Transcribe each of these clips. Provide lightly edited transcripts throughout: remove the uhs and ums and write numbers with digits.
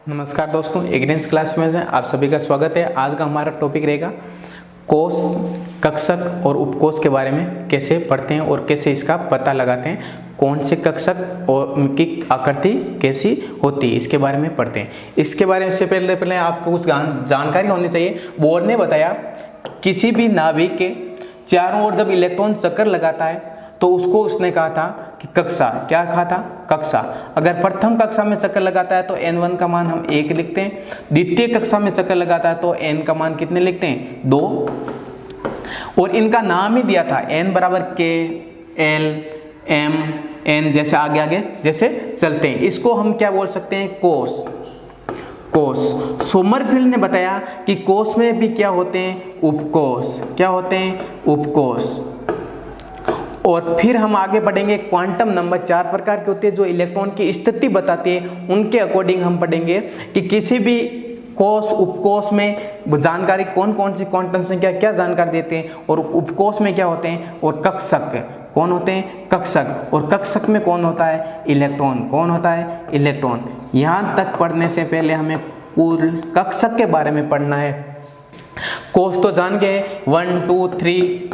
नमस्कार दोस्तों, एग्रींस क्लास में आप सभी का स्वागत है। आज का हमारा टॉपिक रहेगा कोष, कक्षक और उपकोष के बारे में कैसे पढ़ते हैं और कैसे इसका पता लगाते हैं, कौन से कक्षक और उनकी आकृति कैसी होती है, इसके बारे में पढ़ते हैं। इसके बारे से पहले आपको कुछ जानकारी होनी चाहिए। बोर्ड ने बताया किसी भी नाभिक के चारों ओर जब इलेक्ट्रॉन चक्कर लगाता है तो उसको उसने कहा था कि कक्षा। क्या कहा था? कक्षा। अगर प्रथम कक्षा में चक्कर लगाता है तो n1 का मान हम 1 लिखते हैं, द्वितीय कक्षा में चक्कर लगाता है तो n का मान कितने लिखते हैं? 2। और इनका नाम ही दिया था n बराबर k, l, m, n, जैसे आगे आगे जैसे चलते हैं। इसको हम क्या बोल सकते हैं? कोष। कोष। सोमरफील्ड ने बताया कि कोष में भी क्या होते हैं? उपकोष। क्या होते हैं? उपकोष। और फिर हम आगे बढ़ेंगे। क्वांटम नंबर 4 प्रकार के होते हैं जो इलेक्ट्रॉन की स्थिति बताते हैं। उनके अकॉर्डिंग हम पढ़ेंगे कि किसी भी कोष, उपकोष में जानकारी कौन कौन सी क्वांटम संख्या क्या जानकारी देते हैं और उपकोष में क्या होते हैं, और कक्षक कौन होते हैं? कक्षक। और कक्षक में कौन होता है? इलेक्ट्रॉन। कौन होता है? इलेक्ट्रॉन। यहाँ तक पढ़ने से पहले हमें कुल कक्षक के बारे में पढ़ना है। कोष तो जान गए 1, 2, 3,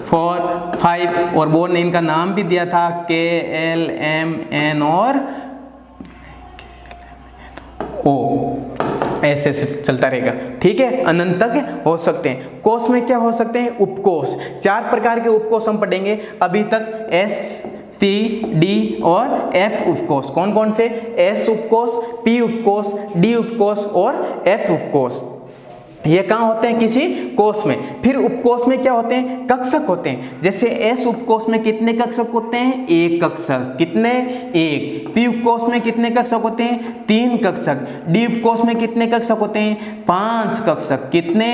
4, 5 और बोर्ड ने इनका नाम भी दिया था K, L, M, N और O। ऐसे चलता रहेगा, ठीक है, अनंत तक हो सकते हैं। कोष में क्या हो सकते हैं? उपकोष। 4 प्रकार के उपकोष हम पढ़ेंगे अभी तक। S, P, D और F उपकोष। कौन कौन से? S उपकोष, P उपकोष, D उपकोष और F उपकोष। ये कहाँ होते हैं? किसी कोष में। फिर उपकोष में क्या होते हैं? कक्षक होते हैं। जैसे S उपकोष में कितने कक्षक होते हैं? 1 कक्षक। कितने? 1। P उपकोष में कितने कक्षक होते हैं? 3 कक्षक। D उपकोष में कितने कक्षक होते हैं? 5 कक्षक। कितने?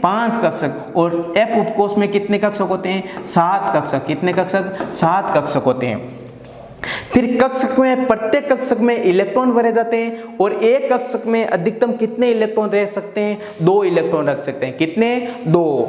5 कक्षक। और F उपकोष में कितने कक्षक होते हैं? 7 कक्षक। कितने कक्षक? 7 कक्षक होते हैं। फिर कक्षक में प्रत्येक कक्षक में इलेक्ट्रॉन भरे जाते हैं और एक कक्षक में अधिकतम कितने इलेक्ट्रॉन रह सकते हैं? 2 इलेक्ट्रॉन रख सकते हैं। कितने? 2।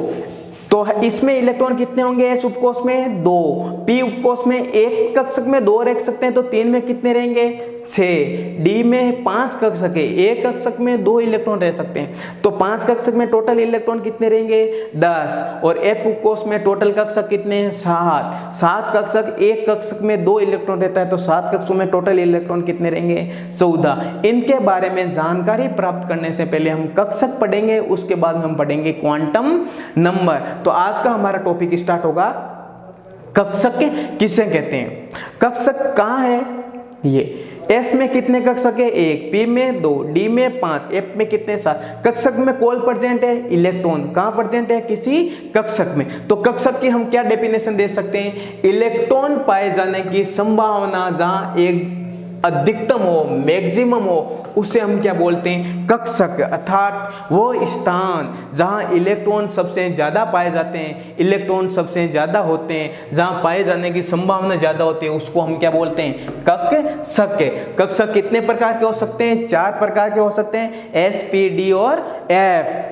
तो इसमें इलेक्ट्रॉन कितने होंगे? एस उपकोष में 2, पी उपकोष में एक कक्षक में 2 रख सकते हैं तो 3 में कितने रहेंगे? 6। डी में 5 कक्षक है, एक कक्षक में 2 इलेक्ट्रॉन रह सकते हैं तो 5 कक्षक में टोटल इलेक्ट्रॉन कितने रहेंगे? 10। और एफ उपकोष में टोटल कक्षक कितने हैं? 7। 7 कक्षक, एक कक्षक में 2 इलेक्ट्रॉन रहता है तो 7 कक्षों में टोटल इलेक्ट्रॉन कितने रहेंगे? 14। इनके बारे में जानकारी प्राप्त करने से पहले हम कक्षक पढ़ेंगे, उसके बाद हम पढ़ेंगे क्वांटम नंबर। तो आज का हमारा टॉपिक स्टार्ट होगा कक्षक किसे कहते हैं। कक्षक कहाँ है? ये S में कितने कक्षक है? 1, P में 2, D में 5, F में कितने? 7। कक्षक में कौन प्रेजेंट है? इलेक्ट्रॉन। कहाँ प्रेजेंट है? किसी कक्षक में। तो कक्षक की हम क्या डेफिनेशन दे सकते हैं? इलेक्ट्रॉन पाए जाने की संभावना जहां एक अधिकतम हो, मैक्सिमम हो, उसे हम क्या बोलते हैं? कक्षक। अर्थात वो स्थान जहां इलेक्ट्रॉन सबसे ज्यादा पाए जाते हैं, इलेक्ट्रॉन सबसे ज्यादा होते हैं, जहां पाए जाने की संभावना ज्यादा होती है, उसको हम क्या बोलते हैं? कक्षक। कक्षक कितने प्रकार के हो सकते हैं? 4 प्रकार के हो सकते हैं, S, P, D और F।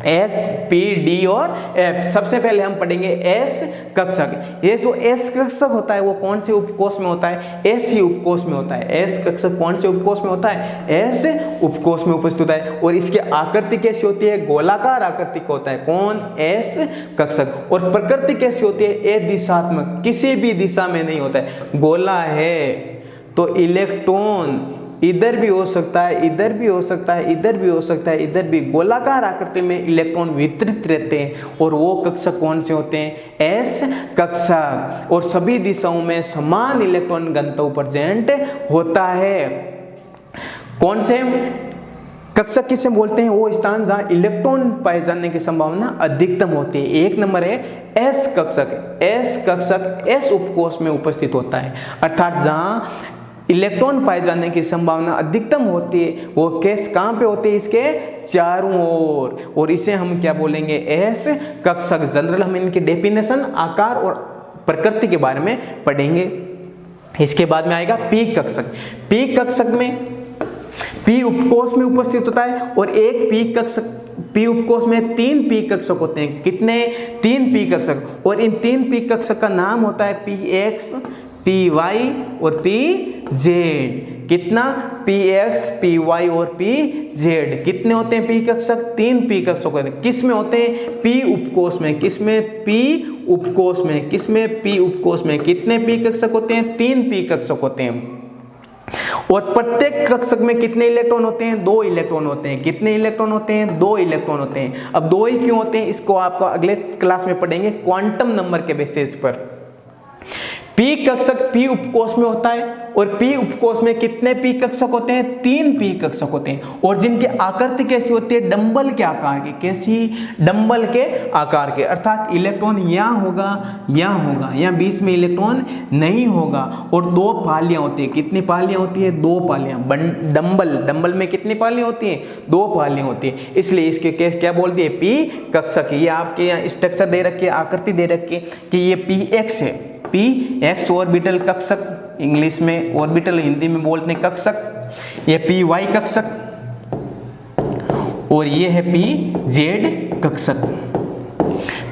S, P, D और F। सबसे पहले हम पढ़ेंगे S कक्षक। ये जो S कक्षक होता है वो कौन से उपकोष में होता है? S ही उपकोष में होता है। S कक्षक कौन से उपकोष में होता है? S उपकोष में उपस्थित होता है। और इसकी आकृति कैसी होती है? गोलाकार आकृति का होता है। कौन? S कक्षक। और प्रकृति कैसी होती है? अदिशात्मक, किसी भी दिशा में नहीं होता है। गोला है तो इलेक्ट्रॉन इधर भी हो सकता है, इधर भी हो सकता है, इधर भी हो सकता है, इधर भी। गोलाकार आकृति में इलेक्ट्रॉन वितरित रहते हैं और वो कक्षक कौन से होते हैं? S कक्षक। और सभी दिशाओं में समान इलेक्ट्रॉन घनत्व प्रेजेंट होता है। कौन से कक्षक किसे बोलते हैं? वो स्थान जहां इलेक्ट्रॉन पाए जाने की संभावना अधिकतम होती है। 1 नंबर है S कक्षक। S कक्षक S उपकोष में उपस्थित होता है। अर्थात जहां इलेक्ट्रॉन पाए जाने की संभावना अधिकतम होती है वो केस कहाँ पे होती है? इसके चारों ओर। और इसे हम क्या बोलेंगे? S कक्षक। जनरल हम इनकी डेफिनेशन, आकार और प्रकृति के बारे में पढ़ेंगे। इसके बाद में आएगा P कक्षक। P कक्षक में P उपकोष में उपस्थित होता है और एक P कक्षक, P उपकोष में 3 P कक्षक होते हैं। कितने? 3 P कक्षक। और इन 3 P कक्षक का नाम होता है PX, पी वाई और पी जेड। कितना? पी एक्स, पी वाई और पी जेड। कितने होते हैं पी कक्षक? 3 पी कक्षक होते हैं। किस में होते हैं? पी उपकोष में। किस में? पी उपकोष में। किस में? पी उपकोष में। कितने पी कक्षक होते हैं? 3 पी कक्षक होते हैं। और प्रत्येक कक्षक में कितने इलेक्ट्रॉन होते हैं? 2 इलेक्ट्रॉन होते हैं। कितने इलेक्ट्रॉन होते हैं? 2 इलेक्ट्रॉन होते हैं। अब 2 ही क्यों होते हैं इसको आपको अगले क्लास में पढ़ेंगे क्वांटम नंबर के बेसिस पर। पी कक्षक पी उपकोष में होता है और पी उपकोष में कितने पी कक्षक होते हैं? 3 पी कक्षक होते हैं। और जिनकी आकृति कैसी होती है? डंबल के आकार की। कैसी? डंबल के आकार के। अर्थात इलेक्ट्रॉन यहाँ होगा, यहाँ होगा, यहाँ बीच में इलेक्ट्रॉन नहीं होगा। और 2 पालियां होती है। कितनी पालियां होती है? 2 पालियां। डंबल में कितनी पालियां होती हैं? 2 पालियां होती है। इसलिए इसके क्या बोल दिए? पी कक्षक। ये आपके यहाँ स्ट्रक्चर दे रखी है, आकृति दे रखी है कि ये पी एक्स है। पी एक्स ऑर्बिटल कक्षक, इंग्लिश में ऑर्बिटल, हिंदी में बोलते हैं कक्षक। ये पी वाई कक्षक और ये है पी जेड कक्षक।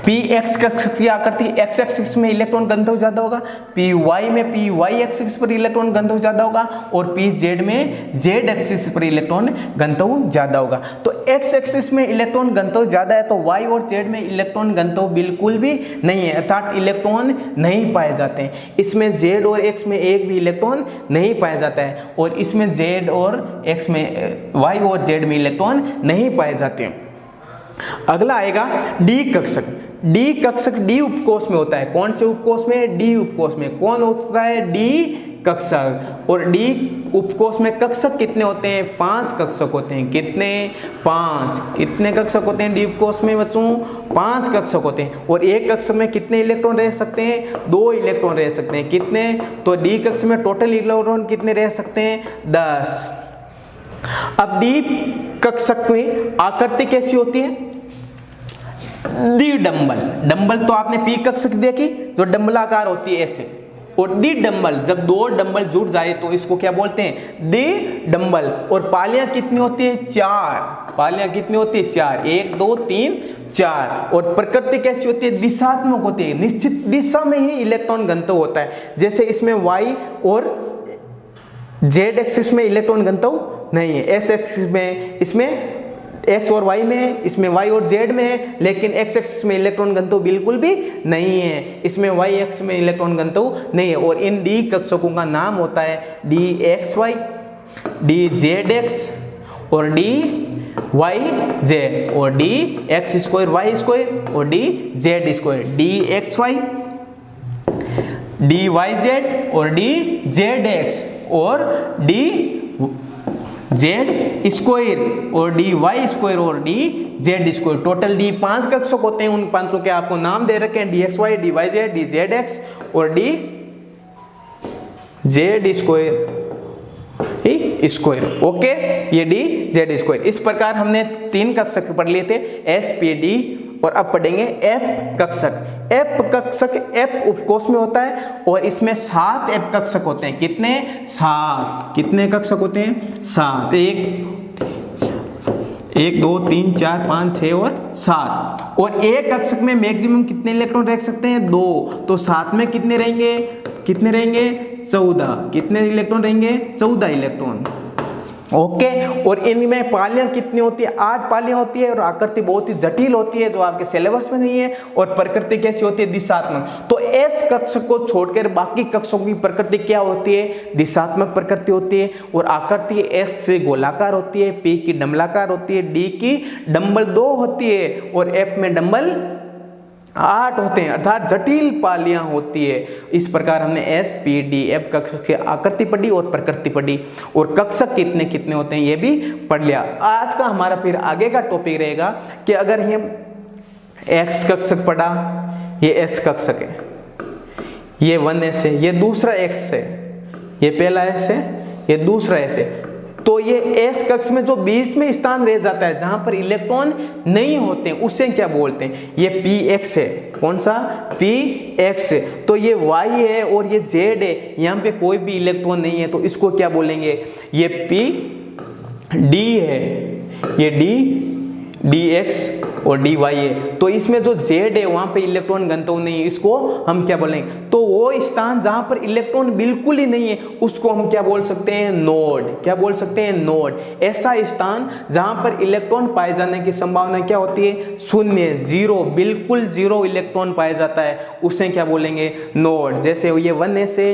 पी एक्स कक्षक की आकृति एक्स एक्सिस में इलेक्ट्रॉन घनत्व ज्यादा होगा, पी वाई में पी वाई एक्सिस पर इलेक्ट्रॉन घनत्व ज्यादा होगा और पी जेड में जेड एक्सिस पर इलेक्ट्रॉन घनत्व ज्यादा होगा। तो एक्स एक्सिस में इलेक्ट्रॉन घनत्व ज्यादा है तो वाई और जेड में इलेक्ट्रॉन घनत्व बिल्कुल भी नहीं है, अर्थात इलेक्ट्रॉन नहीं पाए जाते हैं। इसमें जेड और एक्स में एक भी इलेक्ट्रॉन नहीं पाया जाता है और इसमें जेड और एक्स में, वाई और जेड में इलेक्ट्रॉन नहीं पाए जाते हैं। अगला आएगा डी कक्षक। डी कक्षक डी उपकोष में होता है। कौन से उपकोष में? डी उपकोष में। कौन होता है? डी कक्षक। और डी उपकोष में कक्षक कितने होते हैं? 5 कक्षक होते हैं। कितने? 5। कितने कक्षक होते हैं डी उपकोष में बच्चों? 5 कक्षक होते हैं। और एक कक्षक में कितने इलेक्ट्रॉन रह सकते हैं? 2 इलेक्ट्रॉन रह सकते हैं। कितने? तो डी कक्षक में टोटल इलेक्ट्रॉन कितने रह सकते हैं? 10। अब डी कक्षक में आकृति कैसी होती है? D dumbbell. डंबल तो आपने पी कक्षक देखी जो डंबलाकार होती है ऐसे, और डी डंबल, जब 2 डंबल जुड़ जाए तो इसको क्या बोलते हैं? D dumbbell. और पालियां कितनी होती है? 4। पालियां कितनी होती है? 4। 1 2 3 4। और प्रकृति कैसी होती है? दिशात्मक होती है। निश्चित दिशा में ही इलेक्ट्रॉन घनत्व होता है। जैसे इसमें वाई और जेड एक्सिस में इलेक्ट्रॉन घनत्व नहीं है, एस एक्सिस में, इसमें एक्स और वाई में है, इसमें वाई और जेड में है, लेकिन एक्स एक्सिस में इलेक्ट्रॉन घनत्व बिल्कुल भी नहीं है, इसमें वाई एक्स में इलेक्ट्रॉन घनत्व नहीं है। और इन डी कक्षकों का नाम होता है d x y, d z x और डी वाई जेड, और d x square y square और d z square. D x y, d y z और डी जेड एक्स और डी जेड स्क्वायर और डी वाई स्क्वायर और d z square. Total d 5 कक्षक होते हैं। उन 5 के आपको नाम दे रखे हैं d x y, d y z, d z x और d z square square. Okay, ये डी जेड स्क्वायर। इस प्रकार हमने 3 कक्षक पढ़ लिए थे, एस पी डी, और अब पढ़ेंगे एफ कक्षक। एफ कक्षक एफ उपकोष में होता है और इसमें 7 एफ कक्षक होते हैं। कितने? 7। कितने कक्षक होते हैं? 7। 1 2 3 4 5 6 और 7। और एक कक्षक में मैक्सिमम कितने इलेक्ट्रॉन रख सकते हैं? 2। तो 7 में कितने रहेंगे? कितने रहेंगे? 14। कितने इलेक्ट्रॉन रहेंगे? 14 इलेक्ट्रॉन। ओके, और इनमें पालियां कितनी होती है? 8 पालियां होती है और आकृति बहुत ही जटिल होती है जो आपके सिलेबस में नहीं है। और प्रकृति कैसी होती है? दिशात्मक। तो एस कक्षक को छोड़कर बाकी कक्षकों की प्रकृति क्या होती है? दिशात्मक प्रकृति होती है। और आकृति एस से गोलाकार होती है, पी की डंबलाकार होती है, डी की डंबल 2 होती है और एफ में डंबल 8 होते हैं, अर्थात जटिल पालियां होती है। इस प्रकार हमने एस पी डी एफ कक्षक की आकृति पढ़ी और प्रकृति पढ़ी और कक्षक कितने कितने होते हैं ये भी पढ़ लिया। आज का हमारा फिर आगे का टॉपिक रहेगा कि अगर ये एक्स कक्षक पढ़ा, ये एस कक्षक है, ये 1s है, ये दूसरा एक्स है, ये पहला एस है, ये दूसरा एस है, तो ये एस कक्ष में जो बीच में स्थान रह जाता है जहां पर इलेक्ट्रॉन नहीं होते हैं उसे क्या बोलते हैं? ये पी एक्स है। कौन सा? P x. तो ये वाई है और ये जेड है, यहाँ पे कोई भी इलेक्ट्रॉन नहीं है तो इसको क्या बोलेंगे? ये पी डी है, ये डी एक्स और dy है, तो इसमें जो z है वहां पे इलेक्ट्रॉन घनत्व नहीं है, इसको हम क्या बोलेंगे, तो वो स्थान जहां पर इलेक्ट्रॉन बिल्कुल ही नहीं है उसको हम क्या बोल सकते हैं, नोड। क्या बोल सकते हैं, नोड। ऐसा स्थान जहां पर इलेक्ट्रॉन पाए जाने की संभावना क्या होती है, शून्य, जीरो, बिल्कुल जीरो इलेक्ट्रॉन पाया जाता है, उसे क्या बोलेंगे, नोड। जैसे ये 1s है,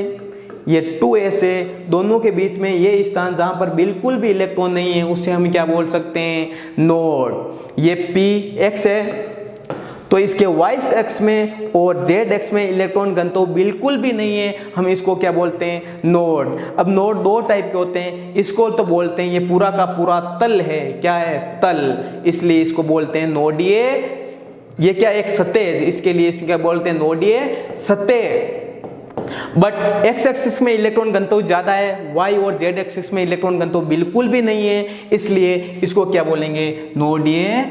ये 2s है, दोनों के बीच में ये स्थान जहां पर बिल्कुल भी इलेक्ट्रॉन नहीं है उसे हम क्या बोल सकते हैं, नोड। ये px है, तो इसके y एक्स में और z एक्स में इलेक्ट्रॉन घनत्व बिल्कुल भी नहीं है, हम इसको क्या बोलते हैं, नोड। अब नोड दो टाइप के होते हैं, इसको तो बोलते हैं ये पूरा का पूरा तल है, क्या है, तल, इसलिए इसको बोलते हैं नोडीय। ये क्या, एक सतह है, इसके लिए इसको क्या बोलते हैं, नोडीय सतह। बट x एक्सिस में इलेक्ट्रॉन घनत्व ज्यादा है, y और z एक्सिस में इलेक्ट्रॉन घनत्व बिल्कुल भी नहीं है, इसलिए इसको क्या बोलेंगे, नोडीय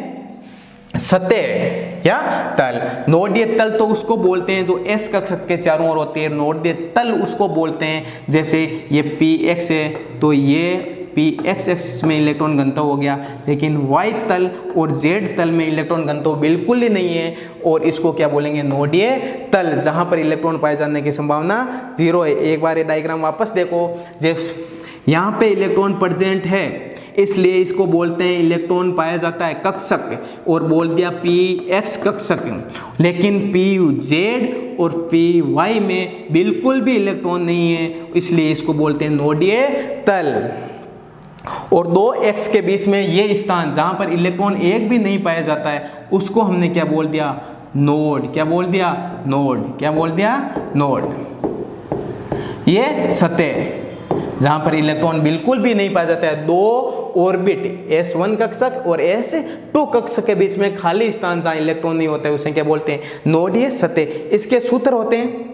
सतह या तल। नोडीय तल तो उसको बोलते हैं जो s कक्षक के चारों ओर होती है, नोडीय तल उसको बोलते हैं। जैसे ये px है, तो ये px एक्सिस में इलेक्ट्रॉन घनत्व हो गया, लेकिन y तल और z तल में इलेक्ट्रॉन घनत्व बिल्कुल ही नहीं है, और इसको क्या बोलेंगे, नोडीय तल, जहां पर इलेक्ट्रॉन पाए जाने की संभावना जीरो है। एक बार ये डायग्राम वापस देखो, यहाँ पे इलेक्ट्रॉन प्रेजेंट है, इसलिए इसको बोलते हैं इलेक्ट्रॉन पाया जाता है कक्षक, और बोल दिया px कक्षक। लेकिन pz और py में बिल्कुल भी इलेक्ट्रॉन नहीं है, इसलिए इसको बोलते हैं नोडीय तल। और दो x के बीच में ये स्थान जहां पर इलेक्ट्रॉन एक भी नहीं पाया जाता है उसको हमने क्या बोल दिया, नोड। क्या बोल दिया, नोड। क्या बोल दिया, नोड। ये सतह जहां पर इलेक्ट्रॉन बिल्कुल भी नहीं पाया जाता है, दो ऑर्बिट s1 कक्षक और s2 कक्षक के बीच में खाली स्थान जहां इलेक्ट्रॉन नहीं होता है उसे क्या बोलते हैं, नोडीय सतह। इसके सूत्र होते हैं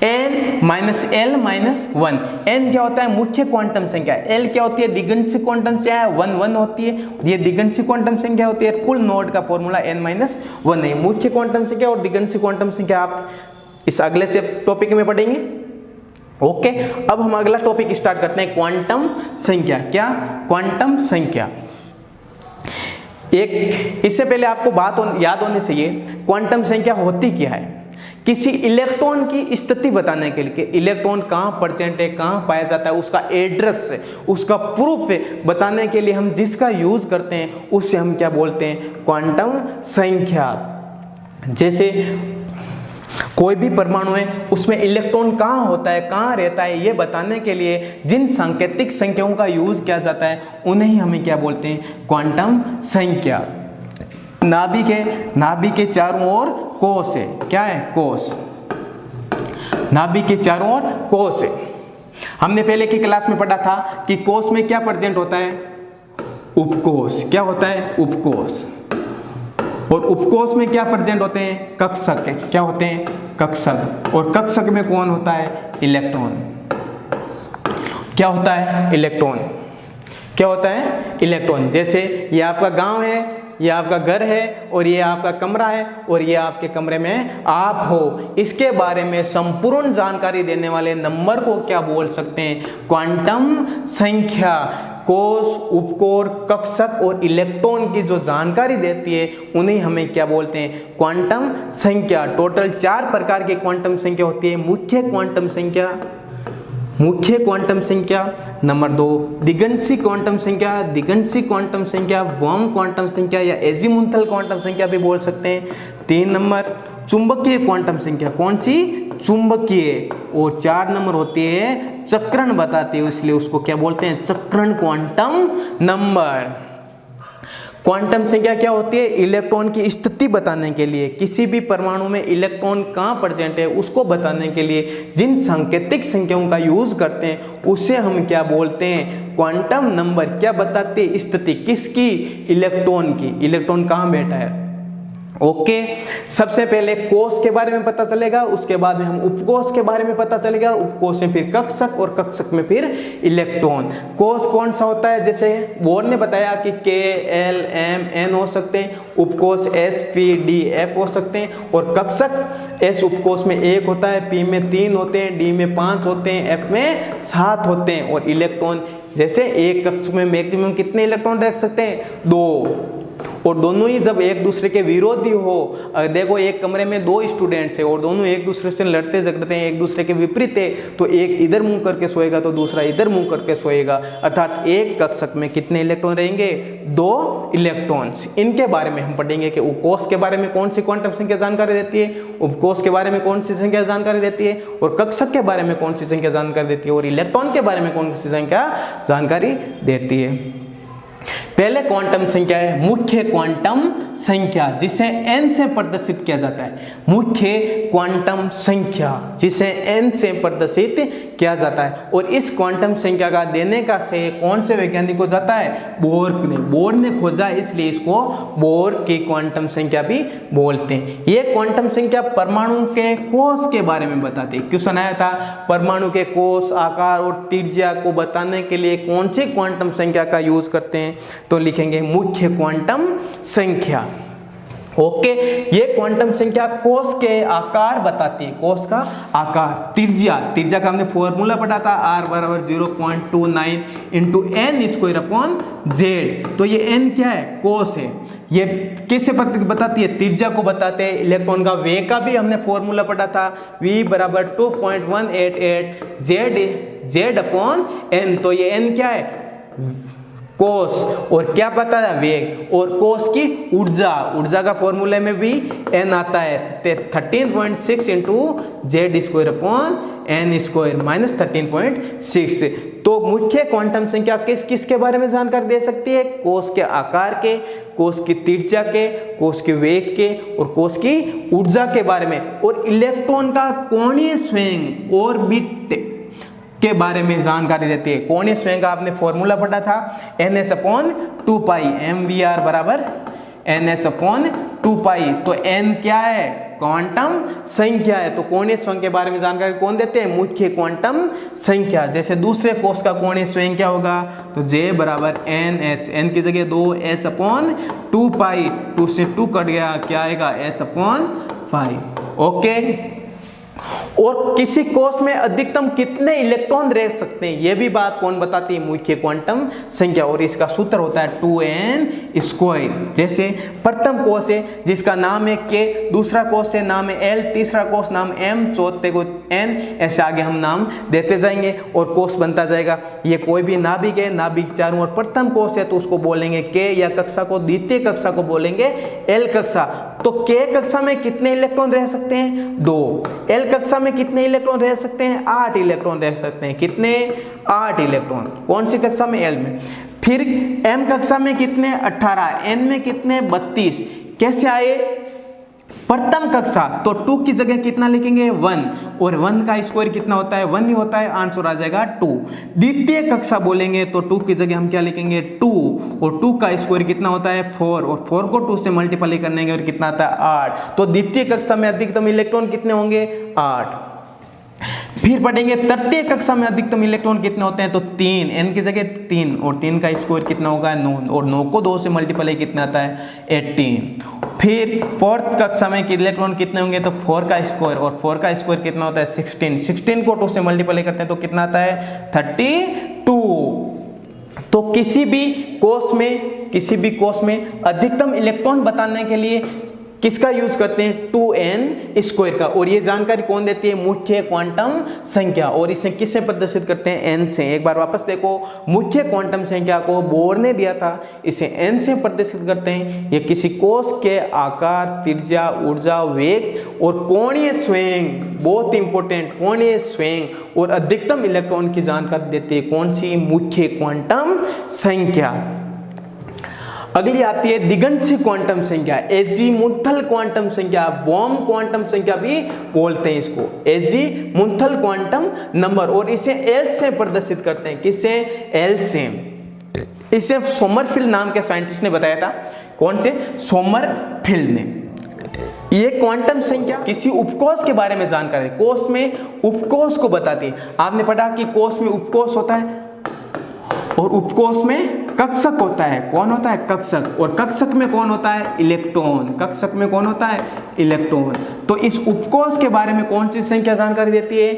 n minus l minus 1। n क्या होता है, मुख्य क्वांटम संख्या, l क्या होती है, दिगंत क्वांटम संख्या, 1 1 होती है, ये दिगंत क्वांटम संख्या होती है। कुल नोड का फॉर्मूला n माइनस 1 है। मुख्य क्वांटम संख्या और दिगंत क्वांटम संख्या आप इस अगले टॉपिक में पढ़ेंगे। ओके, अब हम अगला टॉपिक स्टार्ट करते हैं, क्वांटम संख्या। क्या, क्वांटम संख्या। एक इससे पहले आपको बात याद होनी चाहिए, क्वांटम संख्या होती क्या है। किसी इलेक्ट्रॉन की स्थिति बताने के लिए, इलेक्ट्रॉन कहाँ प्रेजेंट है, कहाँ पाया जाता है, उसका एड्रेस, उसका प्रूफ बताने के लिए हम जिसका यूज करते हैं उससे हम क्या बोलते हैं, क्वांटम संख्या। जैसे कोई भी परमाणु है उसमें इलेक्ट्रॉन कहाँ होता है, कहाँ रहता है, ये बताने के लिए जिन सांकेतिक संख्याओं का यूज किया जाता है उन्हें हमें क्या बोलते हैं, क्वांटम संख्या। नाभि के चारों ओर कोश है, क्या है, कोश। नाभि के चारों ओर कोश है। हमने पहले की क्लास में पढ़ा था कि कोश में क्या प्रेजेंट होता है, उपकोश। क्या होता है, उपकोश। और उपकोश में क्या प्रेजेंट होते हैं, कक्षक। क्या होते हैं, कक्षक। और कक्षक में कौन होता है, इलेक्ट्रॉन। क्या होता है, इलेक्ट्रॉन। क्या होता है, इलेक्ट्रॉन। जैसे ये आपका गांव है, ये आपका घर है, और ये आपका कमरा है, और ये आपके कमरे में आप हो। इसके बारे में संपूर्ण जानकारी देने वाले नंबर को क्या बोल सकते हैं, क्वांटम संख्या। कोश, उपकोश, कक्षक और इलेक्ट्रॉन की जो जानकारी देती है उन्हें हमें क्या बोलते हैं, क्वांटम संख्या। टोटल 4 प्रकार की क्वांटम संख्या होती है। मुख्य क्वांटम संख्या, मुख्य क्वांटम संख्या। नंबर 2 दिगंत क्वांटम संख्या, दिगंत क्वांटम संख्या, बॉर्न क्वांटम संख्या या एजीमुथल क्वांटम संख्या भी बोल सकते हैं। 3 नंबर चुंबकीय क्वांटम संख्या, कौन सी, चुंबकीय। और 4 नंबर होती है चक्रण बताते हैं, इसलिए उसको क्या बोलते हैं, चक्रण क्वांटम नंबर। क्वांटम संख्या क्या होती है, इलेक्ट्रॉन की स्थिति बताने के लिए, किसी भी परमाणु में इलेक्ट्रॉन कहाँ प्रेजेंट है उसको बताने के लिए जिन सांकेतिक संख्याओं का यूज करते हैं उसे हम क्या बोलते हैं, क्वांटम नंबर। क्या बताते हैं, स्थिति किसकी, इलेक्ट्रॉन की, इलेक्ट्रॉन कहाँ बैठा है। ओके, सबसे पहले कोश के बारे में पता चलेगा, उसके बाद में हम उपकोश के बारे में पता चलेगा, उपकोश में फिर कक्षक और कक्षक में फिर इलेक्ट्रॉन। कोश कौन सा होता है, जैसे बोर्ड ने बताया कि K, L, M, N हो सकते हैं, उपकोश S, P, D, F हो सकते हैं, और कक्षक S उपकोश में 1 होता है, P में 3 होते हैं, D में 5 होते हैं, F में 7 होते हैं। और इलेक्ट्रॉन, जैसे एक कक्षक में मैक्सिमम कितने इलेक्ट्रॉन रख सकते हैं, 2। और दोनों ही जब एक दूसरे के विरोधी हो, देखो एक कमरे में दो स्टूडेंट्स है और दोनों एक दूसरे से लड़ते झगड़ते हैं, एक दूसरे के विपरीत है, तो एक इधर मुंह करके सोएगा तो दूसरा इधर मुंह करके सोएगा, अर्थात एक कक्षक में कितने इलेक्ट्रॉन रहेंगे? 2 इलेक्ट्रॉन्स। इनके बारे में हम पढ़ेंगे कि उपकोष के बारे में कौन सी क्वांटम संख्या जानकारी देती है, उपकोष के बारे में कौन सी संख्या जानकारी देती है, और कक्षक के बारे में कौन सी संख्या जानकारी देती है, और इलेक्ट्रॉन के बारे में कौन सी संख्या जानकारी देती है। पहले क्वांटम संख्या है मुख्य क्वांटम संख्या, जिसे n से प्रदर्शित किया जाता है। मुख्य क्वांटम संख्या जिसे n से प्रदर्शित किया जाता है, और इस क्वांटम संख्या का देने का श्रेय कौन से वैज्ञानिक को जाता है? बोर ने खोजा, इसलिए इसको बोर की क्वांटम संख्या भी बोलते हैं। ये क्वांटम संख्या परमाणु के कोष के बारे में बताती है। क्वेश्चन आया था, परमाणु के कोष, आकार और त्रिज्या को बताने के लिए कौन सी क्वांटम संख्या का यूज करते हैं? तो लिखेंगे मुख्य क्वांटम संख्या। ओके, ये क्वांटम संख्या कोष के आकार बताती है, कोष का आकार। त्रिज्या का हमने फॉर्मूला पढ़ा था, r बराबर 0.29 into N square upon Z. तो ये n क्या है? कोष है। ये किसे बताती है? त्रिज्या को बताते हैं। इलेक्ट्रॉन का वेग का भी हमने फॉर्मूला पढ़ा था, v बराबर 2.188 जेड अपॉन एन। तो ये n क्या है? कोष। और क्या पता है? वेग। और कोष की ऊर्जा का फॉर्मूले में भी n आता है, 13.6 into Z square upon N square minus 13.6। तो मुख्य क्वांटम संख्या किस किस के बारे में जानकारी दे सकती है? कोष के आकार के, कोष की त्रिज्या के, कोष के वेग के, और कोष की ऊर्जा के बारे में। और इलेक्ट्रॉन का कोणीय संवेग ऑर्बिट के बारे में जानकारी देती है। कोणीय संवेग का आपने फॉर्मूला पढ़ा था, nh/2π, mvr बराबर nh/2π। तो n क्या है? क्वांटम संख्या है। तो कोणीय संवेग के बारे में जानकारी कौन देते हैं? मुख्य क्वांटम संख्या। जैसे दूसरे कोष का कोणीय संवेग क्या होगा? तो J बराबर nh, n की जगह 2h/2π, 2 से 2 कट गया, क्या आएगा? h/5। ओके, और किसी कोष में अधिकतम कितने इलेक्ट्रॉन रह सकते हैं, यह भी बात कौन बताती है? मुख्य क्वांटम संख्या। और इसका सूत्र होता है 2n²। जैसे प्रथम कोष है जिसका नाम है K, दूसरा कोष है नाम है L, तीसरा कोष नाम M, चौथे को N, ऐसे आगे हम नाम देते जाएंगे और कोष बनता जाएगा। ये कोई भी नाभिक है, नाभिक चारों ओर प्रथम कोष है तो उसको बोलेंगे K, या कक्षा को द्वितीय कक्षा को बोलेंगे L कक्षा। तो K कक्षा में कितने इलेक्ट्रॉन रह सकते हैं? 2। L कक्षा में कितने इलेक्ट्रॉन रह सकते हैं? 8 इलेक्ट्रॉन रह सकते हैं। कितने? 8 इलेक्ट्रॉन। कौन सी कक्षा में? L में। फिर M कक्षा में कितने? 18। N में कितने? 32। कैसे आए? प्रथम कक्षा, तो 2 की जगह कितना लिखेंगे? 1, और 1 का स्क्वायर कितना होता है? 1 ही होता है, आंसर आ जाएगा 2। द्वितीय कक्षा बोलेंगे तो 2 की जगह हम क्या लिखेंगे? 2, और 2 का स्क्वायर कितना होता है? 4, और 4 को 2 से मल्टीप्लाई करने के और कितना आता है? 8। तो द्वितीय कक्षा में अधिकतम इलेक्ट्रॉन कितने होंगे? 8। फिर पढ़ेंगे तृतीय कक्षा में अधिकतम इलेक्ट्रॉन कितने होते हैं? तो 3, n की जगह 3, और 3 का स्क्वायर कितना होगा? 9, और 9 को 2 से मल्टीप्लाई कितना आता है? 18। फिर फोर्थ कक्षा में इलेक्ट्रॉन कितने होंगे? तो 4 का स्क्वायर, और 4 का स्क्वायर कितना होता है? 16। 16 को 2 से मल्टीप्लाई करते हैं तो कितना आता है? 32। तो किसी भी कोष में अधिकतम इलेक्ट्रॉन बताने के लिए किसका यूज करते हैं? 2n² का। और ये जानकारी कौन देती है? मुख्य क्वांटम संख्या। और इसे किससे प्रदर्शित करते हैं? n से। एक बार वापस देखो, मुख्य क्वांटम संख्या को बोर ने दिया था, इसे n से प्रदर्शित करते हैं। ये किसी कोष के आकार, त्रिज्या, ऊर्जा, वेग और कोणीय संवेग, बहुत इंपॉर्टेंट, कोणीय संवेग और अधिकतम इलेक्ट्रॉन की जानकारी देती है। कौन सी? मुख्य क्वांटम संख्या। अगली आती है दिगंशी क्वांटम संख्या, एजीमुथल क्वांटम संख्या, बॉम क्वांटम संख्या भी बोलते हैं इसको, एजीमुथल क्वांटम नंबर। और इसे एल से प्रदर्शित करते हैं। किससे? एल से। इसे सोमरफील्ड नाम के साइंटिस्ट ने बताया था। कौन से? सोमरफील्ड ने। ये क्वांटम संख्या किसी उपकोष के बारे में जानकारी है। कोष में उपकोष को बताती है। आपने पढ़ा कि कोष में उपकोष होता है और उपकोष में कक्षक होता है। कौन होता है? कक्षक। और कक्षक में कौन होता है? इलेक्ट्रॉन। कक्षक में कौन होता है? इलेक्ट्रॉन। तो इस उपकोष के बारे में कौन सी संख्या जानकारी देती है?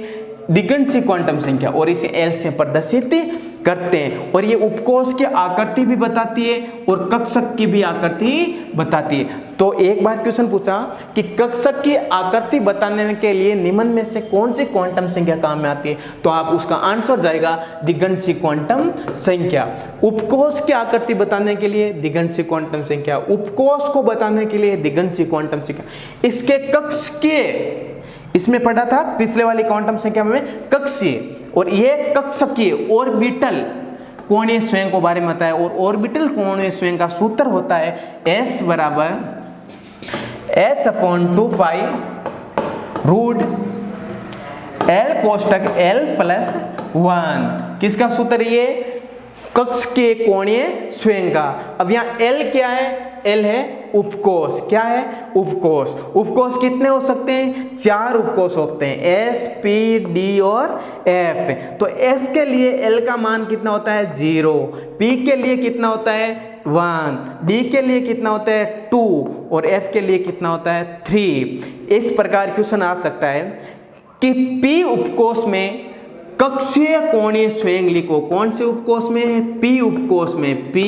दिगंशी क्वांटम संख्या। और इसे एल से प्रदर्शित करते हैं। और ये उपकोष की आकृति भी बताती है और कक्षक की भी आकृति बताती है। तो एक बार क्वेश्चन पूछा कि कक्षक की आकृति बताने के लिए निम्न में से कौन सी क्वांटम संख्या काम में आती है, तो आप उसका आंसर जाएगा दिगंशी क्वांटम संख्या। उपकोष की आकृति बताने के लिए दिगंशी क्वांटम संख्या, उपकोष को बताने के लिए दिगंशी क्वांटम संख्या। इसके कक्ष के, इसमें पढ़ा था पिछले वाली क्वांटम संख्या में कक्षीय, और ये कक्षकीय ऑर्बिटल कोणीय स्वयं को बारे में बताया। और ऑर्बिटल कोणीय स्वयं का सूत्र होता है S बराबर h/2 पाई रूट L कोष्टक L प्लस 1। किसका सूत्र ये? कक्ष के कोणीय स्वयं का। अब यहाँ L क्या है? L है उपकोष। क्या है? उपकोष। उपकोष कितने हो सकते हैं? 4 उपकोष होते हैं, S, P, D और F। तो S के लिए L का मान कितना होता है? 0। P के लिए कितना होता है? 1। D के लिए कितना होता है? 2। और F के लिए कितना होता है? 3। इस प्रकार क्वेश्चन आ सकता है कि P उपकोष में कक्षीय कोणीय स्वयं लिखो। कौन से उपकोष में है? P उपकोष में। P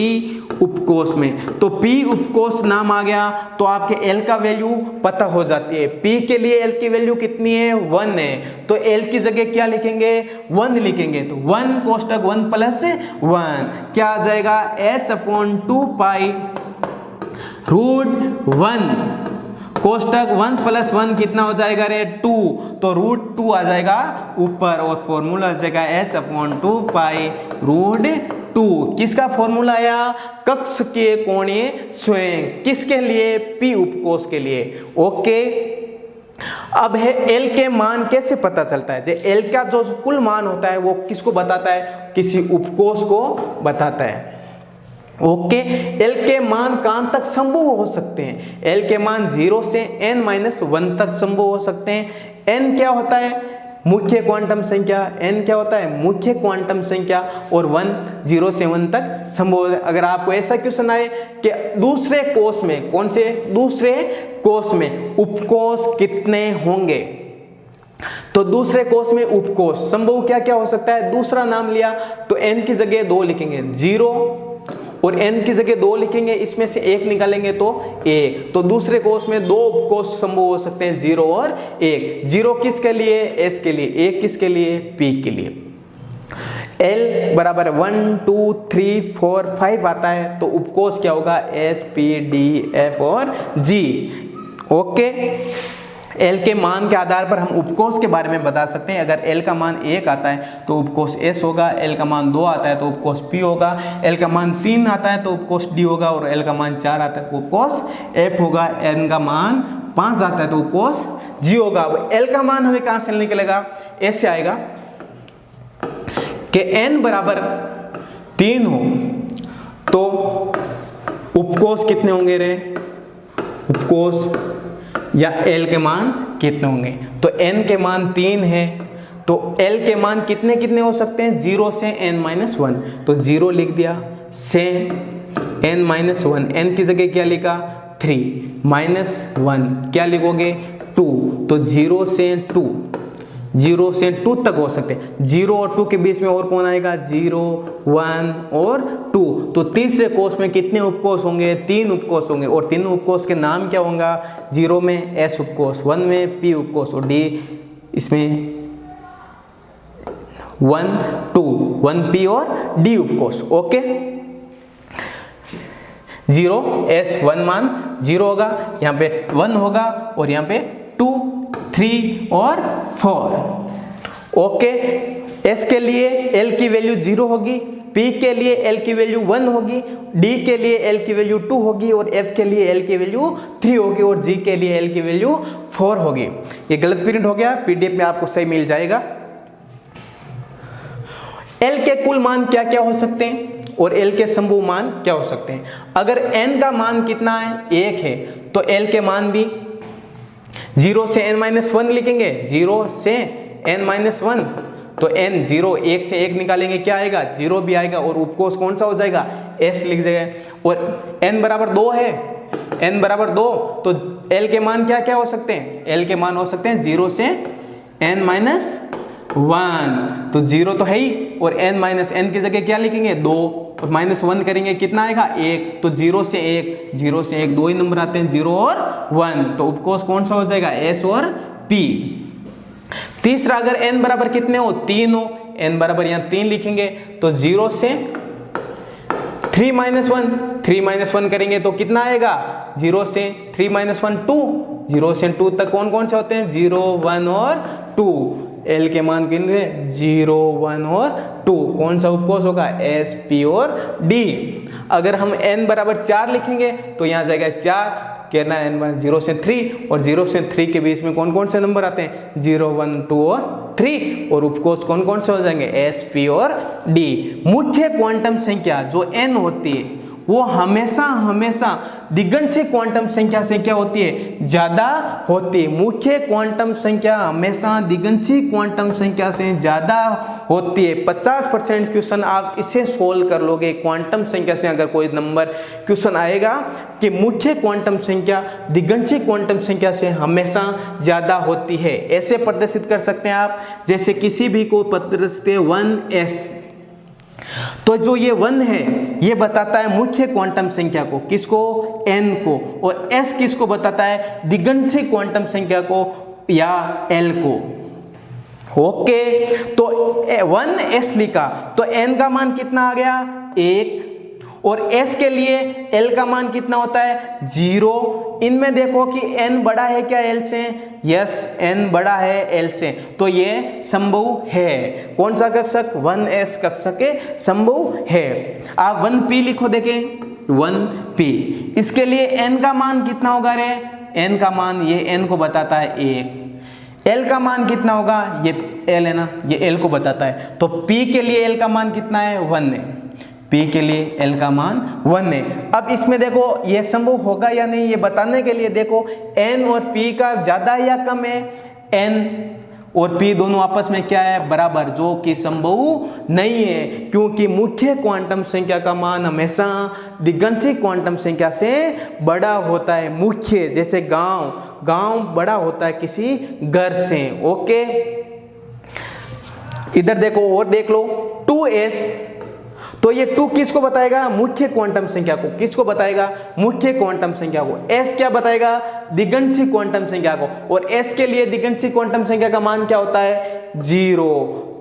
उपकोष में, तो P उपकोष नाम आ गया तो आपके L का वैल्यू पता हो जाती है। P के लिए L की वैल्यू कितनी है? 1 है, तो L की जगह क्या लिखेंगे? 1 लिखेंगे। तो 1 कोष्टक 1 प्लस 1 क्या आ जाएगा? h/2 पाई रूट 1 कोष्टक 1 प्लस 1 कितना हो जाएगा रे? 2। तो रूट 2 आ जाएगा ऊपर, और फॉर्मूला आ जाएगा h/2 पाई रूट 2। किसका फॉर्मूला आया? कक्ष के कोणीय स्वयं। किसके लिए? P उपकोष के लिए। ओके, अब है L के मान कैसे पता चलता है? जो L का जो कुल मान होता है वो किसको बताता है? किसी उपकोष को बताता है। ओके, L के मान कहां तक संभव हो सकते हैं? L के मान 0 से n-1 तक संभव हो सकते हैं। n क्या होता है? मुख्य क्वांटम संख्या। n क्या होता है? मुख्य क्वांटम संख्या। और 1 0 से 1 तक संभव है। अगर आपको ऐसा क्वेश्चन आए कि दूसरे कोष में, कौन से दूसरे कोष में उपकोष कितने होंगे, तो दूसरे कोष में उपकोष संभव क्या क्या हो सकता है? दूसरा नाम लिया तो n की जगह 2 लिखेंगे, 0, और n की जगह 2 लिखेंगे, इसमें से 1 निकालेंगे तो 1। तो दूसरे कोष में 2 उपकोष संभव हो सकते हैं, 0 और 1। 0 किसके लिए? S के लिए। 1 किसके लिए? P के लिए। L बराबर 1 2 3 4 5 आता है, तो उपकोष क्या होगा? S, P, D, F और G। ओके, L के मान के आधार पर हम उपकोष के बारे में बता सकते हैं। अगर L का मान 1 आता है तो उपकोष S होगा, L का मान 2 आता है तो उपकोष P होगा, L का मान 3 आता है तो उपकोष D होगा, और L का मान 4 आता है तो उपकोष F होगा, N का मान 5 आता है तो उपकोष G होगा। अब L का मान हमें कहां से निकलेगा? ऐसे आएगा कि N बराबर 3 हो तो उपकोष कितने होंगे रे? उपकोष या L के मान कितने होंगे? तो N के मान 3 है, तो L के मान कितने कितने हो सकते हैं? 0 से n-1। तो 0 लिख दिया, से n-1, n की जगह क्या लिखा? 3, -1 क्या लिखोगे? 2। तो 0 से 2, 0 से 2 तक हो सकते हैं। 0 और 2 के बीच में और कौन आएगा? 0, 1 और 2। तो तीसरे कोष में कितने उपकोष होंगे? 3 उपकोष होंगे, और तीनों उपकोष के नाम क्या होंगे? 0 में S उपकोष, 1 में P उपकोष, और D इसमें 1 2 1P और D उपकोष। ओके, 0 S 1 मान 0 होगा, यहाँ पे 1 होगा, और यहाँ पे 2 3 और 4। ओके, S के लिए L की वैल्यू 0 होगी, P के लिए L की वैल्यू 1 होगी, D के लिए L की वैल्यू 2 होगी, और F के लिए L की वैल्यू 3 होगी, और G के लिए L की वैल्यू 4 होगी। ये गलत प्रिंट हो गया, PDF में आपको सही मिल जाएगा। L के कुल मान क्या क्या हो सकते हैं और L के संभव मान क्या हो सकते हैं? अगर n का मान कितना है? 1 है, तो L के मान भी 0 से n-1 लिखेंगे, 0 से n-1, तो n 0 1 से 1 निकालेंगे, क्या आएगा? 0 भी आएगा, और उपकोष कौन सा हो जाएगा? S लिख देंगे। और n बराबर 2 है, n बराबर 2, तो L के मान क्या क्या हो सकते हैं? L के मान हो सकते हैं 0 से n-1, तो 0 तो है ही, और n माइनस एन की जगह क्या लिखेंगे 2 और -1 करेंगे कितना आएगा 1। तो 0 से 1 दो ही नंबर आते हैं 0 और 1, तो उपकोष कौन सा हो जाएगा S और P। तीसरा अगर n बराबर कितने हो 3 हो, n बराबर यहाँ 3 लिखेंगे तो 0 से 3 - 1 करेंगे तो कितना आएगा 0 से 3 - 1 2, 0 से 2 तक कौन कौन से होते हैं 0 1 और 2, L के मान कितने 0 1 और 2, कौन सा उपकोष होगा S P और D। अगर हम n बराबर 4 लिखेंगे तो यहाँ जाएगा 4, कहना n 0 से 3 और 0 से 3 के बीच में कौन कौन से नंबर आते हैं 0 1 2 और 3, और उपकोष कौन कौन से हो जाएंगे S P और D। मुख्य क्वांटम संख्या जो n होती है वो हमेशा दिगंशी क्वांटम संख्या से क्या होती है ज्यादा होती है। मुख्य क्वांटम संख्या हमेशा दिगंशी क्वांटम संख्या से ज्यादा होती है। 50% क्वेश्चन आप इसे सोल्व कर लोगे। क्वांटम संख्या से अगर कोई नंबर क्वेश्चन आएगा कि मुख्य क्वांटम संख्या दिगंशी क्वांटम संख्या से हमेशा ज्यादा होती है, ऐसे प्रदर्शित कर सकते हैं आप। जैसे किसी भी को प्रदर्शित 1s, तो जो ये 1 है ये बताता है मुख्य क्वांटम संख्या को, किसको n को, और s किसको बताता है दिगंशी क्वांटम संख्या को या l को। ओके, तो 1s लिखा तो n का मान कितना आ गया 1, और s के लिए l का मान कितना होता है 0। इनमें देखो कि n बड़ा है क्या l से, यस n बड़ा है l से, तो ये संभव है। कौन सा कक्षक 1s कक्षक के संभव है। आप 1p लिखो देखें 1p, इसके लिए n का मान कितना होगा रे, n का मान ये n को बताता है 1, l का मान कितना होगा ये l है ना, ये l को बताता है, तो p के लिए l का मान कितना है 1 है, P के लिए L का मान 1 है। अब इसमें देखो यह संभव होगा या नहीं ये बताने के लिए देखो N और P का ज्यादा है या कम है, N और P दोनों आपस में क्या है बराबर, जो कि संभव नहीं है, क्योंकि मुख्य क्वांटम संख्या का मान हमेशा दिगंशी क्वांटम संख्या से बड़ा होता है। मुख्य जैसे गांव बड़ा होता है किसी घर से। ओके, इधर देखो और देख लो 2s, तो ये 2 किसको बताएगा मुख्य क्वांटम संख्या को, किसको बताएगा मुख्य क्वांटम संख्या को। s क्या बताएगा दिगंशी क्वांटम संख्या को, और s के लिए दिगंशी क्वांटम संख्या का मान क्या होता है 0।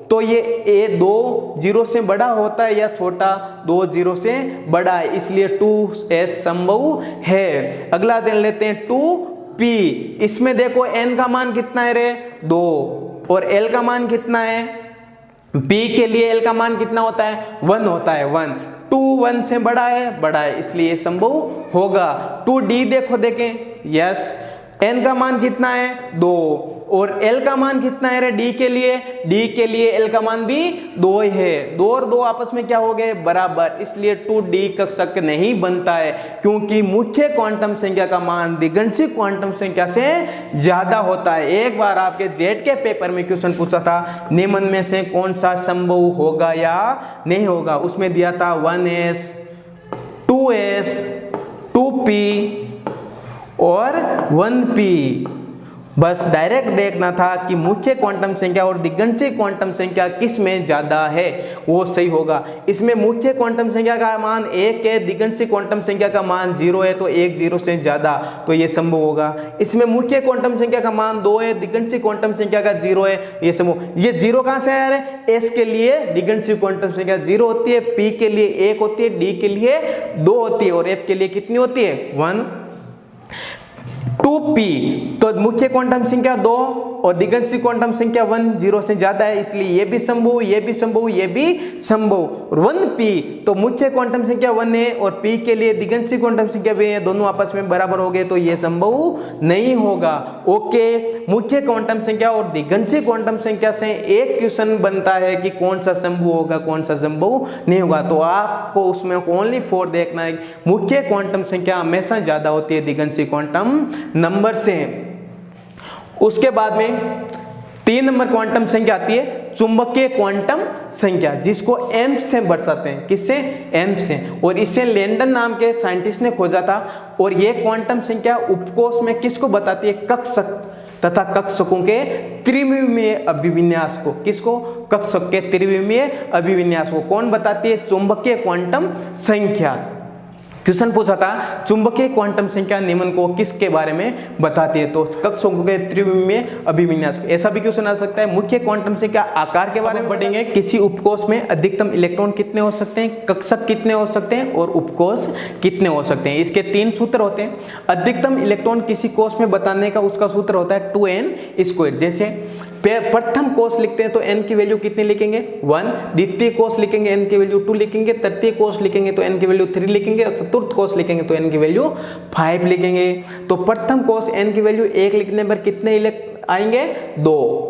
तो ये a 2 0 से बड़ा होता है या छोटा 2 0 से बड़ा है, इसलिए 2s संभव है। अगला देख लेते हैं 2p, इसमें देखो n का मान कितना है रे 2, और l का मान कितना है, P के लिए L का मान कितना होता है 1 होता है 1, 2 1 से बड़ा है, इसलिए संभव होगा। 2D देखो देखें, यस n का मान कितना है 2, और L का मान कितना है D के लिए L का मान भी 2 है, 2 और 2 आपस में क्या हो गए बराबर, इसलिए 2D कक्षक नहीं बनता है, क्योंकि मुख्य क्वांटम संख्या का मान दिगंशी क्वांटम संख्या से ज्यादा होता है। एक बार आपके जेट के पेपर में क्वेश्चन पूछा था निम्न में से कौन सा संभव होगा या नहीं होगा, उसमें दिया था 1s 2s 2p और 1p। बस डायरेक्ट देखना था कि मुख्य क्वांटम संख्या और दिगंशी क्वांटम संख्या किस में ज्यादा है, वो सही होगा। इसमें मुख्य क्वांटम संख्या का मान 1 है, दिगंशी क्वांटम संख्या का मान 0 है, तो 1 0 से ज्यादा, तो ये संभव होगा। इसमें मुख्य क्वांटम संख्या का मान 2 है, दिगंशी क्वांटम संख्या का 0 है, ये संभव। ये 0 कहां से आया है, s के लिए दिगंशी क्वांटम संख्या 0 होती है, p के लिए 1 होती है, d के लिए 2 होती है, और f के लिए कितनी होती है 1। 2p तो मुख्य क्वांटम संख्या 2 और दिगंशी क्वांटम संख्या 1 0 से ज्यादा है, इसलिए ये भी संभव, ये भी संभव, ये भी संभव। और 1p तो मुख्य क्वांटम संख्या 1 है और p के लिए दिगंशी क्वांटम संख्या भी है, दोनों आपस में बराबर हो गए, तो ये संभव नहीं होगा। ओके, मुख्य क्वांटम संख्या और दिगंशी क्वांटम संख्या से एक क्वेश्चन बनता है कि कौन सा संभव होगा कौन सा संभव नहीं होगा, तो आपको उसमें ओनली 4 देखना है। मुख्य क्वांटम संख्या हमेशा ज्यादा होती है दिगंशी क्वांटम नंबर से। उसके बाद में 3 नंबर क्वांटम संख्या आती है चुंबकीय क्वांटम संख्या, जिसको m से दर्शाते हैं, किससे m से, और इसे लैंडन नाम के साइंटिस्ट ने खोजा था। और यह क्वांटम संख्या उपकोष में किसको बताती है, कक्षक तथा कक्षकों के त्रिविमीय अभिविन्यास को, किसको? कक्षक के त्रिविमीय अभिविन्यास को कौन बताती है? चुंबकीय क्वांटम संख्या। क्वेश्चन पूछा था चुंबकीय क्वांटम संख्या निम्न को किसके बारे में बताती है? तो कक्षकों के त्रिविमीय अभिविन्यास। ऐसा भी क्वेश्चन आ सकता है मुख्य क्वांटम संख्या आकार के बारे में पढ़ेंगे। किसी उपकोष में अधिकतम इलेक्ट्रॉन कितने हो सकते हैं, कक्षक कितने हो सकते हैं और उपकोष कितने हो सकते हैं। इसके 3 सूत्र होते हैं। अधिकतम इलेक्ट्रॉन किसी कोष में बताने का उसका सूत्र होता है 2n²। जैसे प्रथम कोष लिखते हैं तो n की वैल्यू कितनी लिखेंगे? 1। द्वितीय कोष लिखेंगे n की वैल्यू 2 लिखेंगे। तृतीय कोष लिखेंगे तो n की वैल्यू 3 लिखेंगे। और चतुर्थ कोष लिखेंगे तो n की वैल्यू 5 लिखेंगे। तो प्रथम कोष n की वैल्यू 1 लिखने पर कितने आएंगे? 2।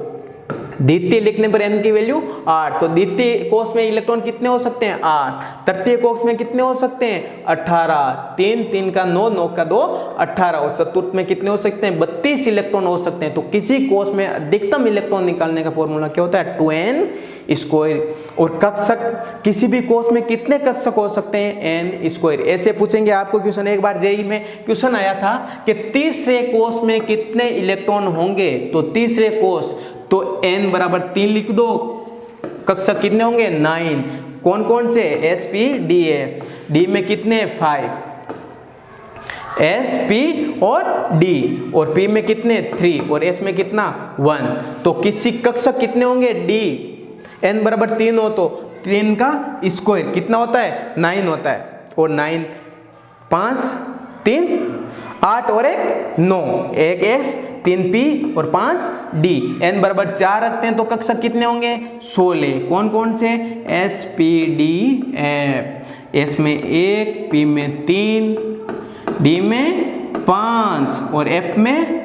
द्वितीय लिखने पर n की वैल्यू 8। तो द्वितीय कोष में इलेक्ट्रॉन कितने हो सकते हैं? 8। तृतीय कोष में कितने हो सकते हैं? 18। 3 3 का 9, 9 का 2 18। और चतुर्थ में कितने हो सकते हैं? 32 इलेक्ट्रॉन हो सकते हैं। तो किसी कोष में अधिकतम इलेक्ट्रॉन निकालने का फॉर्मूला क्या होता है? 2n²। और कक्षक किसी भी कोष में कितने कक्षक हो सकते हैं? n²। ऐसे पूछेंगे आपको क्वेश्चन। एक बार जेईई में क्वेश्चन आया था कि तीसरे कोष में कितने इलेक्ट्रॉन होंगे? तो तीसरे कोष तो n बराबर 3 लिख दो। कक्षक कितने होंगे? 9। कौन कौन से? s p d f। d में कितने? 5। s p और d। और p में कितने? 3। और s में कितना? 1। तो किसी कक्षक कितने होंगे? d। n बराबर 3 हो तो 3 का स्क्वायर कितना होता है? 9 होता है। और 9 5 3 8 और 1 9। 1 s 3 p और 5 d। n बराबर 4 रखते हैं तो कक्षक कितने होंगे? 16। कौन कौन से? s p d f। s में 1, p में 3, d में 5 और f में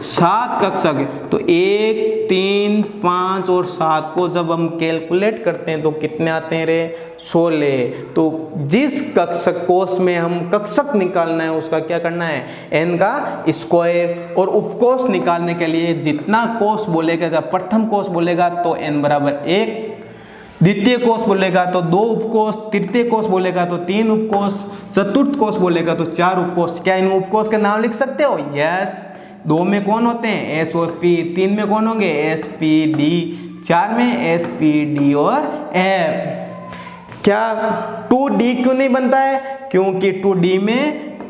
7 कक्षक है। तो 1 3 5 और 7 को जब हम कैलकुलेट करते हैं तो कितने आते हैं रे? 16। तो जिस कक्षक कोष में हम कक्षक निकालना है उसका क्या करना है? n का स्क्वायर। और उपकोष निकालने के लिए जितना कोष बोलेगा, जब प्रथम कोष बोलेगा तो n बराबर 1, द्वितीय कोष बोलेगा तो 2 उपकोष, तृतीय कोष बोलेगा तो 3 उपकोष, चतुर्थ कोष बोलेगा तो 4 उपकोष। क्या इन उपकोष के नाम लिख सकते हो? यस। 2 में कौन होते हैं? s और p। 3 में कौन होंगे? s p d। 4 में s p d और f। क्या 2d क्यों नहीं बनता है? क्योंकि 2d में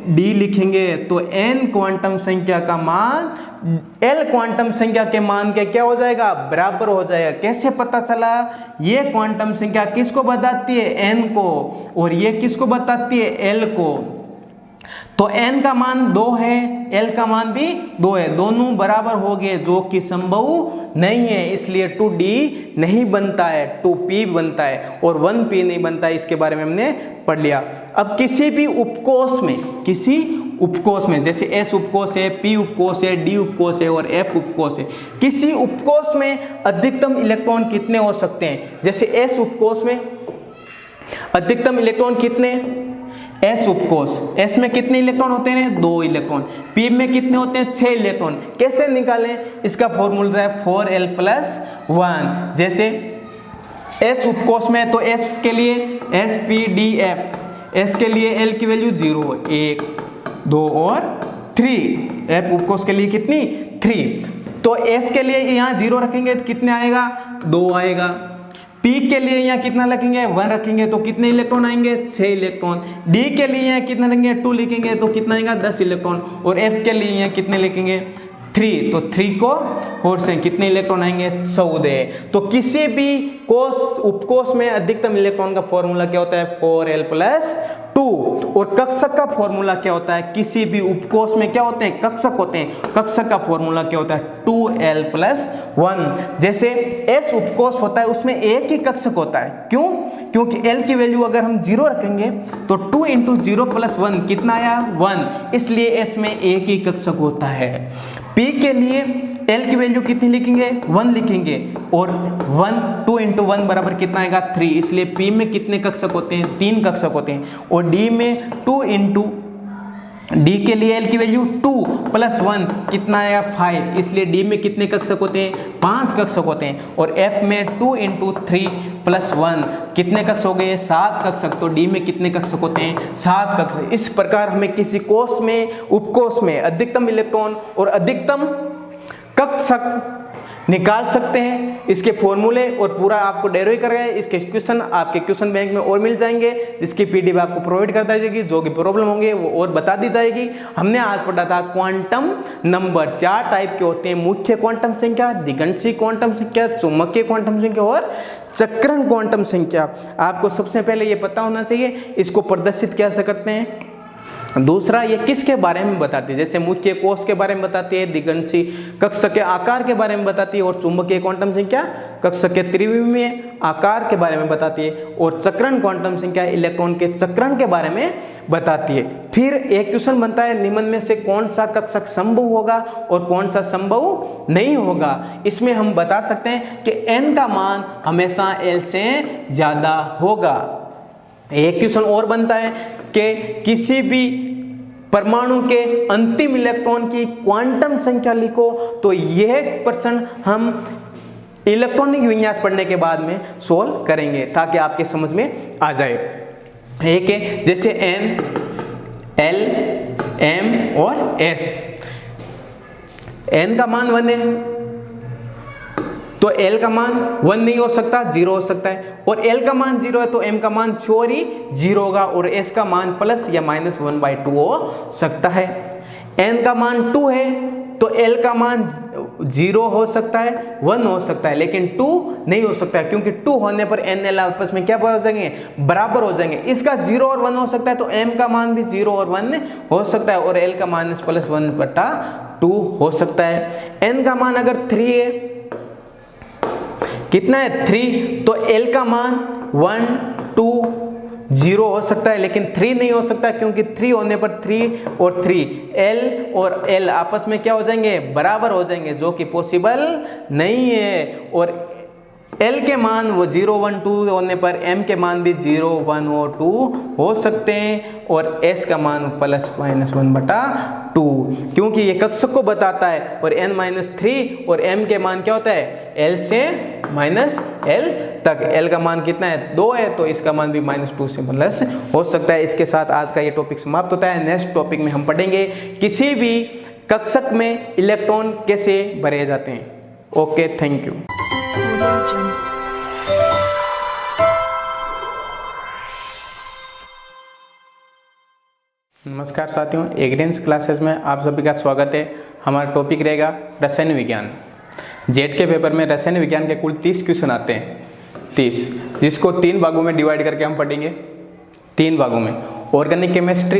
d लिखेंगे तो n क्वांटम संख्या का मान l क्वांटम संख्या के मान के क्या हो जाएगा? बराबर हो जाएगा। कैसे पता चला? ये क्वांटम संख्या किसको बताती है? n को। और ये किसको बताती है? l को। तो n का मान 2 है, l का मान भी 2 है। दोनों बराबर हो गए जो कि संभव नहीं है। इसलिए 2d नहीं बनता है, 2p बनता है और 1p नहीं बनता है। इसके बारे में हमने पढ़ लिया। अब किसी भी उपकोष में, किसी उपकोष में, जैसे s उपकोष है, p उपकोष है, d उपकोष है और f उपकोष है, किसी उपकोष में अधिकतम इलेक्ट्रॉन कितने हो सकते हैं? जैसे s उपकोष में अधिकतम इलेक्ट्रॉन कितने? s उपकोष, s में कितने इलेक्ट्रॉन होते हैं? 2 इलेक्ट्रॉन। p में कितने होते हैं? 6 इलेक्ट्रॉन। कैसे निकालें? इसका फॉर्मूला है 4l+1। जैसे s उपकोष में तो s के लिए s p d f, s के लिए l की वैल्यू 0, 1 2 और 3। f उपकोष के लिए कितनी? 3। तो s के लिए यहाँ 0 रखेंगे तो कितने आएगा? 2 आएगा। P के लिए यहाँ कितना रखेंगे? 1 रखेंगे तो कितने इलेक्ट्रॉन आएंगे? 6 इलेक्ट्रॉन। D के लिए यहाँ कितना रखेंगे? 2 लिखेंगे तो कितना आएगा? 10 इलेक्ट्रॉन। और F के लिए यहाँ कितने लिखेंगे? 3। तो 3 को और से कितने इलेक्ट्रॉन आएंगे? 14। तो किसी भी कोष उपकोष में अधिकतम इलेक्ट्रॉन का फॉर्मूला क्या होता है? 4l+2। और कक्षक का फॉर्मूला क्या होता है? किसी भी उपकोष में क्या होते हैं? कक्षक होते हैं। कक्षक का फॉर्मूला क्या होता है? 2l+1। जैसे s उपकोष होता है उसमें एक ही कक्षक होता है। क्यों? क्योंकि l की वैल्यू अगर हम 0 रखेंगे तो 2 × 0 + 1 कितना आया? 1। इसलिए s में एक ही कक्षक होता है। p के लिए l की वैल्यू कितनी लिखेंगे? 1 लिखेंगे। और 2 × 1 बराबर कितना आएगा? 3। इसलिए p में कितने कक्षक होते हैं? 3 कक्षक होते हैं। और d में 2 × d के लिए l की वैल्यू 2 + 1 कितना आएगा? 5। इसलिए d में कितने कक्षक होते हैं? 5 कक्षक होते हैं। और f में 2 × 3 + 1 कितने कक्षक हो गए? 7 कक्षक। तो d में कितने कक्षक होते हैं? 7 कक्षक। इस प्रकार हमें किसी कोष में, उपकोष में अधिकतम इलेक्ट्रॉन और अधिकतम कक्षक निकाल सकते हैं। इसके फॉर्मूले और पूरा आपको डेरिव कर गए, इसके क्वेश्चन आपके क्वेश्चन बैंक में और मिल जाएंगे, जिसकी पीडीएफ आपको प्रोवाइड कर दी जाएगी, जो कि प्रॉब्लम होंगे वो और बता दी जाएगी। हमने आज पढ़ा था क्वांटम नंबर, 4 टाइप के होते हैं, मुख्य क्वांटम संख्या, दिगंशी क्वांटम संख्या, चुंबकीय क्वांटम संख्या और चक्रण क्वांटम संख्या। आपको सबसे पहले ये पता होना चाहिए इसको प्रदर्शित कैसे करते हैं। दूसरा, ये किसके बारे में बताती है, जैसे मुख्य कोश के बारे में बताती है, दिगंशी कक्ष के आकार के बारे में बताती है, और चुंबकीय क्वांटम संख्या कक्ष के त्रिविमीय आकार के बारे में बताती है, और चक्रण क्वांटम संख्या इलेक्ट्रॉन के चक्रण के बारे में बताती है। फिर एक क्वेश्चन बनता है, निम्न में से कौन सा कक्षक संभव होगा और कौन सा संभव नहीं होगा। इसमें हम बता सकते हैं कि n का मान हमेशा l से ज्यादा होगा। एक क्वेश्चन और बनता है कि किसी भी परमाणु के अंतिम इलेक्ट्रॉन की क्वांटम संख्या लिखो, तो यह प्रश्न हम इलेक्ट्रॉनिक विन्यास पढ़ने के बाद में सोल्व करेंगे ताकि आपके समझ में आ जाए। एक है जैसे n, l, m और s। n का मान 1 है तो l का मान 1 नहीं हो सकता, 0 हो सकता है, और l का मान 0 है तो m का मान श्योर ही 0 होगा, और s का मान प्लस या माइनस 1/2 हो सकता है। n का मान 2 है तो l का मान 0 हो सकता है, 1 हो सकता है, लेकिन 2 नहीं हो सकता है, क्योंकि 2 होने पर n l आपस में क्या हो जाएंगे, बराबर हो जाएंगे। इसका 0 और 1 हो सकता है तो m का मान भी 0 और 1 हो सकता है, और l का मान प्लस 1/2 हो सकता है। n का मान अगर 3 है, कितना है 3, तो l का मान 1, 2, 0 हो सकता है, लेकिन 3 नहीं हो सकता, क्योंकि 3 होने पर 3 और 3 l और l आपस में क्या हो जाएंगे, बराबर हो जाएंगे, जो कि पॉसिबल नहीं है। और l के मान वो 0, 1, 2 होने पर m के मान भी 0, 1 और 2 हो सकते हैं, और s का मान प्लस माइनस 1/2, क्योंकि ये कक्षक को बताता है, और n-3 और m के मान क्या होता है, l से -l तक। l का मान कितना है, 2 है, तो इसका मान भी -2 से प्लस हो सकता है। इसके साथ आज का ये टॉपिक समाप्त होता है। नेक्स्ट टॉपिक में हम पढ़ेंगे किसी भी कक्षक में इलेक्ट्रॉन कैसे भरे जाते हैं। Okay, thank you. नमस्कार साथियों, एग्रीडेंस क्लासेस में आप सभी का स्वागत है। हमारा टॉपिक रहेगा रसायन विज्ञान। जेड के पेपर में रसायन विज्ञान के कुल 30 क्वेश्चन आते हैं, 30, जिसको 3 भागों में डिवाइड करके हम पढ़ेंगे। 3 भागों में, ऑर्गेनिक केमिस्ट्री,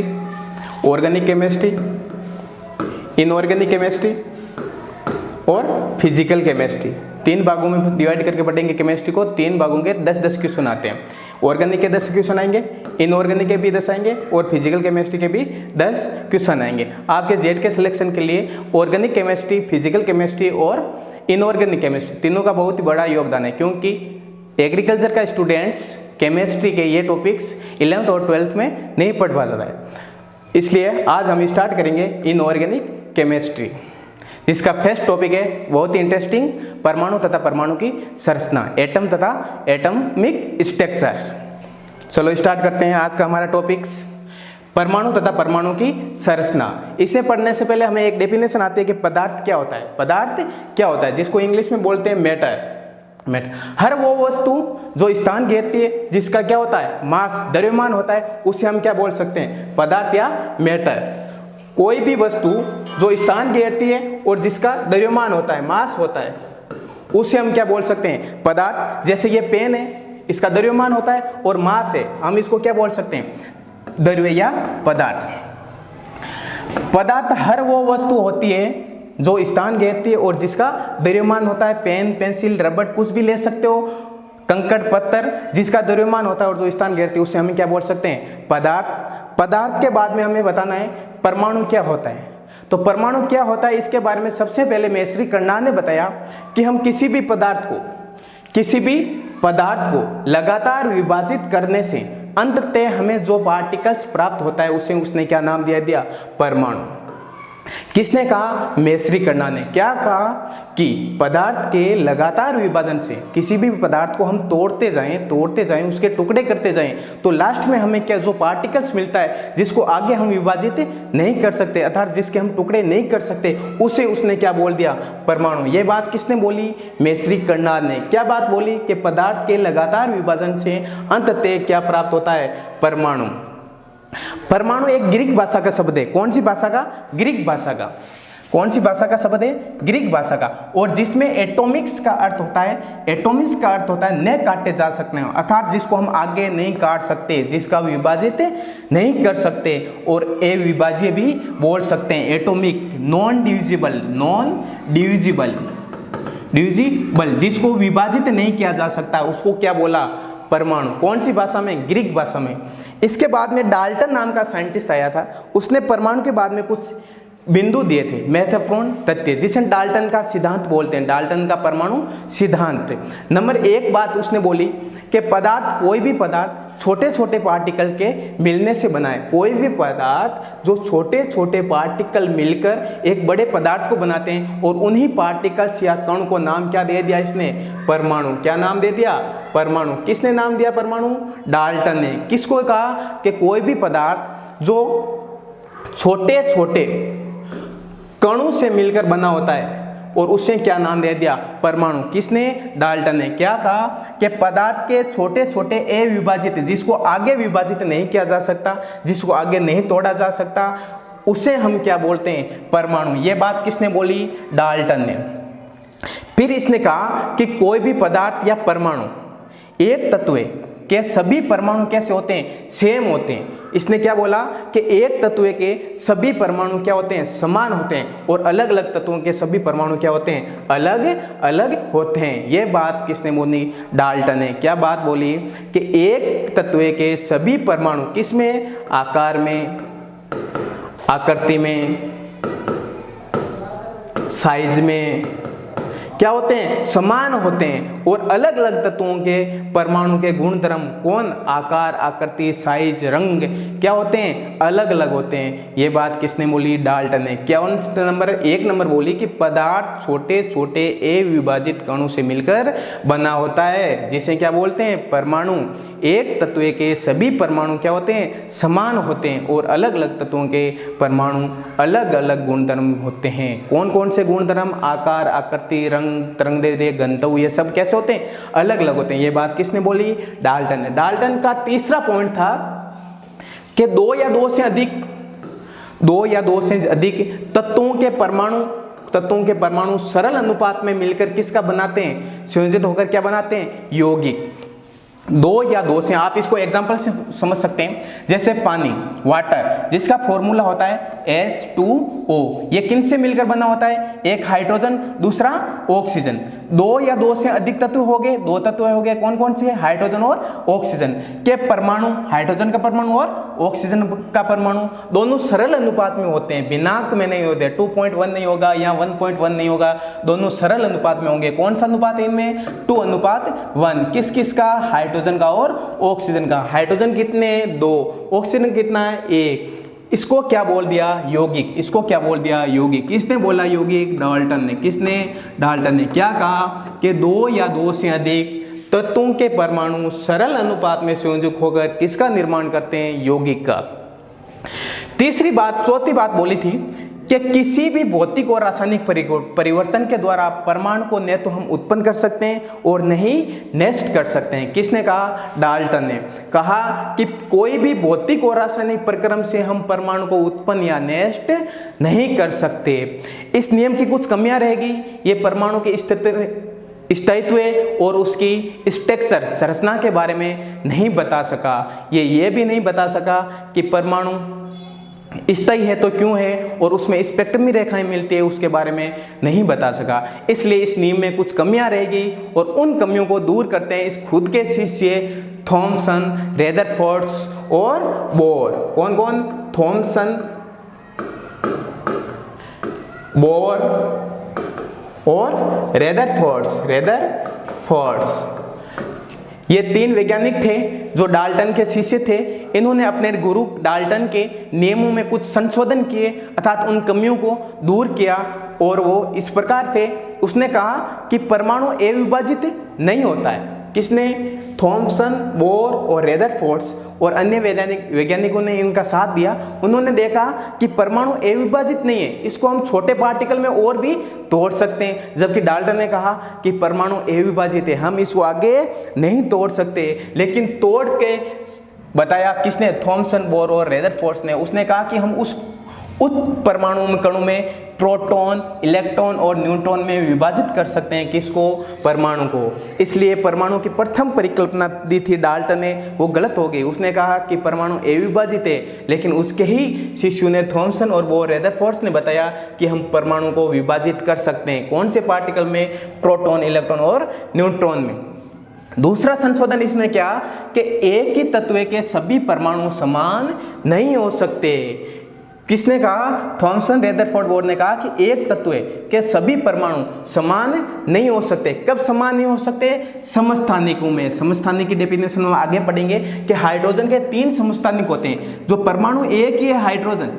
इनऑर्गेनिक केमिस्ट्री और फिजिकल केमिस्ट्री। 3 भागों में डिवाइड करके पढ़ेंगे केमिस्ट्री को। 3 भागों के 10-10 क्वेश्चन आते हैं। ऑर्गेनिक के 10 क्वेश्चन आएंगे, इनऑर्गेनिक के भी 10 आएंगे, और फिजिकल केमिस्ट्री के भी 10 क्वेश्चन आएंगे। आपके जेड के सिलेक्शन के लिए ऑर्गेनिक केमिस्ट्री, फिजिकल केमिस्ट्री और इनऑर्गेनिक केमिस्ट्री तीनों का बहुत ही बड़ा योगदान है, क्योंकि एग्रीकल्चर का स्टूडेंट्स केमिस्ट्री के ये टॉपिक्स 11th और 12th में नहीं पढ़ पाता है। इसलिए आज हम स्टार्ट करेंगे इनऑर्गेनिक केमिस्ट्री, जिसका फर्स्ट टॉपिक है बहुत ही इंटरेस्टिंग, परमाणु तथा परमाणु की संरचना, एटम तथा एटॉमिक स्ट्रक्चर। चलो स्टार्ट करते हैं आज का हमारा टॉपिक्स, परमाणु तथा परमाणु की संरचना। इसे पढ़ने से पहले हमें एक डेफिनेशन आती है कि पदार्थ क्या होता है। पदार्थ क्या होता है, जिसको इंग्लिश में बोलते हैं मैटर। हर वो वस्तु जो स्थान घेरती है, जिसका क्या होता है, मास, द्रव्यमान होता है, उसे हम क्या बोल सकते हैं, पदार्थ या मैटर। कोई भी वस्तु जो स्थान घेरती है और जिसका द्रव्यमान होता है, मास होता है, उसे हम क्या बोल सकते हैं, पदार्थ। जैसे ये पेन है, इसका द्रव्यमान होता है और मास है, हम इसको क्या बोल सकते हैं, द्रव्य या पदार्थ। पदार्थ हर वो वस्तु होती है जो स्थान घेरती है और जिसका द्रव्यमान होता है। पेन, पेंसिल, रबड़, कुछ भी ले सकते हो, कंकड़, पत्थर, जिसका द्रव्यमान होता है और जो स्थान घेरती है, उसे हम क्या बोल सकते हैं, पदार्थ। पदार्थ के बाद में हमें बताना है परमाणु क्या होता है। तो परमाणु क्या होता है, इसके बारे में सबसे पहले मेसरी कर्नाड ने बताया कि हम किसी भी पदार्थ को लगातार विभाजित करने से अंततः हमें जो पार्टिकल्स प्राप्त होता है, उसे उसने क्या नाम दिया, परमाणु। किसने कहा? मेस्री कर्नाड ने। क्या कहा कि पदार्थ के लगातार विभाजन से, किसी भी पदार्थ को हम तोड़ते जाएं, उसके टुकड़े करते जाएं, तो लास्ट में हमें क्या, जो पार्टिकल्स मिलता है जिसको आगे हम विभाजित नहीं कर सकते, अर्थात जिसके हम टुकड़े नहीं कर सकते, उसे उसने क्या बोल दिया? परमाणु। ये बात किसने बोली? मेस्री कर्नाड ने। क्या बात बोली? कि पदार्थ के लगातार विभाजन से अंततः क्या प्राप्त होता है? परमाणु। परमाणु एक ग्रीक भाषा का शब्द है। कौन सी भाषा का? ग्रीक भाषा का। कौन सी भाषा का शब्द है? ग्रीक भाषा का। और जिसमें एटॉमिक्स का अर्थ होता है, एटॉमिक्स का अर्थ होता है न काटे जा सकते हैं, अर्थात जिसको हम आगे नहीं काट सकते, जिसका विभाजित नहीं कर सकते, और अविभाज्य भी बोल सकते हैं। एटॉमिक, नॉन डिविजिबल, डिविजिबल, जिसको विभाजित नहीं किया जा सकता, उसको क्या बोला? परमाणु। कौन सी भाषा में? ग्रीक भाषा में। इसके बाद में डाल्टन नाम का साइंटिस्ट आया था, उसने परमाणु के बाद में कुछ बिंदु दिए थे, महत्वपूर्ण तथ्य, जिसे डाल्टन का सिद्धांत बोलते हैं, डाल्टन का परमाणु सिद्धांत। नंबर 1 बात उसने बोली कि पदार्थ, कोई भी पदार्थ छोटे छोटे पार्टिकल के मिलने से बना है। कोई भी पदार्थ जो छोटे छोटे पार्टिकल मिलकर एक बड़े पदार्थ को बनाते हैं, और उन्हीं पार्टिकल्स या कण को नाम क्या दे दिया इसने? परमाणु। क्या नाम दे दिया? परमाणु। किसने नाम दिया परमाणु? डाल्टन ने। किसको कहा? कि कोई भी पदार्थ जो छोटे छोटे कणों से मिलकर बना होता है, और उससे क्या नाम दे दिया? परमाणु। किसने? डाल्टन ने। क्या कहा? कि पदार्थ के छोटे छोटे अविभाजित, जिसको आगे विभाजित नहीं किया जा सकता, जिसको आगे नहीं तोड़ा जा सकता, उसे हम क्या बोलते हैं? परमाणु। ये बात किसने बोली? डाल्टन ने। फिर इसने कहा कि कोई भी पदार्थ या परमाणु, एक तत्व के सभी परमाणु कैसे होते हैं? सेम होते हैं। इसने क्या बोला? कि एक तत्व के सभी परमाणु क्या होते हैं? समान होते हैं, और अलग अलग तत्वों के सभी परमाणु क्या होते हैं? अलग अलग होते हैं। यह बात किसने बोली? डाल्टन ने। क्या बात बोली? कि एक तत्व के सभी परमाणु किसमें? आकार में, आकृति में, साइज में क्या होते हैं? समान होते हैं, और अलग अलग तत्वों के परमाणु के गुण धर्म, कौन? आकार, आकृति, साइज, रंग क्या होते हैं? अलग अलग होते हैं। ये बात किसने बोली? डाल्टन ने। क्या नंबर 1 नंबर बोली कि पदार्थ छोटे छोटे अविभाजित कणों से मिलकर बना होता है, जिसे क्या बोलते हैं? परमाणु। एक तत्व के सभी परमाणु क्या होते हैं? समान होते हैं, और अलग अलग तत्वों के परमाणु अलग अलग गुणधर्म होते हैं। कौन कौन से गुणधर्म? आकार, आकृति, रंग, तरंगदैर्घ्य, घनत्व, ये सब कैसे होते हैं? अलग अलग होते हैं। ये बात किसने बोली? डाल्टन ने। डाल्टन का तीसरा पॉइंट था कि 2 या 2 से अधिक तत्वों के परमाणु सरल अनुपात में मिलकर किसका बनाते हैं? संयोजित होकर क्या बनाते हैं? यौगिक। 2 या 2 से, आप इसको एग्जांपल से समझ सकते हैं, जैसे पानी, वाटर, जिसका फॉर्मूला होता है H2O। ये किन से मिलकर बना होता है? एक हाइड्रोजन, दूसरा ऑक्सीजन। 2 या 2 से अधिक तत्व हो गए, 2 तत्व हो गए, कौन कौन से? हाइड्रोजन और ऑक्सीजन के परमाणु, हाइड्रोजन का परमाणु और ऑक्सीजन का परमाणु दोनों सरल अनुपात में होते हैं, भिन्नांक में नहीं होते। 2.1 नहीं होगा या 1.1 नहीं होगा, दोनों सरल अनुपात में होंगे। कौन सा अनुपात है इनमें? 2:1। किस किस का? हाइड्रोजन का और ऑक्सीजन का। हाइड्रोजन कितने? 2, ऑक्सीजन कितना है? 1। इसको क्या बोल दिया? यौगिक। इसको क्या बोल दिया? यौगिक। किसने बोला यौगिक? डाल्टन ने। किसने? डाल्टन ने। क्या कहा? कि 2 या 2 से अधिक तत्वों के परमाणु सरल अनुपात में संयोजक होकर किसका निर्माण करते हैं? यौगिक का। चौथी बात बोली थी कि किसी भी भौतिक और रासायनिक परिवर्तन के द्वारा परमाणु को न तो हम उत्पन्न कर सकते हैं और न ही नष्ट कर सकते हैं। किसने कहा? डाल्टन ने। कहा कि कोई भी भौतिक और रासायनिक प्रक्रम से हम परमाणु को उत्पन्न या नष्ट नहीं कर सकते। इस नियम की कुछ कमियां रहेगी। ये परमाणु के स्थायित्व और उसकी स्ट्रक्चर, संरचना के बारे में नहीं बता सका। ये भी नहीं बता सका कि परमाणु स्थायी है तो क्यों है, और उसमें स्पेक्ट्रमी रेखाएं मिलती है, उसके बारे में नहीं बता सका। इसलिए इस नियम में कुछ कमियां रहेगी, और उन कमियों को दूर करते हैं इस खुद के शिष्य थॉमसन, रेदरफोर्ड और बोर। कौन कौन? थॉमसन, बोर और रेदरफोर्ड। ये 3 वैज्ञानिक थे जो डाल्टन के शिष्य थे। इन्होंने अपने गुरु डाल्टन के नियमों में कुछ संशोधन किए, अर्थात उन कमियों को दूर किया, और वो इस प्रकार थे। उसने कहा कि परमाणु अविभाजित नहीं होता है। किसने? थॉमसन, बोर और रेदरफोर्ड्स और अन्य वैज्ञानिकों ने इनका साथ दिया। उन्होंने देखा कि परमाणु अविभाजित नहीं है, इसको हम छोटे पार्टिकल में और भी तोड़ सकते हैं। जबकि डाल्टन ने कहा कि परमाणु अविभाजित है, हम इसको आगे नहीं तोड़ सकते। लेकिन तोड़ के बताया किसने? थॉमसन, बोर और रेदरफोर्ड्स ने। उसने कहा कि हम उस परमाणु कणों में प्रोटॉन, इलेक्ट्रॉन और न्यूट्रॉन में विभाजित कर सकते हैं। किसको? परमाणु को। इसलिए परमाणु की प्रथम परिकल्पना दी थी डाल्टन ने, वो गलत हो गई। उसने कहा कि परमाणु अविभाजित है, लेकिन उसके ही शिष्यों ने थॉमसन और वो रेदरफोर्ड्स ने बताया कि हम परमाणु को विभाजित कर सकते हैं। कौन से पार्टिकल में? प्रोटॉन, इलेक्ट्रॉन और न्यूट्रॉन में। दूसरा संशोधन इसने क्या कि एक ही तत्व के सभी परमाणु समान नहीं हो सकते। किसने कहा? थॉमसन, रेदरफोर्ड, बोर ने कहा कि एक तत्व के सभी परमाणु समान नहीं हो सकते। कब समान नहीं हो सकते? समस्थानिकों में। समस्थानिक की डेफिनेशन हम आगे पढ़ेंगे कि हाइड्रोजन के 3 समस्थानिक होते हैं। जो परमाणु एक ही है हाइड्रोजन,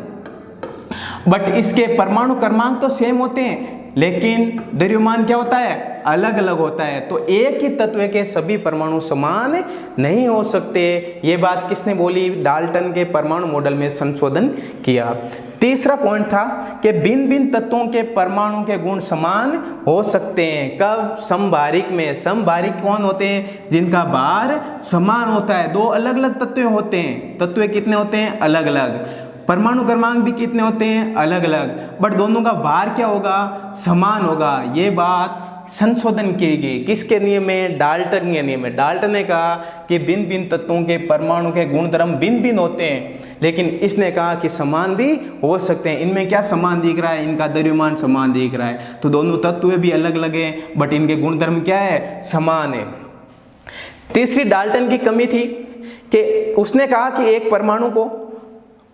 बट इसके परमाणु क्रमांक तो सेम होते हैं, लेकिन द्रव्यमान क्या होता है? अलग अलग होता है। तो एक ही तत्व के सभी परमाणु समान नहीं हो सकते। ये बात किसने बोली? डाल्टन के परमाणु मॉडल में संशोधन किया। तीसरा पॉइंट था कि भिन्न भिन्न तत्वों के परमाणु के गुण समान हो सकते हैं। कब? समभारिक में। समभारिक कौन होते हैं? जिनका भार समान होता है। 2 अलग अलग तत्व होते हैं। तत्व कितने होते हैं? अलग अलग। परमाणु क्रमांक भी कितने होते हैं? अलग अलग, बट दोनों का भार क्या होगा? समान होगा। ये बात संशोधन की गई। किसके नियम में? डाल्टन के नियम में। डाल्टन ने कहा कि भिन्न भिन्न तत्वों के परमाणु के गुणधर्म भिन्न भिन्न होते हैं, लेकिन इसने कहा कि समान भी हो सकते हैं। इनमें क्या समान दिख रहा है? इनका द्रव्यमान समान दिख रहा है। तो दोनों तत्व भी अलग अलग हैं, बट इनके गुणधर्म क्या है? समान है। तीसरी डाल्टन की कमी थी कि उसने कहा कि एक परमाणु को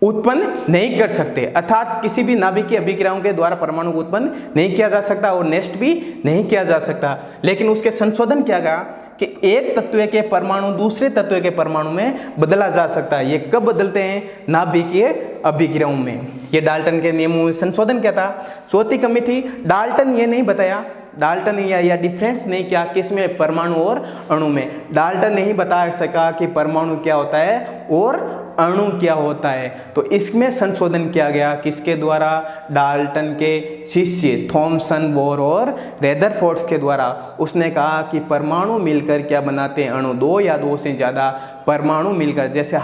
उत्पन्न नहीं कर सकते, अर्थात किसी भी नाभिकीय अभिक्रियाओं के द्वारा परमाणु को उत्पन्न नहीं किया जा सकता और नष्ट भी नहीं किया जा सकता। लेकिन उसके संशोधन किया गया कि एक तत्व के परमाणु दूसरे तत्व के परमाणु में बदला जा सकता है। ये कब बदलते हैं? नाभिकीय अभिक्रियाओं में। ये डाल्टन के नियमों में संशोधन किया था। चौथी कमी थी, डाल्टन ये नहीं बताया, डाल्टन या डिफरेंस नहीं किया किसमें? परमाणु और अणु में। डाल्टन नहीं बता सका कि परमाणु क्या होता है और अणु क्या होता है। तो इसमें संशोधन किया गया किसके द्वारा? डाल्टन के शिष्य थॉमसन, बोर और रेदरफोर्ड्स के द्वारा। उसने कहा कि परमाणु मिलकर क्या बनाते हैं? अणु। 2 या 2 से ज्यादा परमाणु मिलकर, जैसे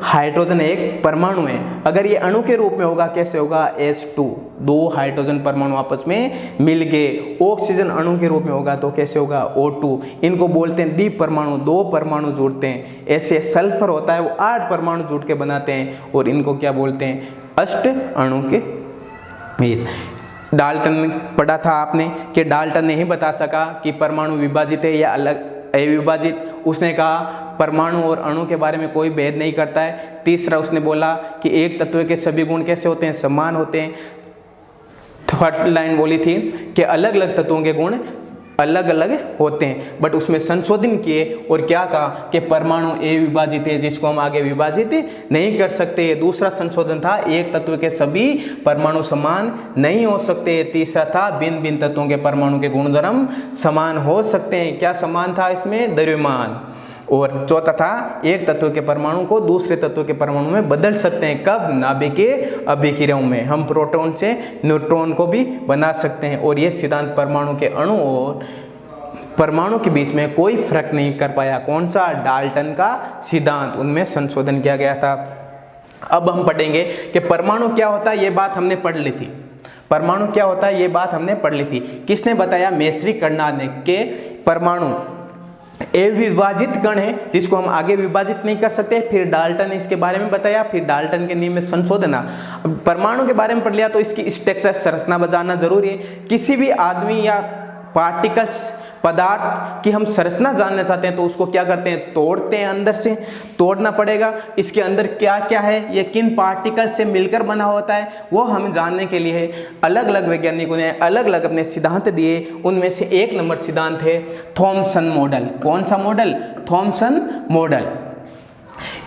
हाइड्रोजन एक परमाणु है, अगर ये अणु के रूप में होगा कैसे होगा? H2। 2 हाइड्रोजन परमाणु आपस में मिल गए। ऑक्सीजन अणु के रूप में होगा तो कैसे होगा? O2। इनको बोलते हैं द्वि परमाणु, 2 परमाणु जुड़ते हैं। ऐसे सल्फर होता है, वो 8 परमाणु जुड़ के बनाते हैं, और इनको क्या बोलते हैं? अष्ट अणु के बीज। डाल्टन पढ़ा था आपने कि डाल्टन नहीं बता सका कि परमाणु विभाजित है या अलग अविभाजित। उसने कहा परमाणु और अणु के बारे में कोई भेद नहीं करता है। तीसरा उसने बोला कि एक तत्व के सभी गुण कैसे होते हैं? समान होते हैं। थर्ड लाइन बोली थी कि अलग अलग तत्वों के गुण अलग अलग होते हैं, बट उसमें संशोधन किए और क्या कहा कि परमाणु अविभाजित है, जिसको हम आगे विभाजित नहीं कर सकते। दूसरा संशोधन था एक तत्व के सभी परमाणु समान नहीं हो सकते। तीसरा था भिन्न भिन्न तत्वों के परमाणु के गुणधर्म समान हो सकते हैं। क्या समान था इसमें? द्रव्यमान। और चौथा था एक तत्व के परमाणु को दूसरे तत्व के परमाणु में बदल सकते हैं। कब? नाभिकीय अभिक्रियाओं में। हम प्रोटॉन से न्यूट्रॉन को भी बना सकते हैं। और ये सिद्धांत परमाणु के अणु और परमाणु के बीच में कोई फर्क नहीं कर पाया। कौन सा? डाल्टन का सिद्धांत। उनमें संशोधन किया गया था। अब हम पढ़ेंगे कि परमाणु क्या होता है। ये बात हमने पढ़ ली थी। परमाणु क्या होता है ये बात हमने पढ़ ली थी। किसने बताया? मेस्री कर्नाड ने के परमाणु अविभाजित कण है जिसको हम आगे विभाजित नहीं कर सकते। फिर डाल्टन ने इसके बारे में बताया, फिर डाल्टन के नियम में संशोधन। परमाणु के बारे में पढ़ लिया तो इसकी स्ट्रक्चर संरचना बताना जरूरी है। किसी भी आदमी या पार्टिकल्स पदार्थ की हम संरचना जानना चाहते हैं तो उसको क्या करते हैं, तोड़ते हैं, अंदर से तोड़ना पड़ेगा। इसके अंदर क्या क्या है, ये किन पार्टिकल से मिलकर बना होता है, वो हमें जानने के लिए अलग अलग वैज्ञानिकों ने अलग अलग अपने सिद्धांत दिए। उनमें से एक नंबर सिद्धांत है थॉमसन मॉडल। कौन सा मॉडल, थॉमसन मॉडल।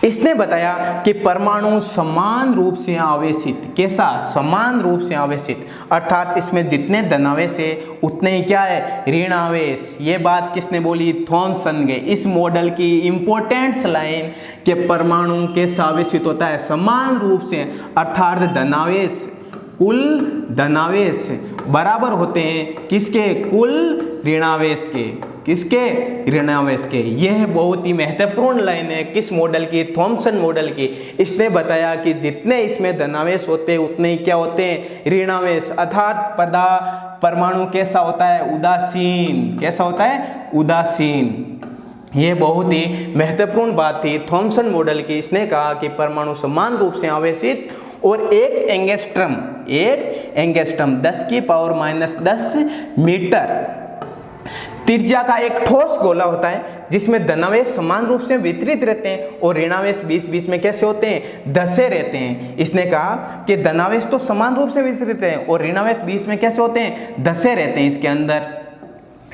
इसने बताया कि परमाणु समान रूप से आवेशित, कैसा, समान रूप से आवेशित, अर्थात इसमें जितने धनावेश है उतने ही क्या है, ऋणावेश। ये बात किसने बोली, थॉमसन ने। इस मॉडल की इंपॉर्टेंट लाइन कि परमाणु कैसा आवेशित होता है, समान रूप से, अर्थात धनावेश, कुल धनावेश बराबर होते हैं किसके, कुल ऋणावेश के, किसके, ऋणावेश के। यह बहुत ही महत्वपूर्ण लाइन है किस मॉडल की, थॉमसन मॉडल की। इसने बताया कि जितने इसमें धनावेश होते हैं उतने ही क्या होते हैं, ऋणावेश, अर्थात परमाणु कैसा होता है, उदासीन, कैसा होता है, उदासीन। ये बहुत ही महत्वपूर्ण बात थी थॉमसन मॉडल की। इसने कहा कि परमाणु समान रूप से आवेशित और एक एंगस्ट्रम 10⁻⁻10 मीटर त्रिज्या का एक ठोस गोला होता है जिसमें धनावेश समान रूप से वितरित रहते हैं और ऋणावेश बीच बीच में कैसे होते हैं, धसे रहते हैं। इसने कहा कि धनावेश तो समान रूप से वितरित है और ऋणावेश बीच में कैसे होते हैं, धसे रहते हैं। इसके अंदर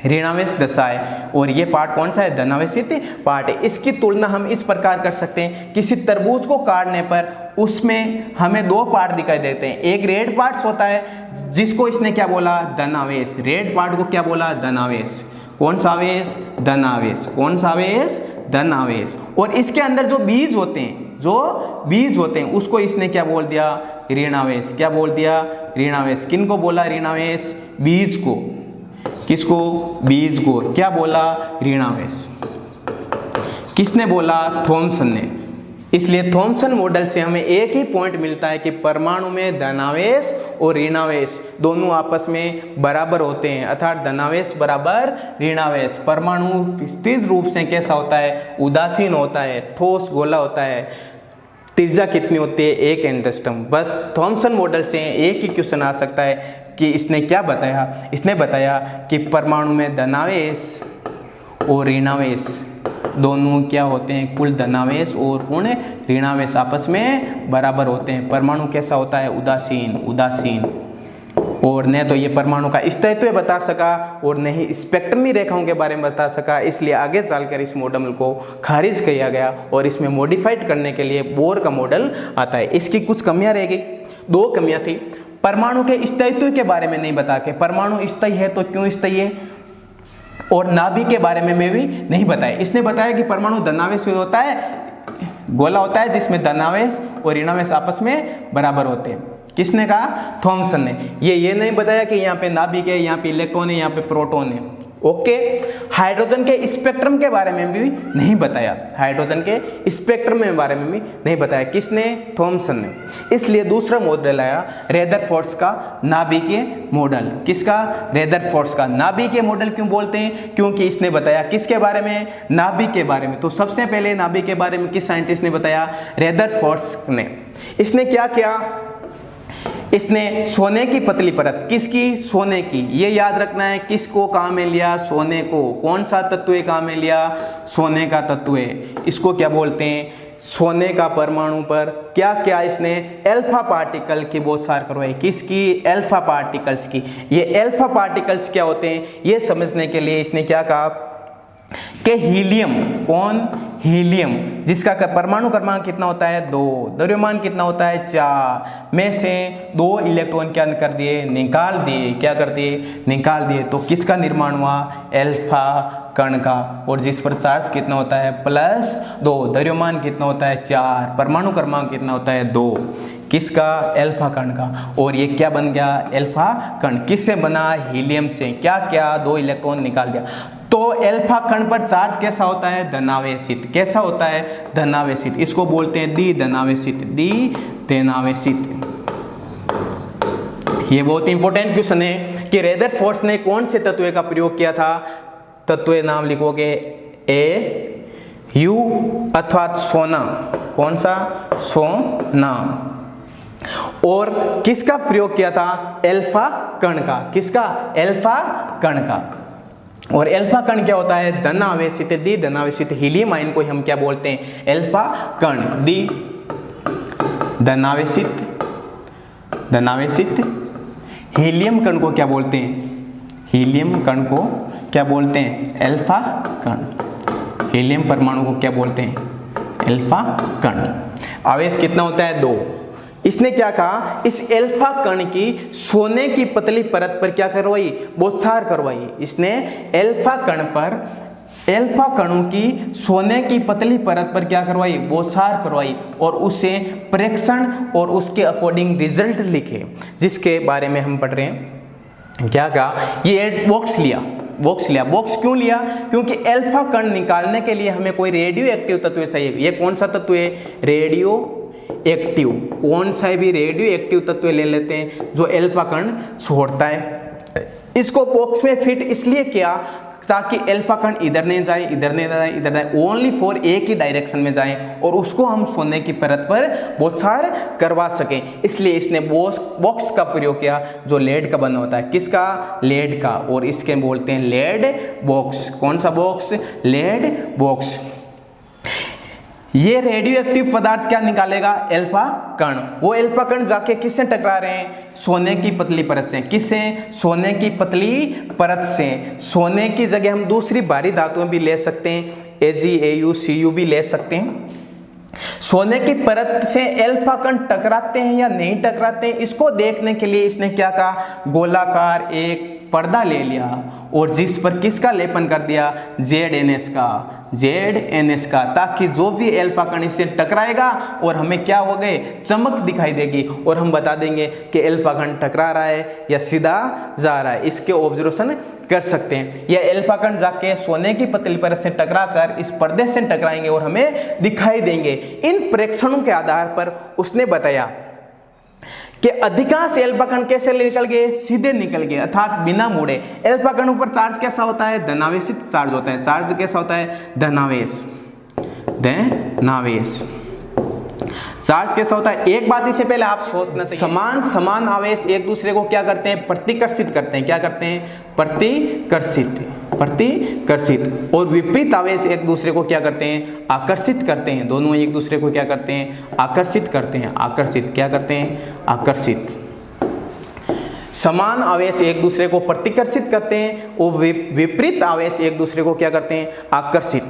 ऋणावेश दशा है और ये पार्ट कौन सा है, धनावेशित पार्ट है। इसकी तुलना हम इस प्रकार कर सकते हैं, किसी तरबूज को काटने पर उसमें हमें दो पार्ट दिखाई देते हैं। एक रेड पार्ट होता है जिसको इसने क्या बोला, धनावेश। रेड पार्ट को क्या बोला, धनावेश। कौन सा आवेश, धनावेश। कौन सा आवेश, धनावेश। और इसके अंदर जो बीज होते हैं, उसको इसने क्या बोल दिया, ऋणावेश। क्या बोल दिया, ऋणावेश। किनको बोला, ऋणावेश, बीज को। किसको, बीज को क्या बोला, ऋणावेश। किसने बोला, थॉमसन ने। इसलिए थॉमसन मॉडल से हमें एक ही पॉइंट मिलता है कि परमाणु में धनावेश और ऋणावेश दोनों आपस में बराबर होते हैं, अर्थात धनावेश बराबर ऋणावेश। परमाणु स्थिर रूप से कैसा होता है, उदासीन होता है, ठोस गोला होता है। त्रिज्या कितनी होती है, एक एंगस्ट्रम। बस थॉमसन मॉडल से एक ही क्वेश्चन आ सकता है कि इसने क्या बताया, इसने बताया कि परमाणु में धनावेश और ऋणावेश दोनों क्या होते हैं, कुल धनावेश और कुल ऋणावेश आपस में बराबर होते हैं। परमाणु कैसा होता है, उदासीन। और न तो ये परमाणु का स्थायित्व बता सका और न ही स्पेक्ट्रमी रेखाओं के बारे में बता सका, इसलिए आगे चलकर इस मॉडल को खारिज किया गया और इसमें मॉडिफाइड करने के लिए बोर का मॉडल आता है। इसकी कुछ कमियां रह गई, दो कमियां थी। परमाणु के स्थायित्व के बारे में नहीं बता के, परमाणु स्थायी है तो क्यों स्थायी है, और नाभिक के बारे में भी नहीं बताया। इसने बताया कि परमाणु धनावेश होता है, गोला होता है जिसमें धनावेश और ऋणावेश आपस में बराबर होते हैं। किसने कहा, थॉमसन ने। ये नहीं बताया कि यहाँ पे नाभिक है, यहाँ पे इलेक्ट्रॉन है, यहाँ पे प्रोटॉन है। ओके। हाइड्रोजन के स्पेक्ट्रम के बारे में भी नहीं बताया, हाइड्रोजन के स्पेक्ट्रम के बारे में भी नहीं बताया। किसने, थॉमसन ने। इसलिए दूसरा मॉडल आया रेदरफोर्ड का नाभिकीय मॉडल। किसका, रेदरफोर्ड का नाभिकीय मॉडल। क्यों बोलते हैं, क्योंकि इसने बताया किसके बारे में, नाभिक के बारे में। तो सबसे पहले नाभिक के बारे में किस साइंटिस्ट ने बताया, रेदरफोर्ड ने। इसने क्या किया, इसने सोने की पतली परत, किसकी, सोने की, ये याद रखना है, किसको काम में लिया, सोने को। कौन सा तत्व काम में लिया, सोने का तत्व। इसको क्या बोलते हैं, सोने का परमाणु पर क्या क्या इसने अल्फा पार्टिकल की बौछार करवाई। किसकी, अल्फा पार्टिकल्स की। ये अल्फा पार्टिकल्स क्या होते हैं, ये समझने के लिए इसने क्या कहा कि हीलियम, कौन, हीलियम, जिसका परमाणु क्रमांक कितना होता है, 2, द्रव्यमान कितना होता है, 4, में से 2 इलेक्ट्रॉन क्या कर दिए, निकाल दिए। क्या कर दिए, निकाल दिए। तो किसका निर्माण हुआ, अल्फा कण का। और जिस पर चार्ज कितना होता है, +2, द्रव्यमान कितना होता है, 4, परमाणु क्रमांक कितना होता है, 2। किसका, अल्फा कण का। और ये क्या बन गया, अल्फा कण। किससे बना, हीलियम से। क्या क्या, 2 इलेक्ट्रॉन निकाल दिया। तो अल्फा कण पर चार्ज कैसा होता है, धनावेशित। कैसा होता है, धनावेशित। इसको बोलते हैं द्विधनावेशित, द्विधनावेशित। ये बहुत इंपॉर्टेंट क्वेश्चन है कि रेदरफोर्ड ने कौन से तत्व का प्रयोग किया था। तत्व नाम लिखोगे AU अर्थात सोना। कौन सा, सोना। और किसका प्रयोग किया था, अल्फा कण का। किसका, अल्फा कण का। और अल्फा कण क्या होता है, धन आवेशित द्वि धन आवेशित हीलियम आयन को हम क्या बोलते हैं, अल्फा कण। द्वि धन आवेशित हीलियम कण को क्या बोलते हैं, हीलियम कण को क्या बोलते हैं, अल्फा कण। हीलियम परमाणु को क्या बोलते हैं, अल्फा कण। आवेश कितना होता है, 2। इसने क्या कहा, इस अल्फा कण की सोने की पतली परत पर क्या करवाई, बौछार करवाई। इसने अल्फा कण पर, अल्फा कणों की सोने की पतली परत पर क्या करवाई, बौछार करवाई और उसे प्रेक्षण और उसके अकॉर्डिंग रिजल्ट लिखे, जिसके बारे में हम पढ़ रहे हैं। क्या कहा, ये बॉक्स लिया। बॉक्स क्यों लिया, क्योंकि अल्फा कण निकालने के लिए हमें कोई रेडियो एक्टिव तत्व चाहिए। ये कौन सा तत्व है, रेडियो एक्टिव। कौन सा भी रेडियो एक्टिव तत्व ले लेते हैं जो अल्फा कण छोड़ता है। इसको बॉक्स में फिट इसलिए किया ताकि अल्फा कण इधर नहीं जाए, इधर नहीं जाए, इधर जाए, ओनली फॉर एक ही डायरेक्शन में जाए और उसको हम सोने की परत पर बौछार करवा सकें। इसलिए इसने बॉक्स का प्रयोग किया जो लेड का बना होता है। किसका, लेड का। और इसके बोलते हैं लेड बॉक्स। कौन सा बॉक्स, लेड बॉक्स। ये रेडियो एक्टिव पदार्थ क्या निकालेगा, अल्फा कण। वो अल्फा कण जाके किससे टकरा रहे हैं, सोने की पतली परत से। किससे, सोने की पतली परत से। सोने की जगह हम दूसरी भारी धातुएं भी ले सकते हैं, Ag, Au, Cu भी ले सकते हैं। सोने की परत से अल्फा कण टकराते हैं या नहीं टकराते हैं, इसको देखने के लिए इसने क्या कहा, गोलाकार एक पर्दा ले लिया और जिस पर किसका लेपन कर दिया, ZNS का, ताकि जो भी अल्फा कण इससे टकराएगा और हमें क्या हो गए, चमक दिखाई देगी और हम बता देंगे कि अल्फा कण टकरा रहा है या सीधा जा रहा है। इसके ऑब्जर्वेशन कर सकते हैं। यह अल्फा कण जाके सोने की पतली परत से टकराकर इस पर्दे से टकराएंगे और हमें दिखाई देंगे। इन प्रेक्षणों के आधार पर उसने बताया कि अधिकांश अल्फा कण कैसे निकल गए, सीधे निकल गए, अर्थात बिना मुड़े। अल्फा कणों पर चार्ज कैसा होता है, धनावेशित चार्ज होता है। चार्ज कैसा होता है, धनावेश। चार्ज कैसा होता है, एक बात इससे पहले आप सोचना चाहिए, समान आवेश एक दूसरे को क्या करते हैं, प्रतिकर्षित करते हैं। क्या करते हैं, प्रतिकर्षित। और विपरीत आवेश एक दूसरे को क्या करते हैं, आकर्षित करते हैं। दोनों एक दूसरे को क्या करते हैं, आकर्षित करते हैं। क्या करते हैं, आकर्षित। समान आवेश एक दूसरे को प्रतिकर्षित करते हैं और विपरीत आवेश एक दूसरे को क्या करते हैं, आकर्षित।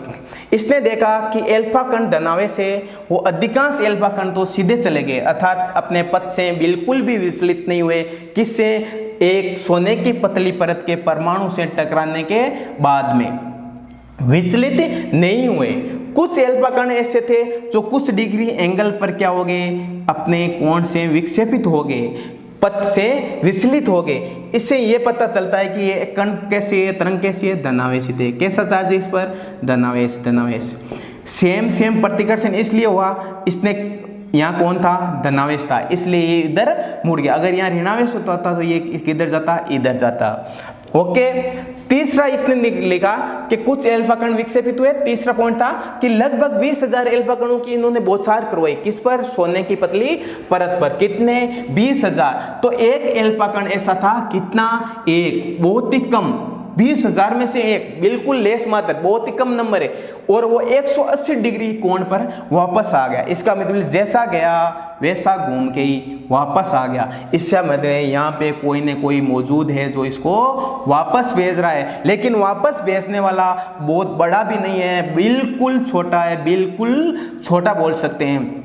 इसने देखा कि अल्फा कण धनावेश है, वो अधिकांश अल्फा कण तो सीधे चले गए, अर्थात अपने पथ से बिल्कुल भी विचलित नहीं हुए। किससे, एक सोने की पतली परत के परमाणु से टकराने के बाद में विचलित नहीं हुए। कुछ अल्फा कण ऐसे थे जो कुछ डिग्री एंगल पर क्या हो गए, अपने कोण से विक्षेपित हो गए, पथ से विचलित हो गए। इससे ये पता चलता है कि ये कण कैसी है, तरंग कैसी है, धनावेशित है। कैसा चार्ज है इस पर, धनावेश। सेम प्रतिकर्षण इसलिए हुआ, इसने यहाँ कौन था, धनावेश था, इसलिए ये इधर मुड़ गया। अगर यहाँ ऋणावेश होता तो ये किधर जाता, इधर जाता। ओके। तीसरा इसने लिखा कि कुछ अल्फा कण विक्षेपित हुए। तीसरा पॉइंट था कि लगभग 20,000 अल्फा कणों की इन्होंने बौछार करवाई। किस पर, सोने की पतली परत पर। कितने, 20,000। तो एक अल्फा कण ऐसा था, कितना, एक, बहुत ही कम, 20,000 में से एक, बिल्कुल लेस मात्र, बहुत ही कम नंबर है। और वो 180 डिग्री कोण पर वापस आ गया। इसका मतलब जैसा गया वैसा घूम के ही वापस आ गया। इससे मतलब यहाँ पे कोई न कोई मौजूद है जो इसको वापस भेज रहा है, लेकिन वापस भेजने वाला बहुत बड़ा भी नहीं है, बिल्कुल छोटा है, बिल्कुल छोटा बोल सकते हैं,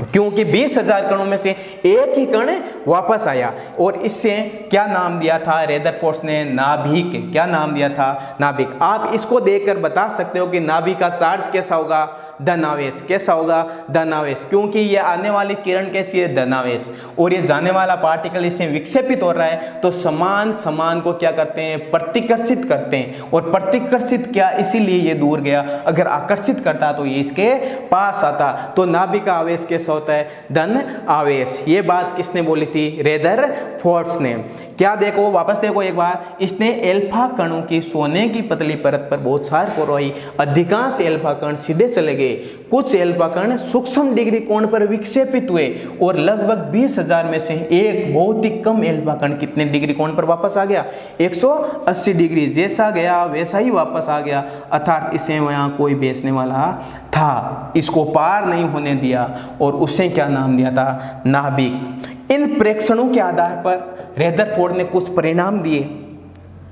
क्योंकि 20,000 कणों में से एक ही कण वापस आया। और इससे क्या नाम दिया था रेदरफोर्ड ने, नाभिक। क्या नाम दिया था, नाभिक। आप इसको देखकर बता सकते हो कि नाभिक का चार्ज कैसा होगा, धनावेश। कैसा होगा, धनावेश, क्योंकि ये आने वाली किरण कैसी है, धनावेश, और ये जाने वाला पार्टिकल इससे विक्षेपित हो रहा है, तो समान को क्या करते हैं, प्रतिकर्षित करते हैं। और प्रतिकर्षित क्या, इसीलिए ये दूर गया। अगर आकर्षित करता तो ये इसके पास आता। तो नाभिक का आवेश कैसा कैसा होता है, धन आवेश। ये बात किसने बोली थी, रेदरफोर्ड ने। क्या देखो, वापस देखो एक बार, इसने एल्फा कणों की सोने की पतली परत पर बौछार करवाई, अधिकांश एल्फा कण सीधे चले गए, कुछ एल्फा कण सूक्ष्म डिग्री कोण पर विक्षेपित हुए और लगभग 20,000 में से एक बहुत ही कम एल्फा कण कितने डिग्री कोण पर वापस आ गया, 180 डिग्री। जैसा गया वैसा ही वापस आ गया, अर्थात इसे वहां कोई बेचने वाला था, इसको पार नहीं होने दिया और उससे क्या नाम दिया था, नाभिक। इन प्रेक्षणों के आधार पर रेदरफोर्ड ने कुछ परिणाम दिए।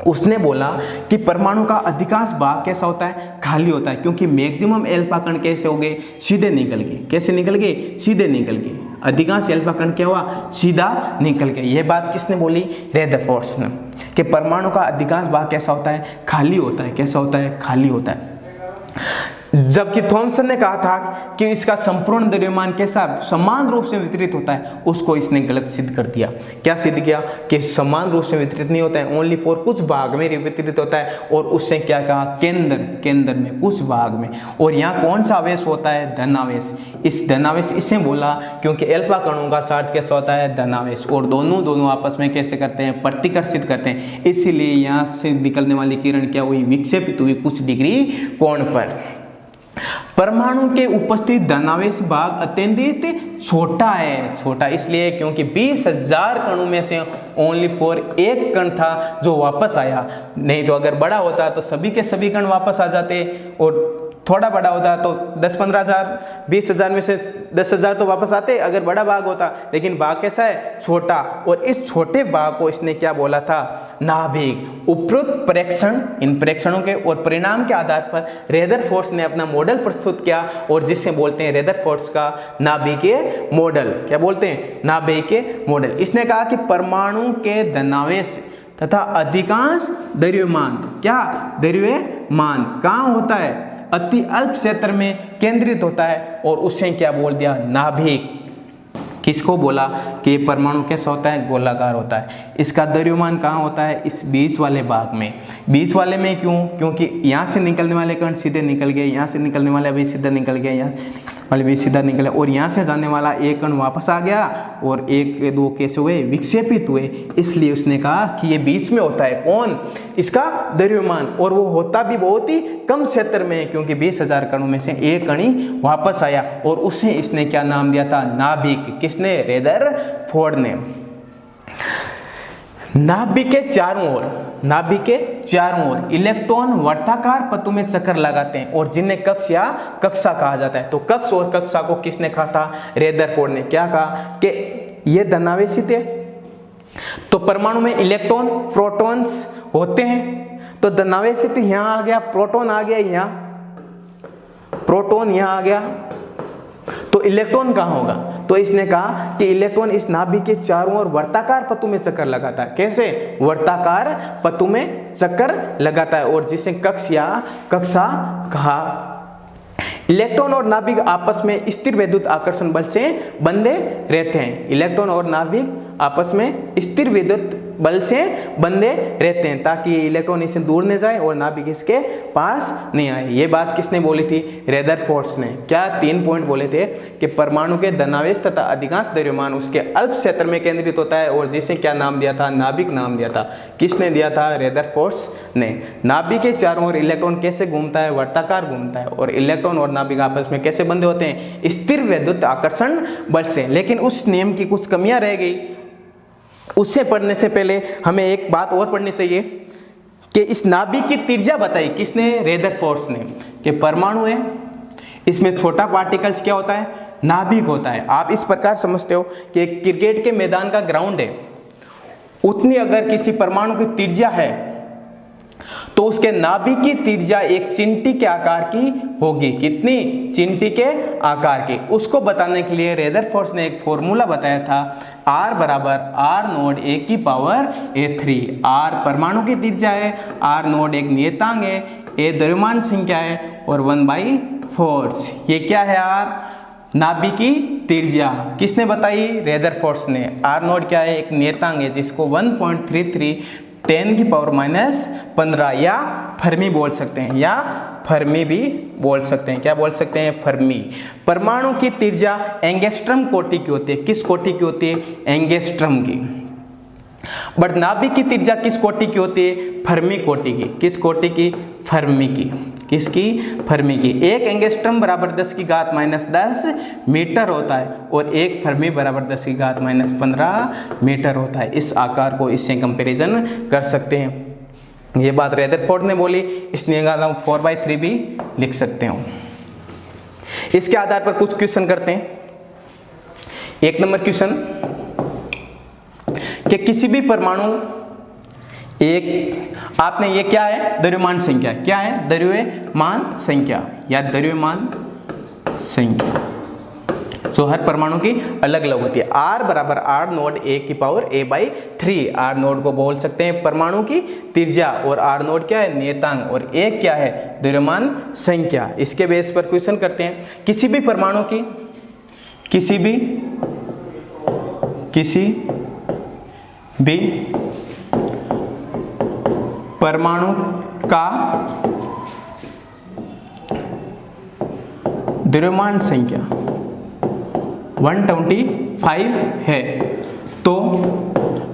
उसने बोला कि परमाणु का अधिकांश भाग कैसा होता है, खाली होता है, क्योंकि मैक्सिमम एल्फा कण कैसे हो गए, सीधे निकल गए। कैसे निकल गए, सीधे निकल गए। अधिकांश एल्फा कण क्या हुआ, सीधा निकल गए। यह बात किसने बोली, रेदरफोर्ड ने, कि परमाणु का अधिकांश भाग कैसा होता है, खाली होता है। कैसा होता है, खाली होता है। जबकि थॉमसन ने कहा था कि इसका संपूर्ण द्रव्यमान कैसा समान रूप से वितरित होता है, उसको इसने गलत सिद्ध कर दिया। क्या सिद्ध किया कि समान रूप से वितरित नहीं होता है, ओनली फॉर कुछ भाग में वितरित होता है। और उससे क्या कहा, केंद्र में, कुछ भाग में। और यहाँ कौन सा आवेश होता है, धन आवेश। इस धन आवेश इससे बोला क्योंकि एल्फा कणों का चार्ज कैसा होता है, धन आवेश, और दोनों आपस में कैसे करते हैं, प्रतिकर्षित करते हैं। इसीलिए यहाँ से निकलने वाली किरण क्या हुई, विक्षेपित हुई कुछ डिग्री कोण पर। परमाणु के उपस्थित धनावेश भाग अत्यंत छोटा है। छोटा इसलिए क्योंकि 20,000 कणों में से ओनली फॉर एक कण था जो वापस आया, नहीं तो अगर बड़ा होता तो सभी के सभी कण वापस आ जाते, और थोड़ा बड़ा होता तो 10-15,000, 20,000 में से 10,000 तो वापस आते अगर बड़ा भाग होता। लेकिन भाग कैसा है, छोटा, और इस छोटे भाग को इसने क्या बोला था, नाभिक। उपरोक्त प्रेक्षण, इन प्रेक्षणों के और परिणाम के आधार पर रेदरफोर्ड ने अपना मॉडल प्रस्तुत किया, और जिसे बोलते हैं रेदरफोर्ड का नाभिकीय मॉडल। क्या बोलते हैं, नाभिकीय मॉडल। इसने कहा कि परमाणु के धनावेश तथा अधिकांश द्रव्यमान, क्या द्रव्यमान कहाँ होता है, अति अल्प क्षेत्र में केंद्रित होता है, और उससे क्या बोल दिया, नाभिक। किसको बोला कि परमाणु कैसा होता है, गोलाकार होता है। इसका द्रव्यमान कहाँ होता है, इस बीच वाले भाग में। बीच वाले में क्यों, क्योंकि यहाँ से निकलने वाले कण सीधे निकल गए, यहाँ से निकलने वाले भी सीधा निकल गया, यहाँ वाले भी सीधा निकले, और यहाँ से जाने वाला एक कण वापस आ गया, और एक दो कैसे हुए, विक्षेपित हुए। इसलिए उसने कहा कि ये बीच में होता है, कौन, इसका द्रव्यमान, और वो होता भी बहुत ही कम क्षेत्र में, क्योंकि 20,000 कणों में से एक कण ही वापस आया, और उसे इसने क्या नाम दिया था, नाभिक। किसने, रेदरफोर्ड ने। नाभिक के चारों ओर इलेक्ट्रॉन वर्ताकार पथों में चक्कर लगाते हैं, और जिन्हें कक्ष या कक्षा कहा जाता है। तो कक्ष और कक्षा को किसने कहा था, रेदरफोर्ड ने। क्या कहा कि ये धनावेशित है, तो परमाणु में इलेक्ट्रॉन प्रोटॉन्स होते हैं, तो धनावेशित यहाँ आ गया, प्रोटॉन आ गया, यहाँ प्रोटॉन यहाँ आ गया, तो इलेक्ट्रॉन कहाँ होगा। तो इसने कहा कि इलेक्ट्रॉन इस नाभिक के चारों ओर वर्ताकार पथों में चक्कर लगाता है। कैसे, वर्ताकार पथों में चक्कर लगाता है, और जिसे कक्ष या कक्षा कहा। इलेक्ट्रॉन और नाभिक आपस में स्थिर विद्युत आकर्षण बल से बंधे रहते हैं। इलेक्ट्रॉन और नाभिक आपस में स्थिर विद्युत बल से बंधे रहते हैं, ताकि ये इलेक्ट्रॉन इससे दूर न जाए और नाभिक इसके पास नहीं आए। ये बात किसने बोली थी, रेदरफोर्ड ने। क्या 3 पॉइंट बोले थे कि परमाणु के धनावेश तथा अधिकांश द्रव्यमान उसके अल्प क्षेत्र में केंद्रित होता है, और जिसे क्या नाम दिया था, नाभिक नाम दिया था। किसने दिया था, रेदरफोर्ड ने। नाभिक के चारों ओर इलेक्ट्रॉन कैसे घूमता है, वर्ताकार घूमता है, और इलेक्ट्रॉन और नाभिक आपस में कैसे बंधे होते हैं, स्थिर विद्युत आकर्षण बल से। लेकिन उस नियम की कुछ कमियां रह गई। उससे पढ़ने से पहले हमें एक बात और पढ़नी चाहिए कि इस नाभिक की त्रिज्या बताई किसने, रेदरफोर्ड ने, कि परमाणु है, इसमें छोटा पार्टिकल्स क्या होता है, नाभिक होता है। आप इस प्रकार समझते हो कि क्रिकेट के मैदान का ग्राउंड है, उतनी अगर किसी परमाणु की त्रिज्या है तो उसके नाभिक की त्रिज्या एक चिंटी के आकार की होगी। कितनी, चिंटी के आकार की। उसको बताने के लिए रेदरफोर्ड ने एक फॉर्मूला बताया था, R बराबर R नोड A की पावर A3। R परमाणु की त्रिज्या है, R नोड एक नियतांक है, A द्रव्यमान संख्या है, और 1/4 ये क्या है, R नाभिक की त्रिज्या। किसने बताई, रेदरफोर्ड ने। R नोड क्या है, एक नियतांक है जिसको 1.33 10⁻⁻15 या फर्मी बोल सकते हैं, या फर्मी भी बोल सकते हैं। क्या बोल सकते हैं? फर्मी। परमाणु की त्रिज्या एंगस्ट्रम कोटि की होती है। किस कोटि की होती है? एंगस्ट्रम की। बट नाभिक की त्रिज्या किस कोटि की होती है? फर्मी कोटि की। किस कोटि की? फर्मी की। किसकी? फर्मी की। एक एंगस्ट्रम बराबर 10⁻⁻10 मीटर होता है और एक फर्मी बराबर 10⁻⁻15 मीटर होता है। इस आकार को इससे कंपैरिजन कर सकते हैं। ये बात रदरफोर्ड ने बोली, इसलिए हम 4/3 भी लिख सकते हो। इसके आधार पर कुछ क्वेश्चन करते हैं। 1 नंबर क्वेश्चन कि किसी भी परमाणु एक, आपने ये क्या है? द्रव्यमान संख्या। क्या है? द्रव्यमान संख्या या द्रव्यमान संख्या। जो हर परमाणु की अलग अलग होती है। R बराबर R node A⁻3। R node को बोल सकते हैं परमाणु की त्रिज्या और R नोड क्या है? नियतांक, और एक क्या है? द्रव्यमान संख्या। इसके बेस पर क्वेश्चन करते हैं। किसी भी परमाणु की किसी भी परमाणु का द्रव्यमान संख्या 125 है तो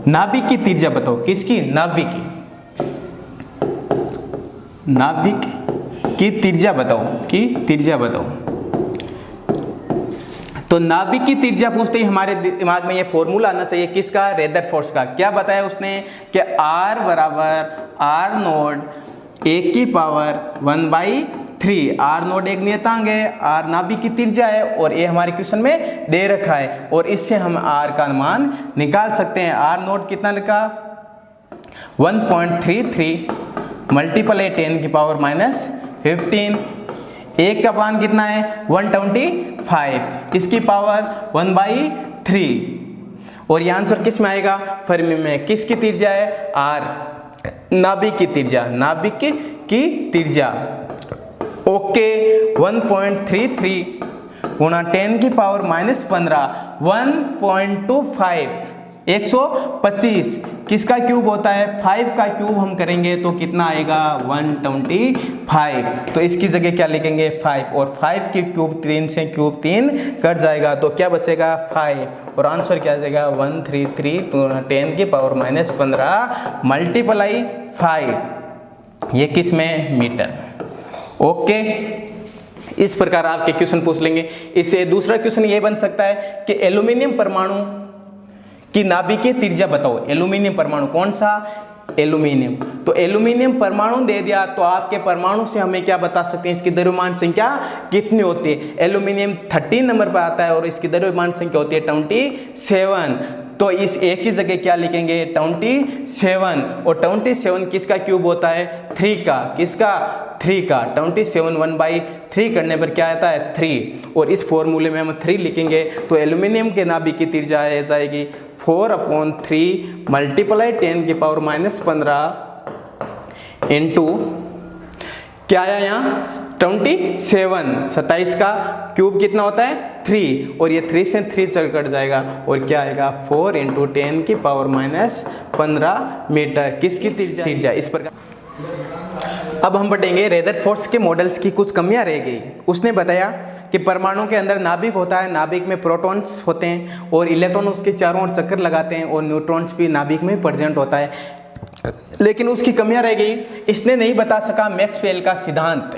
नाभिक की त्रिज्या बताओ। किसकी? नाभिक की। नाभिक की त्रिज्या बताओ। की त्रिज्या बताओ। तो नाभिक की त्रिज्या पूछते ही हमारे दिमाग में ये फॉर्मूला आना चाहिए। किसका? रदरफोर्ड का। क्या बताया उसने कि R बराबर R node A⁻1/3। R node एक नियतांक है, R नाभिक की त्रिज्या है और ये हमारे क्वेश्चन में दे रखा है और इससे हम R का मान निकाल सकते हैं। R नोड कितना लिखा? 1.33 मल्टीपल 10⁻⁻15। एक का मान कितना है? 125। इसकी पावर 1/3 और ये आंसर किस में आएगा? फर्मी में। किसकी त्रिज्या है? R नाभिक की त्रिज्या। नाभिक की त्रिज्या। ओके 1.33 गुणा 10⁻⁻15 1.25 125 किसका क्यूब होता है? 5 का क्यूब हम करेंगे तो कितना आएगा? 125। तो इसकी जगह क्या लिखेंगे? 5 और 5 की क्यूब 3 से क्यूब 3 कट जाएगा तो क्या बचेगा? 5 और आंसर क्या आ जाएगा? 133 10⁻⁻15 मल्टीप्लाई 5। ये किस में? मीटर। ओके इस प्रकार आपके क्वेश्चन पूछ लेंगे। इससे दूसरा क्वेश्चन ये बन सकता है कि एल्यूमिनियम परमाणु की नाभिकीय त्रिज्या बताओ। एल्यूमिनियम परमाणु कौन सा? एल्यूमिनियम। तो एल्यूमिनियम परमाणु दे दिया तो आपके परमाणु से हमें क्या बता सकते हैं? इसकी द्रव्यमान संख्या कितनी होती है? एल्यूमिनियम 13 नंबर पर आता है और इसकी द्रव्यमान संख्या होती है 27। तो इस एक की जगह क्या लिखेंगे? 27 और 27 किसका क्यूब होता है? 3 का। किसका? 3 का। 27 1/3 करने पर क्या आता है? 3 और इस फॉर्मूले में हम 3 लिखेंगे तो एल्यूमिनियम के नाभिक की त्रिज्या आ जाएगी 4/3 मल्टीप्लाई 10⁻⁻15 इंटू क्या आया यहाँ? 27 का क्यूब कितना होता है? 3 और ये 3 से 3 चल कट जाएगा और क्या आएगा? 4 × 10⁻⁻15 मीटर। किसकी त्रिज्या? इस प्रकार। अब हम पढ़ेंगे रदरफोर्ड के मॉडल्स की कुछ कमियां रह गई। उसने बताया कि परमाणु के अंदर नाभिक होता है, नाभिक में प्रोटॉन्स होते हैं और इलेक्ट्रॉन उसके चारों ओर चक्कर लगाते हैं और न्यूट्रॉन्स भी नाभिक में प्रेजेंट होता है। लेकिन उसकी कमियां रह गई। इसने नहीं बता सका मैक्सवेल का सिद्धांत।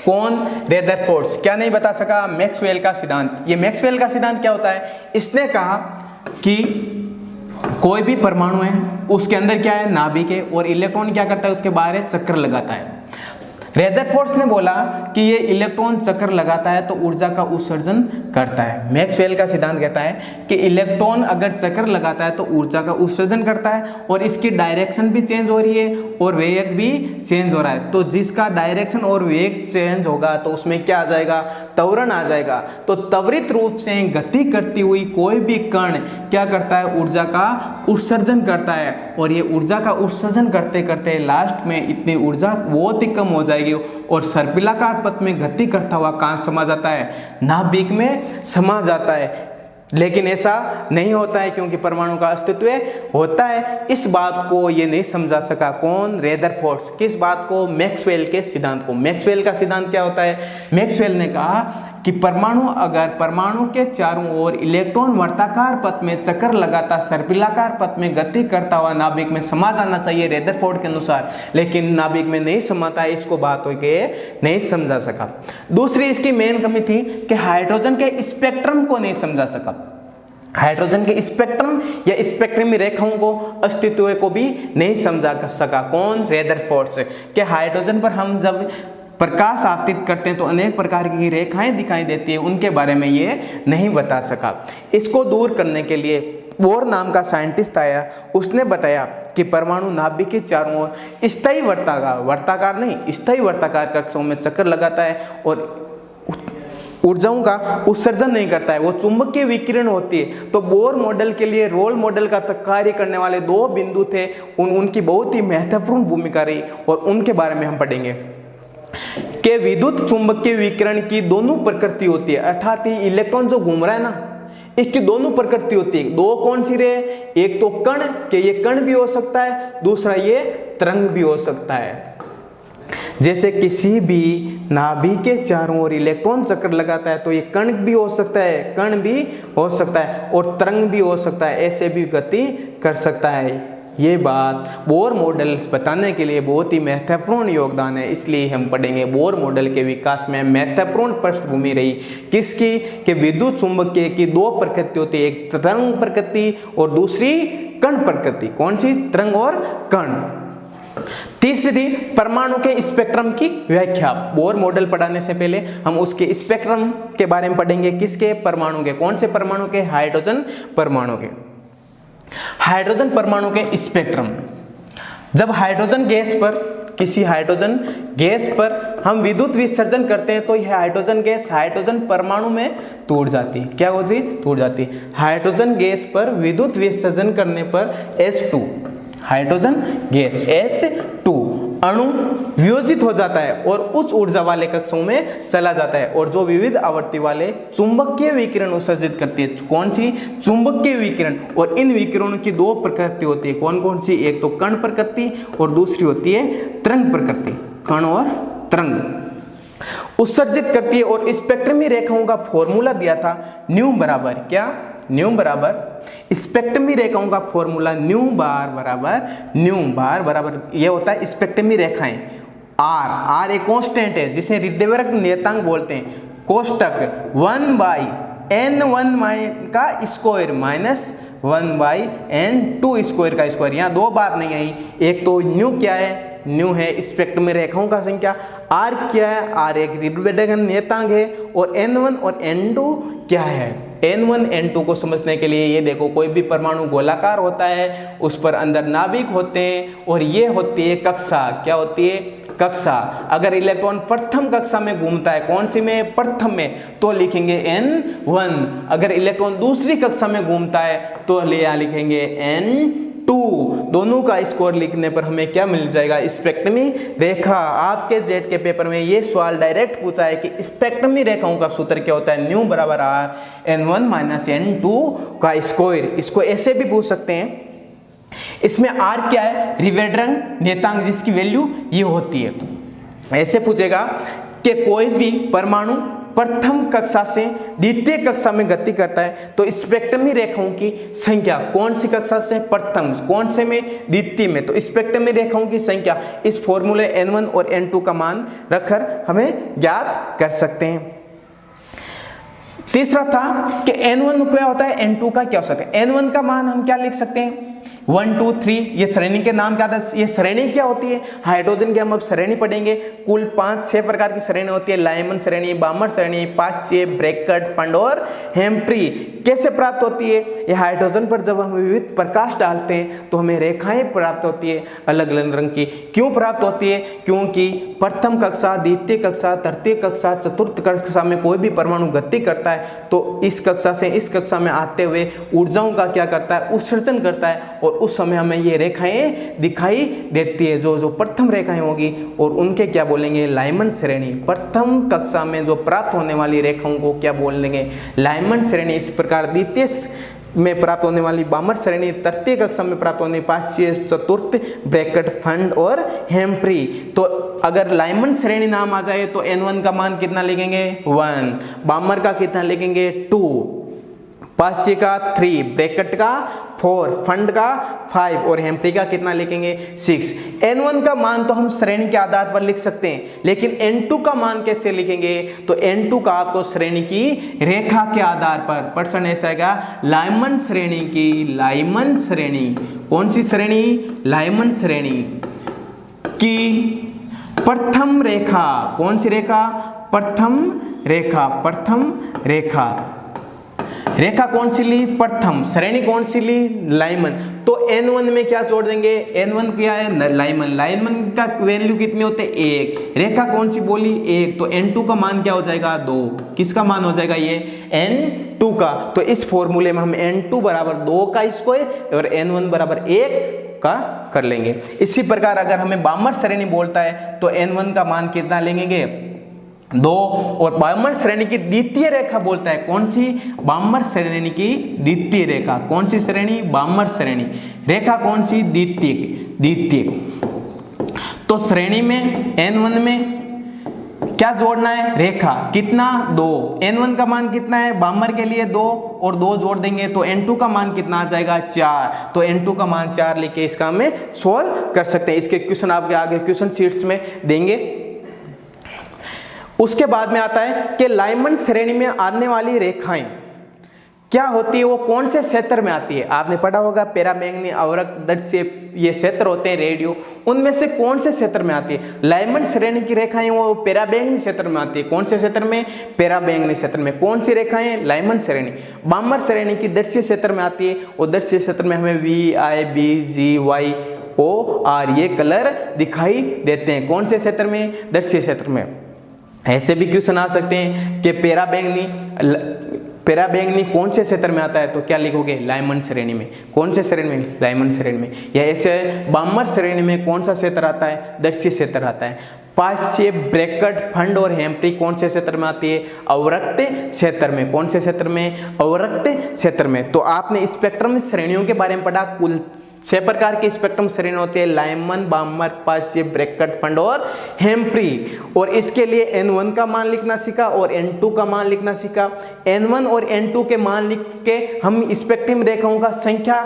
कौन? रदरफोर्ड। क्या नहीं बता सका? मैक्सवेल का सिद्धांत। ये मैक्सवेल का सिद्धांत क्या होता है? इसने कहा कि कोई भी परमाणु है उसके अंदर क्या है? नाभिक है और इलेक्ट्रॉन क्या करता है? उसके बाहर चक्कर लगाता है। रदरफोर्ड ने बोला कि ये इलेक्ट्रॉन चक्कर लगाता है तो ऊर्जा का उत्सर्जन करता है। मैक्सवेल का सिद्धांत कहता है कि इलेक्ट्रॉन अगर चक्कर लगाता है तो ऊर्जा का उत्सर्जन करता है और इसकी डायरेक्शन भी चेंज हो रही है और वेग भी चेंज हो रहा है। तो जिसका डायरेक्शन और वेग चेंज होगा तो उसमें क्या आ जाएगा? त्वरण आ जाएगा। तो त्वरित रूप से गति करती हुई कोई भी कण क्या करता है? ऊर्जा का उत्सर्जन करता है और ये ऊर्जा का उत्सर्जन करते करते लास्ट में इतनी ऊर्जा बहुत ही कम हो जाएगी और सर्पिलाकार पथ में गति करता हुआ कहां समा जाता है? नाभिक में समा जाता है। लेकिन ऐसा नहीं होता है क्योंकि परमाणु का अस्तित्व होता है। इस बात को ये नहीं समझा सका कौन, रेदरफोर्ड। किस बात को, मैक्सवेल के सिद्धांत को। मैक्सवेल का सिद्धांत क्या होता है, मैक्सवेल ने कहा कि परमाणु के चारों ओर इलेक्ट्रॉन वर्ताकार पथ में चक्कर लगाता सर्पिलाकार पथ में गति करता हुआ नाभिक में समा जाना चाहिए रेदरफोर्ड के अनुसार, लेकिन नाभिक में नहीं समाता है। इसको बात हो के नहीं समझा सका। दूसरी इसकी मेन कमी थी कि हाइड्रोजन के स्पेक्ट्रम को नहीं समझा सका। हाइड्रोजन के स्पेक्ट्रम या स्पेक्ट्रमी रेखाओं को, अस्तित्व को भी नहीं समझा सका कौन, रेदरफोर्ड से। कि हाइड्रोजन पर हम जब प्रकाश आपतित करते हैं तो अनेक प्रकार की रेखाएं दिखाई देती है, उनके बारे में ये नहीं बता सका। इसको दूर करने के लिए बोर नाम का साइंटिस्ट आया, उसने बताया कि परमाणु नाभिक के चारों ओर स्थायी वर्ताकार नहीं स्थायी वर्ताकार कक्षों में चक्कर लगाता है और ऊर्जाओं का उत्सर्जन नहीं करता है, वो चुंबकीय विकिरण होती है। तो बोर मॉडल के लिए रोल मॉडल का कार्य करने वाले दो बिंदु थे, उनकी बहुत ही महत्वपूर्ण भूमिका रही और उनके बारे में हम पढ़ेंगे। कि विद्युत चुंबकीय विकिरण की दोनों प्रकृति होती है, अर्थात इलेक्ट्रॉन जो घूम रहा है ना, इसकी दोनों प्रकृति होती है। दो कौन सी रे, एक तो कण, के ये कण भी हो सकता है, दूसरा ये तरंग भी हो सकता है। जैसे किसी भी नाभिक के चारों ओर इलेक्ट्रॉन चक्कर लगाता है तो ये कण भी हो सकता है, और तरंग भी हो सकता है, ऐसे भी गति कर सकता है। ये बात बोर मॉडल बताने के लिए बहुत ही महत्वपूर्ण योगदान है, इसलिए हम पढ़ेंगे बोर मॉडल के विकास में महत्वपूर्ण पृष्ठभूमि रही किसकी, कि विद्युत चुंबकीय की दो प्रकृति होती है, एक तरंग प्रकृति और दूसरी कण प्रकृति। कौन सी, तरंग और कण। तीसरी थी परमाणु के स्पेक्ट्रम की व्याख्या। बोर मॉडल पढ़ाने से पहले हम उसके स्पेक्ट्रम के बारे में पढ़ेंगे। किसके, परमाणु के। कौन से परमाणु के, हाइड्रोजन परमाणु के। हाइड्रोजन परमाणु के स्पेक्ट्रम। जब किसी हाइड्रोजन गैस पर हम विद्युत विसर्जन करते हैं तो यह हाइड्रोजन गैस हाइड्रोजन परमाणु में टूट जाती है। क्या होती, टूट जाती है। हाइड्रोजन गैस पर विद्युत विसर्जन करने पर H2 हाइड्रोजन गैस H2 अणु वियोजित हो जाता है और उच्च ऊर्जा वाले कक्षों में चला जाता है, और जो विविध आवृत्ति वाले चुंबकीय विकिरण उत्सर्जित करती है। कौन सी, चुंबकीय विकिरण। और इन विकिरणों की दो प्रकृति होती है। कौन कौन सी, एक तो कण प्रकृति और दूसरी होती है तरंग प्रकृति। कण और तरंग उत्सर्जित करती है। और स्पेक्ट्रमी रेखाओं का फॉर्मूला दिया था न्यू बराबर, क्या, न्यू बराबर, स्पेक्ट्रमी रेखाओं का फॉर्मूला न्यू बार बराबर ये होता है स्पेक्ट्रमी रेखाएं। आर एक कांस्टेंट है जिसे रिडबर्ग नियतांक बोलते हैं। कोष्टक 1/n1 का स्क्वायर माइनस 1/n2 स्क्वायर का स्क्वायर। यहाँ दो बात नहीं आई, एक तो न्यू क्या है, न्यू है स्पेक्ट्रम में रेखाओं का संख्या। आर क्या है, आर एक रिडबर्ग नियतांक है। और n1 और n2 क्या है। n1 n2 को समझने के लिए ये देखो, कोई भी परमाणु गोलाकार होता है, उस पर अंदर नाभिक होते हैं और ये होती है कक्षा। क्या होती है, कक्षा। अगर इलेक्ट्रॉन प्रथम कक्षा में घूमता है, कौन सी में, प्रथम में, तो लिखेंगे n1। अगर इलेक्ट्रॉन दूसरी कक्षा में घूमता है तो लिखेंगे n2। दोनों का स्कोर लिखने पर हमें क्या मिल जाएगा, स्पेक्ट्रमी रेखा। आपके जेट के पेपर में ये सवाल डायरेक्ट पूछा है कि स्पेक्ट्रमी रेखाओं का सूत्र क्या होता है, न्यू बराबर आर n1 माइनस n2 का स्क्वायर। इसको ऐसे भी पूछ सकते हैं। इसमें आर क्या है, रिवेड्रंग नियतांक, जिसकी वैल्यू ये होती है। ऐसे पूछेगा कि कोई भी परमाणु प्रथम कक्षा से द्वितीय कक्षा में गति करता है तो स्पेक्ट्रमी रेखाओं की संख्या, कौन सी कक्षा से, प्रथम, कौन से में, द्वितीय में, तो स्पेक्ट्रमी रेखाओं की संख्या इस फॉर्मूले n1 और n2 का मान रखकर हमें ज्ञात कर सकते हैं। तीसरा था कि n1 क्या होता है, n2 का क्या हो सकता है। n1 का मान हम क्या लिख सकते हैं, 1 2 3, ये श्रेणी के नाम क्या था, ये श्रेणी क्या होती है, हाइड्रोजन की हम अब श्रेणी पढ़ेंगे। कुल 5-6 प्रकार की श्रेणी होती है, लाइमन श्रेणी, बामर श्रेणी, पाश्चे, ब्रैकेट, फंड और हेम्प्री। कैसे प्राप्त होती है, ये हाइड्रोजन पर जब हम विविध प्रकाश डालते हैं तो हमें रेखाएं प्राप्त होती है अलग अलग रंग की। क्यों प्राप्त होती है, क्योंकि प्रथम कक्षा, द्वितीय कक्षा, तृतीय कक्षा, चतुर्थ कक्षा में कोई भी परमाणु गति करता है तो इस कक्षा से इस कक्षा में आते हुए ऊर्जाओं का क्या करता है, उत्सर्जन करता है, और उस समय हमें ये रेखाएं दिखाई देती है, जो प्रथम रेखाएं होगी, और उनके क्या बोलेंगे, लाइमन श्रेणी। प्रथम कक्षा में जो प्राप्त होने वाली रेखाओं को क्या बोलेंगे, लाइमन श्रेणी। इस प्रकार द्वितीय में प्राप्त होने वाली बामर श्रेणी, तृतीय कक्षा में प्राप्त होने पांचवीं, चतुर्थ ब्रैकेट फंड और हेम्प्री। तो अगर लाइमन श्रेणी नाम आ जाए तो n1 का मान कितना लिखेंगे 1, बामर का कितना लिखेंगे 2, पांचवी का 3, ब्रैकेट का 4, फंड का 5 और हेम्प्री का कितना लिखेंगे 6। n1 का मान तो हम श्रेणी के आधार पर लिख सकते हैं, लेकिन n2 का मान कैसे लिखेंगे, तो n2 का आपको श्रेणी की रेखा के आधार पर पर्सन ऐसा आएगा, लाइमन श्रेणी की, लाइमन श्रेणी, कौन सी श्रेणी, लाइमन श्रेणी की प्रथम रेखा, कौन सी रेखा, प्रथम रेखा, प्रथम रेखा, रेखा कौन सी ली, प्रथम, श्रेणी कौन सी ली, लाइमन। तो n1 में क्या जोड़ देंगे, n1 क्या है, लाइमन, लाइमन का वैल्यू कितने होते हैं 1, रेखा कौन सी बोली 1, तो n2 का मान क्या हो जाएगा 2, किसका मान हो जाएगा ये n2 का। तो इस फॉर्मूले में हम n2 बराबर 2 का स्क्वायर और n1 बराबर 1 का कर लेंगे। इसी प्रकार अगर हमें बामर श्रेणी बोलता है तो n1 का मान कितना लेंगे 2, और बामर श्रेणी की द्वितीय रेखा बोलता है, कौन सी, बामर श्रेणी की द्वितीय रेखा, कौन सी श्रेणी, बामर श्रेणी, रेखा कौन सी, द्वितीय, द्वितीय। तो श्रेणी में n1 में क्या जोड़ना है, रेखा, कितना 2, n1 का मान कितना है, बामर के लिए 2 और 2 जोड़ देंगे तो n2 का मान कितना आ जाएगा 4, तो n2 का मान 4 लेके इसका हमें सोल्व कर सकते हैं। इसके क्वेश्चन आपके आगे क्वेश्चन शीट्स में देंगे। उसके बाद में आता है कि लाइमन श्रेणी में आने वाली रेखाएं क्या होती है, वो कौन से क्षेत्र में आती है। आपने पढ़ा होगा पैराबैंगनी, अवरक्त, दृश्य, ये क्षेत्र होते हैं रेडियो, उनमें से कौन से क्षेत्र में आती है। लाइमन श्रेणी की रेखाएं वो पैराबैंगनी क्षेत्र में आती है, कौन से क्षेत्र में, पैराबैंगनी क्षेत्र में। कौन सी रेखाएं, लाइमन श्रेणी। बामर श्रेणी की दृश्य क्षेत्र में आती है, और दृश्य क्षेत्र में हमें VIBGYOR ये कलर दिखाई देते हैं, कौन से क्षेत्र में, दृश्य क्षेत्र में। ऐसे भी क्वेश्चन आ सकते हैं कि पैराबैंगनी कौन से क्षेत्र में आता है, तो क्या लिखोगे, लाइमन श्रेणी में। कौन से श्रेणी में, लाइमन श्रेणी में। या ऐसे बामर श्रेणी में कौन सा क्षेत्र आता है, दृश्य क्षेत्र आता है। पांचवे ब्रैकेट फंड और हेम्प्री कौन से क्षेत्र में आती है, अवरक्त क्षेत्र में। कौन से क्षेत्र में, अवरक्त क्षेत्र में। तो आपने स्पेक्ट्रम श्रेणियों के बारे में पढ़ा, कुल 6 प्रकार की स्पेक्ट्रम श्रेणी होती है, लाइमन, बामर, पांचवे ब्रैकेट फंड और हेम्प्री। और इसके लिए n1 का मान लिखना सीखा और n2 का मान लिखना सीखा। n1 और n2 के मान लिख के हम स्पेक्ट्रम रेखाओं का संख्या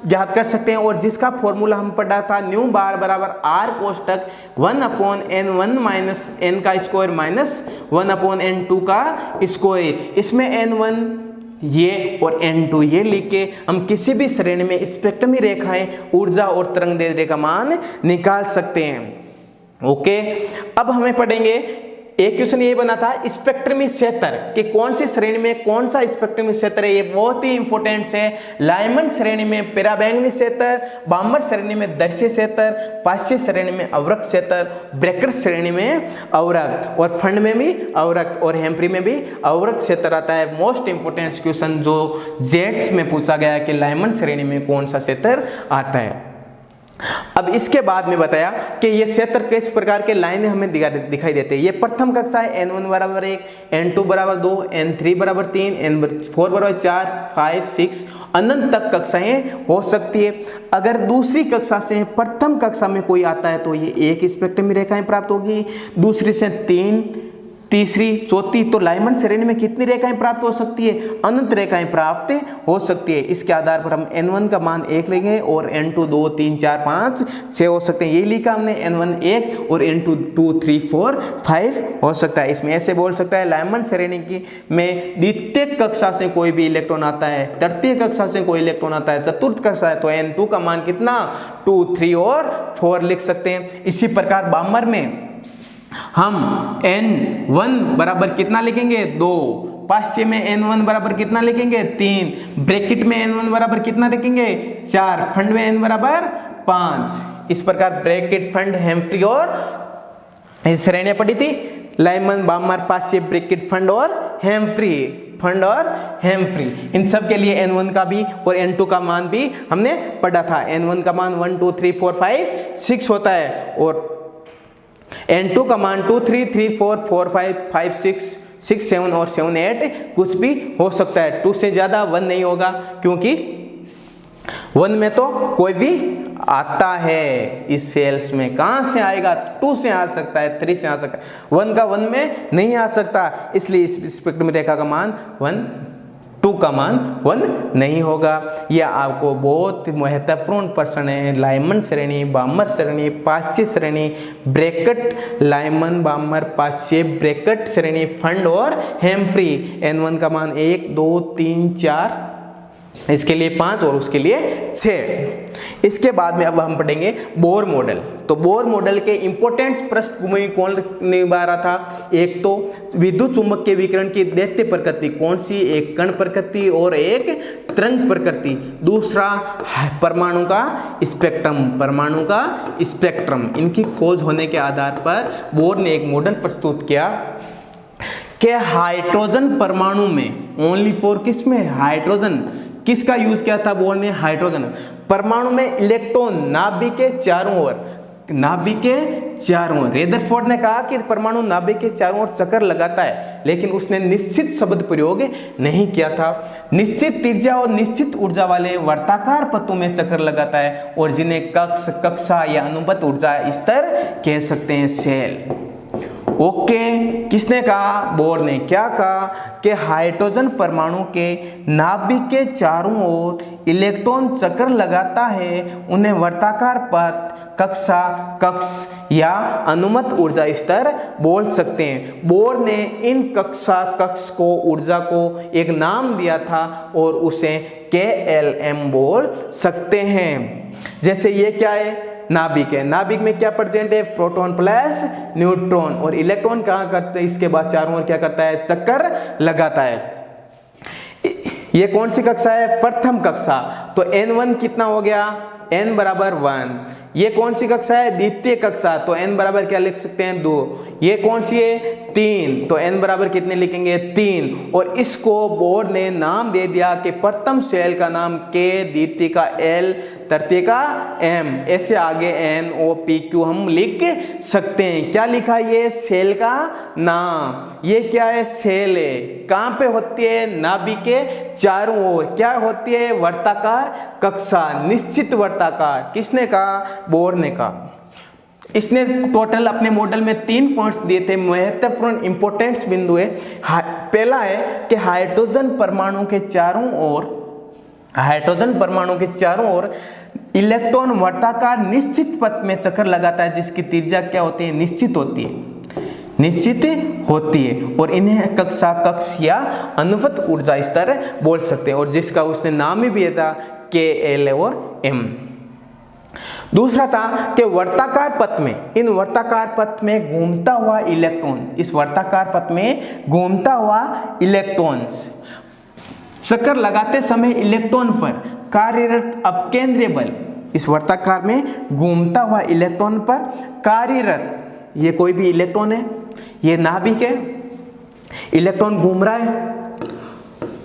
ज्ञात कर सकते हैं, और जिसका फॉर्मूला हम पढ़ा था न्यू बार बराबर r कोष्टक 1/n1 माइनस n का स्क्वायर माइनस 1/n2 का स्क्वायर। इसमें n1 ये और n2 ये लिख के हम किसी भी श्रेणी में स्पेक्ट्रमी रेखाएं, ऊर्जा और तरंग दैर्ध्य का मान निकाल सकते हैं। ओके, अब हमें पढ़ेंगे, एक क्वेश्चन ये बना था स्पेक्ट्रमी क्षेत्र कि कौन सी श्रेणी में कौन सा स्पेक्ट्रमी क्षेत्र है। ये बहुत ही इंपॉर्टेंट है। लाइमन श्रेणी में पैराबैंगनी क्षेत्र, बामर श्रेणी में दृश्य क्षेत्र, पांचवी श्रेणी में अवरक्त क्षेत्र, ब्रैकेट श्रेणी में अवरक्त, और फंड में भी अवरक्त, और हेम्प्री में भी अवरक्त क्षेत्र आता है। मोस्ट इंपोर्टेंट क्वेश्चन जो जेट्स में पूछा गया कि लाइमन श्रेणी में कौन सा क्षेत्र आता है। अब इसके बाद में बताया कि ये क्षेत्र किस प्रकार के लाइनें हमें दिखाई देते हैं। ये प्रथम कक्षा है, n1 बराबर 1, n2 बराबर 2, n3 बराबर 3, n4 बराबर 4, 5, 6 अनंत तक कक्षाएं हो सकती है। अगर दूसरी कक्षा से प्रथम कक्षा में कोई आता है तो ये एक स्पेक्ट्रमी रेखाएं प्राप्त होगी, दूसरी से 3, तीसरी, चौथी, तो लाइमन श्रेणी में कितनी रेखाएं प्राप्त हो सकती है, अनंत रेखाएं प्राप्त हो सकती है। इसके आधार पर हम n1 का मान 1 लेंगे और n2 2, 3, 4, 5, 6 हो सकते हैं। ये लिखा हमने, n1 1 और n2 2, 3, 4, 5 हो सकता है। इसमें ऐसे बोल सकता है लाइमन श्रेणी की में द्वितीय कक्षा से कोई भी इलेक्ट्रॉन आता है, तृतीय कक्षा से कोई इलेक्ट्रॉन आता है, चतुर्थ कक्षा है तो n2 का मान कितना 2, 3 और 4 लिख सकते हैं। इसी प्रकार बामर में हम n1 बराबर कितना लिखेंगे 2, पांचवे में n1 बराबर कितना लिखेंगे 3, ब्रैकेट में n1 बराबर कितना लिखेंगे 4, फंड में n बराबर 5। इस प्रकार ब्रैकेट, फंड, हेम्प्री और श्रेणियां पढ़ी थी, लाइमन, बामर, पांचवे, ब्रैकेट, फंड और हेम्प्री। फंड और हेम्फ्री, इन सब के लिए N1 का भी और N2 का मान भी हमने पढ़ा था। N1 का मान 1 2 3 4 5 6 होता है और N2 का मान 2 3 3 4 4 5 5 6 6 7 और 7 8 कुछ भी हो सकता है। 2 से ज़्यादा 1 नहीं होगा, क्योंकि 1 में तो कोई भी आता है इस सेल्स में, कहाँ से आएगा? 2 से आ सकता है, 3 से आ सकता है, 1 का 1 में नहीं आ सकता, इसलिए इस स्पेक्ट्रम रेखा का मान 1 2 का मान 1 नहीं होगा। यह आपको बहुत महत्वपूर्ण प्रश्न है। लाइमन श्रेणी, बामर श्रेणी, पाश्चे श्रेणी, ब्रैकेट लाइमन बामर पाश्चे ब्रैकेट श्रेणी, फंड और हेम्फ्री। N1 का मान 1 2 3 4, इसके लिए 5 और उसके लिए 6। इसके बाद में अब हम पढ़ेंगे बोर मॉडल। तो बोर मॉडल के इंपॉर्टेंट पृष्ठभूमि कौन निभा रहा था? एक तो विद्युत चुंबकीय विकिरण की दैत्य प्रकृति कौन सी? एक कण प्रकृति और एक तरंग प्रकृति। दूसरा परमाणु का स्पेक्ट्रम, परमाणु का स्पेक्ट्रम। इनकी खोज होने के आधार पर बोर ने एक मॉडल प्रस्तुत किया कि हाइड्रोजन परमाणु में ओनली फॉर किस में? हाइड्रोजन। किसका यूज किया था बोर ने? हाइड्रोजन। परमाणु में इलेक्ट्रॉन नाभिक के चारों ओर, नाभिक के चारों ओर। रेदरफोर्ड ने कहा कि परमाणु नाभिक के चारों ओर चक्कर लगाता है, लेकिन उसने निश्चित शब्द प्रयोग नहीं किया था। निश्चित त्रिज्या और निश्चित ऊर्जा वाले वर्ताकार पथों में चक्कर लगाता है और जिन्हें कक्ष, कक्षा या अनुबंध ऊर्जा स्तर कह सकते हैं, सेल। ओके, किसने कहा? बोर ने। क्या कहा? कि हाइड्रोजन परमाणु के नाभिक के चारों ओर इलेक्ट्रॉन चक्कर लगाता है, उन्हें वर्ताकार पथ, कक्षा, कक्ष या अनुमत ऊर्जा स्तर बोल सकते हैं। बोर ने इन कक्षा, कक्ष को, ऊर्जा को एक नाम दिया था और उसे KLM बोल सकते हैं। जैसे ये क्या है? नाभिक है। नाभिक में क्या प्रेजेंट है? प्रोटॉन प्लस न्यूट्रॉन, और इलेक्ट्रॉन कहाँ करता है? इसके बाद चारों ओर क्या करता है? चक्कर लगाता है। ये कौन सी कक्षा है? प्रथम कक्षा। तो N1 कितना हो गया? N बराबर 1। ये कौन सी कक्षा है? द्वितीय कक्षा। तो N बराबर क्या लिख सकते हैं? 2। ये कौन सी है? 3। तो N बराबर कितने लिखेंगे? 3। और इसको बोर ने नाम दे दिया कि प्रथम सेल का नाम K, द्वितीय का L, तृतीय का M, ऐसे आगे N O P Q हम लिख सकते हैं। क्या लिखा? ये सेल का नाम। ये क्या है? सेल है। कहाँ पे होती है? नाभिक के चारों ओर। क्या होती है? वर्ताकार कक्षा, निश्चित वर्ताकार। किसने कहा? बोर ने कहा। इसने टोटल अपने मॉडल में 3 पॉइंट्स दिए थे, महत्वपूर्ण इंपॉर्टेंस बिंदु है। पहला है कि हाइड्रोजन परमाणु के चारों ओर, हाइड्रोजन परमाणु के चारों ओर इलेक्ट्रॉन वर्ताकार निश्चित पथ में चक्कर लगाता है, जिसकी त्रिज्या क्या होती है? निश्चित होती है, निश्चित होती है। और इन्हें कक्षा, कक्ष या अनुवत ऊर्जा स्तर बोल सकते हैं, और जिसका उसने नाम ही दिया था KL और M। दूसरा था कि वर्ताकार पथ में, इन वर्ताकार पथ में घूमता हुआ इलेक्ट्रॉन, इस वर्ताकार पथ में घूमता हुआ इलेक्ट्रॉन्स चक्कर लगाते समय इलेक्ट्रॉन पर कार्यरत अपकेंद्रीय बल, इस वर्ताकार में घूमता हुआ इलेक्ट्रॉन पर कार्यरत, ये कोई भी इलेक्ट्रॉन है, ये नाभिक है, इलेक्ट्रॉन घूम रहा है,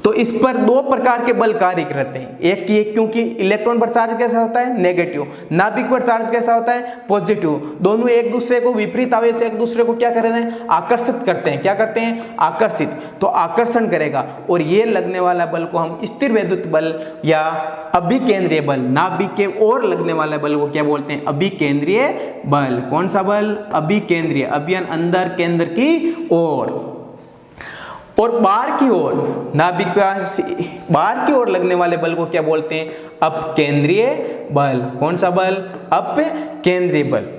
तो इस पर 2 प्रकार के बल कार्य करते हैं। एक ये, क्योंकि इलेक्ट्रॉन पर चार्ज कैसा होता है? नेगेटिव। नाभिक पर चार्ज कैसा होता है? पॉजिटिव। दोनों एक दूसरे को विपरीत आवेश से एक दूसरे को क्या कर रहे हैं? आकर्षित करते हैं। क्या करते हैं? आकर्षित। तो आकर्षण करेगा, और ये लगने वाला बल को हम स्थिर वैद्युत बल या अभिकेंद्रीय बल, नाभिक के ओर लगने वाला बल को क्या बोलते हैं? अभिकेंद्रीय बल। कौन सा बल? अभिकेंद्रीय। अभियान अंदर, केंद्र की ओर। और बाहर की ओर, नाभिक बाहर की ओर लगने वाले बल को क्या बोलते हैं? अपकेंद्रीय बल। कौन सा बल? अपकेंद्रीय बल।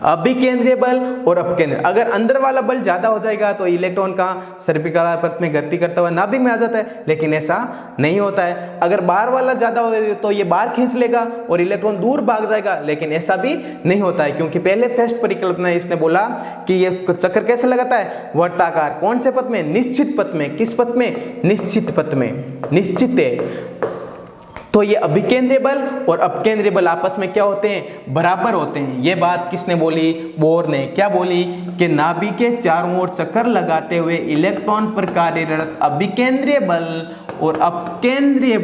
अभिकेंद्रीय बल और अपकेंद्रीय। अगर अंदर वाला बल ज्यादा हो जाएगा तो इलेक्ट्रॉन का सर्पिकाकार पथ में गति करता हुआ नाभिक में आ जाता है, लेकिन ऐसा नहीं होता है। अगर बाहर वाला ज्यादा हो जाएगा तो ये बाहर खींच लेगा और इलेक्ट्रॉन दूर भाग जाएगा, लेकिन ऐसा भी नहीं होता है, क्योंकि पहले फर्स्ट परिकल्पना इसने बोला कि ये चक्कर कैसे लगाता है? वर्ताकार। कौन से पथ में? निश्चित पथ में। किस पथ में? निश्चित पथ में। निश्चित है। तो ये अभिकेंद्रीय बल और अपकेंद्रीय बल आपस में क्या होते हैं, बराबर होते हैं। ये बात किसने बोली, बोर ने। क्या बोली कि नाभिक के चारों ओर चक्कर लगाते हुए इलेक्ट्रॉन पर कार्यरत अभिकेंद्रीय बल और अपकेंद्रीय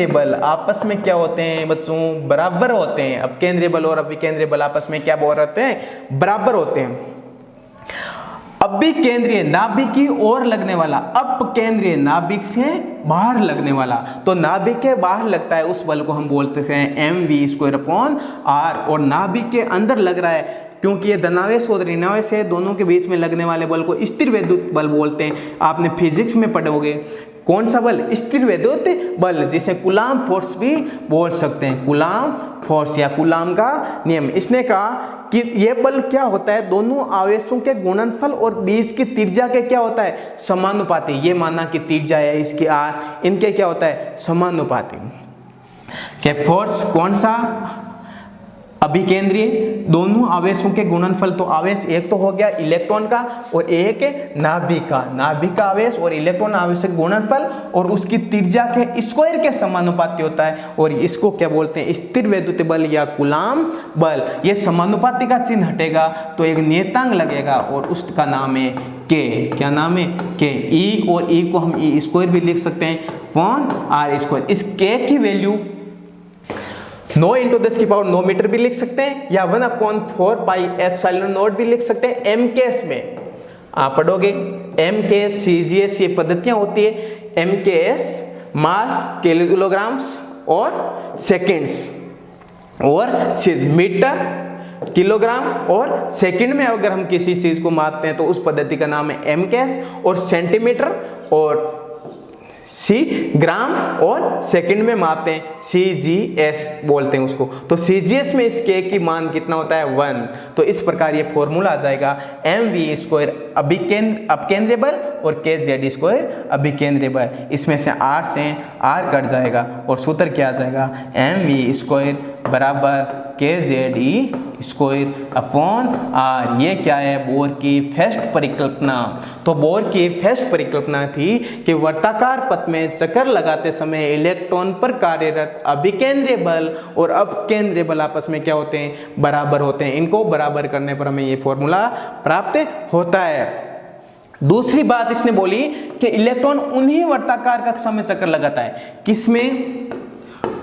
बल आपस में क्या होते हैं बच्चों, बराबर होते हैं। अपकेंद्रीय बल और अभिकेंद्रीय बल आपस में क्या बोल होते हैं, बराबर होते हैं। अभिकेंद्रीय नाभिक की ओर लगने वाला, अपकेंद्रीय नाभिक से बाहर लगने वाला। तो नाभिक के बाहर लगता है उस बल को हम बोलते हैं mv²/r, और नाभिक के अंदर लग रहा है क्योंकि ये धनावेश और ऋणावेश है, दोनों के बीच में लगने वाले बल को स्थिर वैद्युत बल बोलते हैं। आपने फिजिक्स में पढ़ोगे कौन सा बल, स्थिर वैद्युत बल, जिसे कूलाम फोर्स भी बोल सकते हैं, कूलाम फोर्स या कूलाम का नियम। इसने कहा कि ये बल क्या होता है, दोनों आवेशों के गुणनफल और बीच की त्रिज्या के क्या होता है, समानुपाती। ये माना कि त्रिज्या है इसकी r, इनके क्या होता है, समानुपाती। क्या फोर्स कौन सा, अभिकेंद्रीय, दोनों आवेशों के गुणनफल। तो आवेश एक तो हो गया इलेक्ट्रॉन का और एक नाभिक का, नाभिक का आवेश और इलेक्ट्रॉन आवेश के गुणनफल और उसकी त्रिज्या के स्क्वायर के समानुपाती होता है, और इसको क्या बोलते हैं, स्थिर वैद्युत बल या कूलाम बल। ये समानुपाती का चिन्ह हटेगा तो एक नियतांक लगेगा और उसका नाम है के। क्या नाम है, के। ई, और ई को हम ई स्क्वायर भी लिख सकते हैं r²। इस के की वैल्यू 9 × 10⁻9 मीटर भी लिख सकते हैं, या 1/4πε0 भी लिख सकते हैं। MKS में आप पढ़ोगे, MKS CGS ये पद्धतियां होती है। MKS मास किलोग्राम्स और सेकेंड्स, और मीटर किलोग्राम और सेकंड में अगर हम किसी चीज को मापते हैं तो उस पद्धति का नाम है MKS, और सेंटीमीटर और ग्राम और सेकंड में मापते हैं CGS बोलते हैं उसको। तो CGS में इस के की मान कितना होता है, 1। तो इस प्रकार ये फॉर्मूला आ जाएगा mv² अपकेंद्रीय बल और kz² अभिकेंद्रीय बल। इसमें से r से r कट जाएगा और सूत्र क्या आ जाएगा, mv² = kze²/r। ये क्या है, बोर की फर्स्ट परिकल्पना। तो बोर की फर्स्ट परिकल्पना थी कि वर्ताकार पथ में चक्कर लगाते समय इलेक्ट्रॉन पर कार्यरत अभिकेंद्रीय बल और अपकेंद्रीय बल आपस में क्या होते हैं, बराबर होते हैं। इनको बराबर करने पर हमें ये फॉर्मूला प्राप्त होता है। दूसरी बात इसने बोली कि इलेक्ट्रॉन उन्हीं वर्ताकार कक्षा में चक्कर लगाता है, किसमें,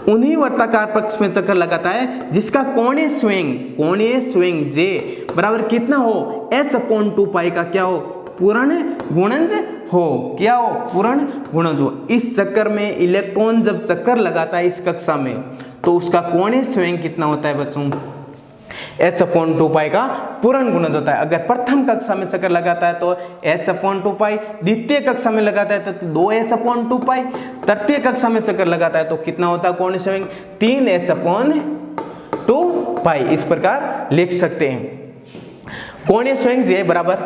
उन्हीं वर्ताकार पक्ष में चक्कर लगाता है जिसका कोणीय स्विंग J बराबर कितना हो, h/2π का क्या हो, पूर्ण गुणज हो। क्या हो, पूर्ण गुणज हो। इस चक्कर में इलेक्ट्रॉन जब चक्कर लगाता है इस कक्षा में तो उसका कोणीय स्विंग कितना होता है बच्चों, h/2π का पूर्ण गुणज होता है। अगर प्रथम कक्षा में चक्कर लगाता है तो h/2π, द्वितीय कक्षा में लगाता है तो 2h/2π, तृतीय कक्षा में चक्कर लगाता है तो कितना होता है कोणीय स्विंग, 3h/2π। इस प्रकार लिख सकते हैं। कोणीय स्विंग J बराबर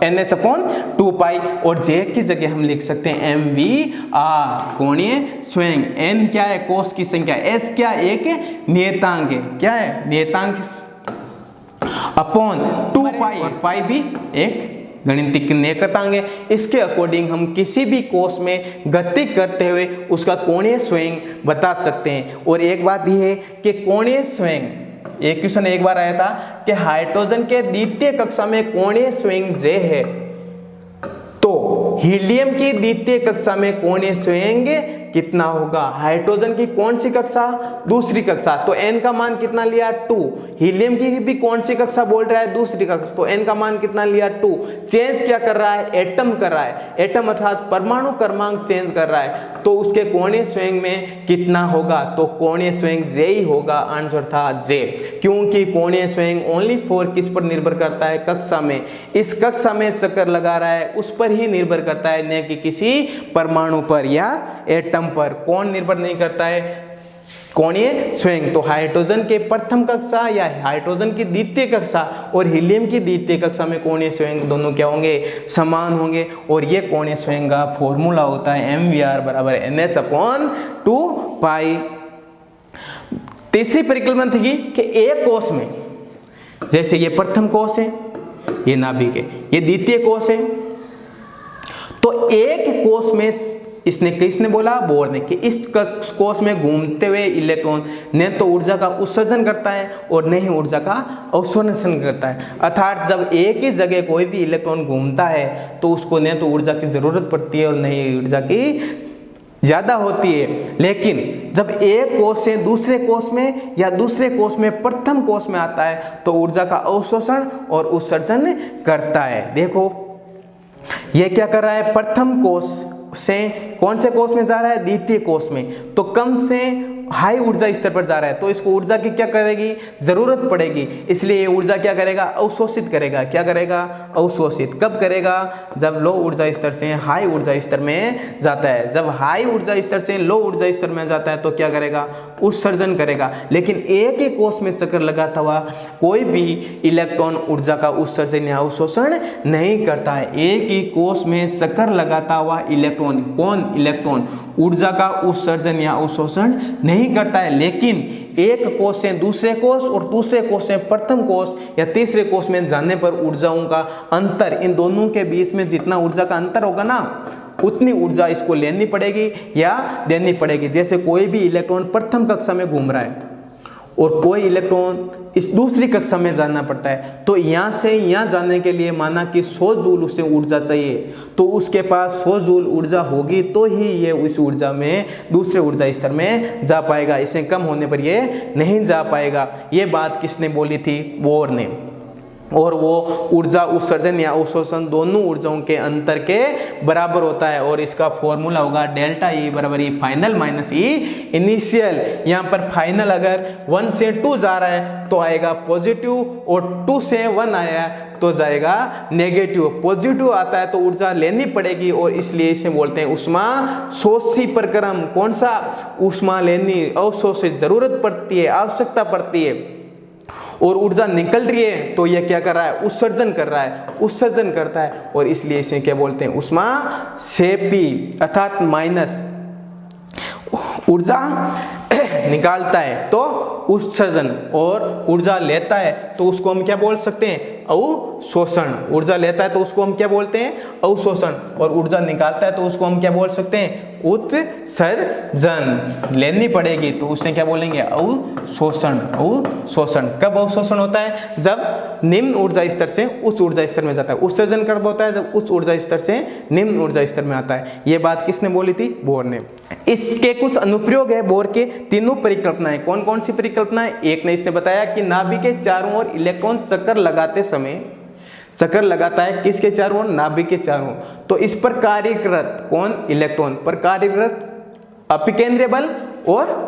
nh/2π, और J की जगह हम लिख सकते हैं mvr। कोणीय स्विंग, n क्या है, कोस की संख्या, h क्या, एक नियतांक है, क्या है, नियतांक अपॉन 2π, और पाई भी एक गणितीय नियतांक है। इसके अकॉर्डिंग हम किसी भी कोस में गति करते हुए उसका कोणीय स्विंग बता सकते हैं। और एक बात यह है कि कोणीय स्विंग, एक क्वेश्चन एक बार आया था कि हाइड्रोजन के द्वितीय कक्षा में कोणीय स्विंग J है, तो हीलियम की द्वितीय कक्षा में कोणीय स्विंग कितना होगा, हाइड्रोजन की कौन सी कक्षा, दूसरी कक्षा, तो n का मान कितना लिया, 2। हीलियम की भी कौन सी कक्षा बोल रहा है, दूसरी कक्षा, तो n का मान कितना लिया, 2। चेंज क्या कर रहा है, एटम कर रहा है, एटम अर्थात परमाणु क्रमांक चेंज कर रहा है, तो उसके कोणीय स्विंग में कितना होगा, तो कोणीय स्विंग J ही होगा, आंसर था J। क्योंकि कोणीय स्विंग ओनली फॉर किस पर निर्भर करता है, कक्षा में, इस कक्षा में चक्कर लगा रहा है उस पर ही निर्भर करता है, न कि किसी परमाणु पर या एटम पर। कौन निर्भर नहीं करता है, कोणीय स्विंग। तो हाइड्रोजन के प्रथम कक्षा या हाइड्रोजन की द्वितीय कक्षा और हीलियम की द्वितीय कक्षा में कोणीय स्विंग दोनों क्या होंगे, समान होंगे। और ये कोणीय स्विंग का फॉर्मूला होता है mvr = nh/2π। तीसरी परिकल्पना थी कि एक कोश में, जैसे ये प्रथम कोश है, ये नाभिक है, ये द्वितीय कोश है, तो एक कोश में इसने किसने बोला, बोर ने, कि इस कोष में घूमते हुए इलेक्ट्रॉन न तो ऊर्जा का उत्सर्जन करता है और न ही ऊर्जा का अवशोषण करता है। अर्थात जब एक ही जगह कोई भी इलेक्ट्रॉन घूमता है तो उसको न तो ऊर्जा की जरूरत पड़ती है और न ही ऊर्जा की ज़्यादा होती है। लेकिन जब एक कोष से दूसरे कोष में या दूसरे कोष में प्रथम कोष में आता है तो ऊर्जा का अवशोषण और उत्सर्जन करता है। देखो ये क्या कर रहा है, प्रथम कोष से कौन से कोष में जा रहा है, द्वितीय कोष में, तो कम से हाई ऊर्जा स्तर पर जा रहा है तो इसको ऊर्जा की क्या करेगी, जरूरत पड़ेगी, इसलिए ये ऊर्जा क्या करेगा, अवशोषित करेगा। क्या करेगा, अवशोषित। कब करेगा, जब लो ऊर्जा स्तर से हाई ऊर्जा स्तर में जाता है। जब हाई ऊर्जा स्तर से लो ऊर्जा स्तर में जाता है तो क्या करेगा, उत्सर्जन करेगा। लेकिन एक ही कोष में चक्कर लगाता हुआ कोई भी इलेक्ट्रॉन ऊर्जा का उत्सर्जन या अवशोषण नहीं करता है। एक ही कोष में चक्कर लगाता हुआ इलेक्ट्रॉन, कौन, इलेक्ट्रॉन ऊर्जा का उत्सर्जन या अवशोषण नहीं करता है। लेकिन एक कोष से दूसरे कोष और दूसरे कोष से प्रथम कोष या तीसरे कोष में जाने पर ऊर्जाओं का अंतर, इन दोनों के बीच में जितना ऊर्जा का अंतर होगा ना उतनी ऊर्जा इसको लेनी पड़ेगी या देनी पड़ेगी। जैसे कोई भी इलेक्ट्रॉन प्रथम कक्षा में घूम रहा है और कोई इलेक्ट्रॉन इस दूसरी कक्षा में जाना पड़ता है, तो यहाँ से यहाँ जाने के लिए माना कि 100 जूल उसे ऊर्जा चाहिए, तो उसके पास 100 जूल ऊर्जा होगी तो ही ये उस ऊर्जा में दूसरे ऊर्जा स्तर में जा पाएगा। इससे कम होने पर ये नहीं जा पाएगा। ये बात किसने बोली थी, बोर ने। और वो ऊर्जा उत्सर्जन या अवशोषण दोनों ऊर्जाओं के अंतर के बराबर होता है और इसका फॉर्मूला होगा डेल्टा ई बराबर ई फाइनल माइनस ई इनिशियल। यहाँ पर फाइनल अगर 1 से 2 जा रहा है तो आएगा पॉजिटिव और 2 से 1 आया तो जाएगा नेगेटिव। पॉजिटिव आता है तो ऊर्जा लेनी पड़ेगी और इसलिए इसे बोलते हैं ऊष्मा शोषी प्रक्रम। कौन सा, ऊष्मा लेनी, अवशोषित, जरूरत पड़ती है, आवश्यकता पड़ती है और ऊर्जा निकल रही है तो यह क्या कर रहा है, उत्सर्जन कर रहा है, उत्सर्जन करता है और इसलिए इसे क्या बोलते हैं, ऊष्मा क्षेपी। अर्थात माइनस ऊर्जा निकालता है तो उत्सर्जन और ऊर्जा लेता है तो उसको हम क्या बोल सकते हैं, अवशोषण। ऊर्जा लेता है तो उसको हम क्या बोलते हैं, अवशोषण, और ऊर्जा निकालता है तो उसको हम क्या बोल सकते हैं, उत्सर्जन। लेनी पड़ेगी तो उससे क्या बोलेंगे, अवशोषण। अवशोषण कब अवशोषण होता है, जब निम्न ऊर्जा स्तर से उच्च ऊर्जा स्तर में जाता है। उत्सर्जन कब होता है, जब उच्च ऊर्जा स्तर से निम्न ऊर्जा स्तर में आता है। ये बात किसने बोली थी, बोर ने। इसके कुछ अनुप्रयोग है बोर के, तीनों परिकल्पनाएं। कौन कौन सी परिकल्पनाएं, एक ने इसने बताया कि नाभिक के चारों ओर इलेक्ट्रॉन चक्कर लगाते समय, चक्कर लगाता है किसके चारों ओर, नाभिक के चारों ओर, तो इस पर कार्यरत कौन, इलेक्ट्रॉन पर कार्यरत अपिकेंद्रीय बल और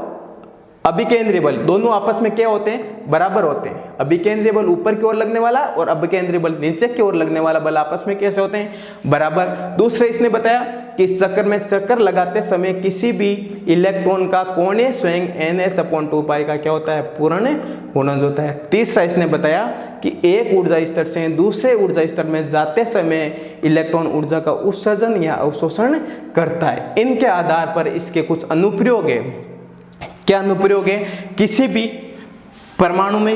अभिकेंद्रीय बल दोनों आपस में क्या होते हैं, बराबर होते हैं। अभिकेंद्रीय बल ऊपर की ओर लगने वाला और अभिकेंद्रीय बल नीचे की ओर लगने वाला बल आपस में कैसे होते हैं, बराबर। दूसरे इसने बताया कि इस चक्कर में चक्कर लगाते समय किसी भी इलेक्ट्रॉन का कोणीय स्वयं ns/2 पाई का क्या होता है, पूर्ण गुणज होता है। तीसरा इसने बताया कि एक ऊर्जा स्तर से दूसरे ऊर्जा स्तर में जाते समय इलेक्ट्रॉन ऊर्जा का उत्सर्जन या अवशोषण करता है। इनके आधार पर इसके कुछ अनुप्रयोग है। क्या अनुप्रयोग है, किसी भी परमाणु में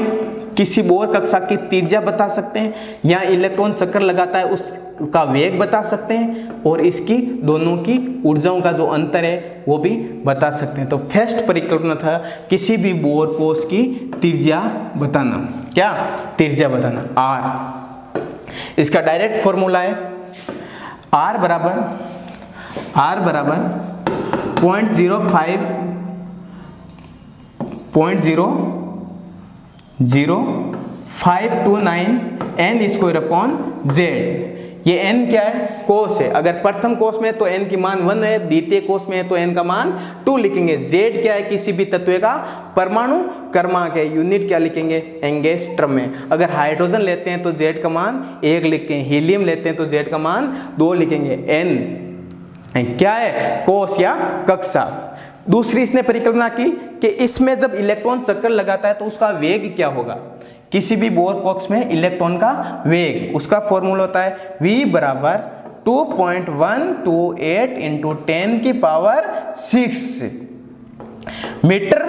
किसी बोर कक्षा की त्रिज्या बता सकते हैं, या इलेक्ट्रॉन चक्कर लगाता है उसका वेग बता सकते हैं और इसकी दोनों की ऊर्जाओं का जो अंतर है वो भी बता सकते हैं। तो फर्स्ट परिकल्पना था किसी भी बोर कोष की त्रिज्या बताना। क्या, त्रिज्या बताना, r। इसका डायरेक्ट फॉर्मूला है r बराबर 0.00529 n स्क्वायर अपॉन z। ये n क्या है, कोष है। अगर प्रथम कोष में तो n की मान 1 है, द्वितीय कोष में है तो n का मान 2 लिखेंगे। z क्या है, किसी भी तत्व का परमाणु क्रमांक है। यूनिट क्या लिखेंगे, एंगस्ट्रम में। अगर हाइड्रोजन लेते हैं तो z का मान 1 लिखते हैं, हीलियम लेते हैं तो z का मान 2 लिखेंगे। n क्या है, कोष या कक्षा। दूसरी इसने परिकल्पना की कि इसमें जब इलेक्ट्रॉन चक्कर लगाता है तो उसका वेग क्या होगा। किसी भी बोर कक्ष में इलेक्ट्रॉन का वेग, उसका फॉर्मूला होता है v बराबर 2.128 इंटू 10 की power 6 metre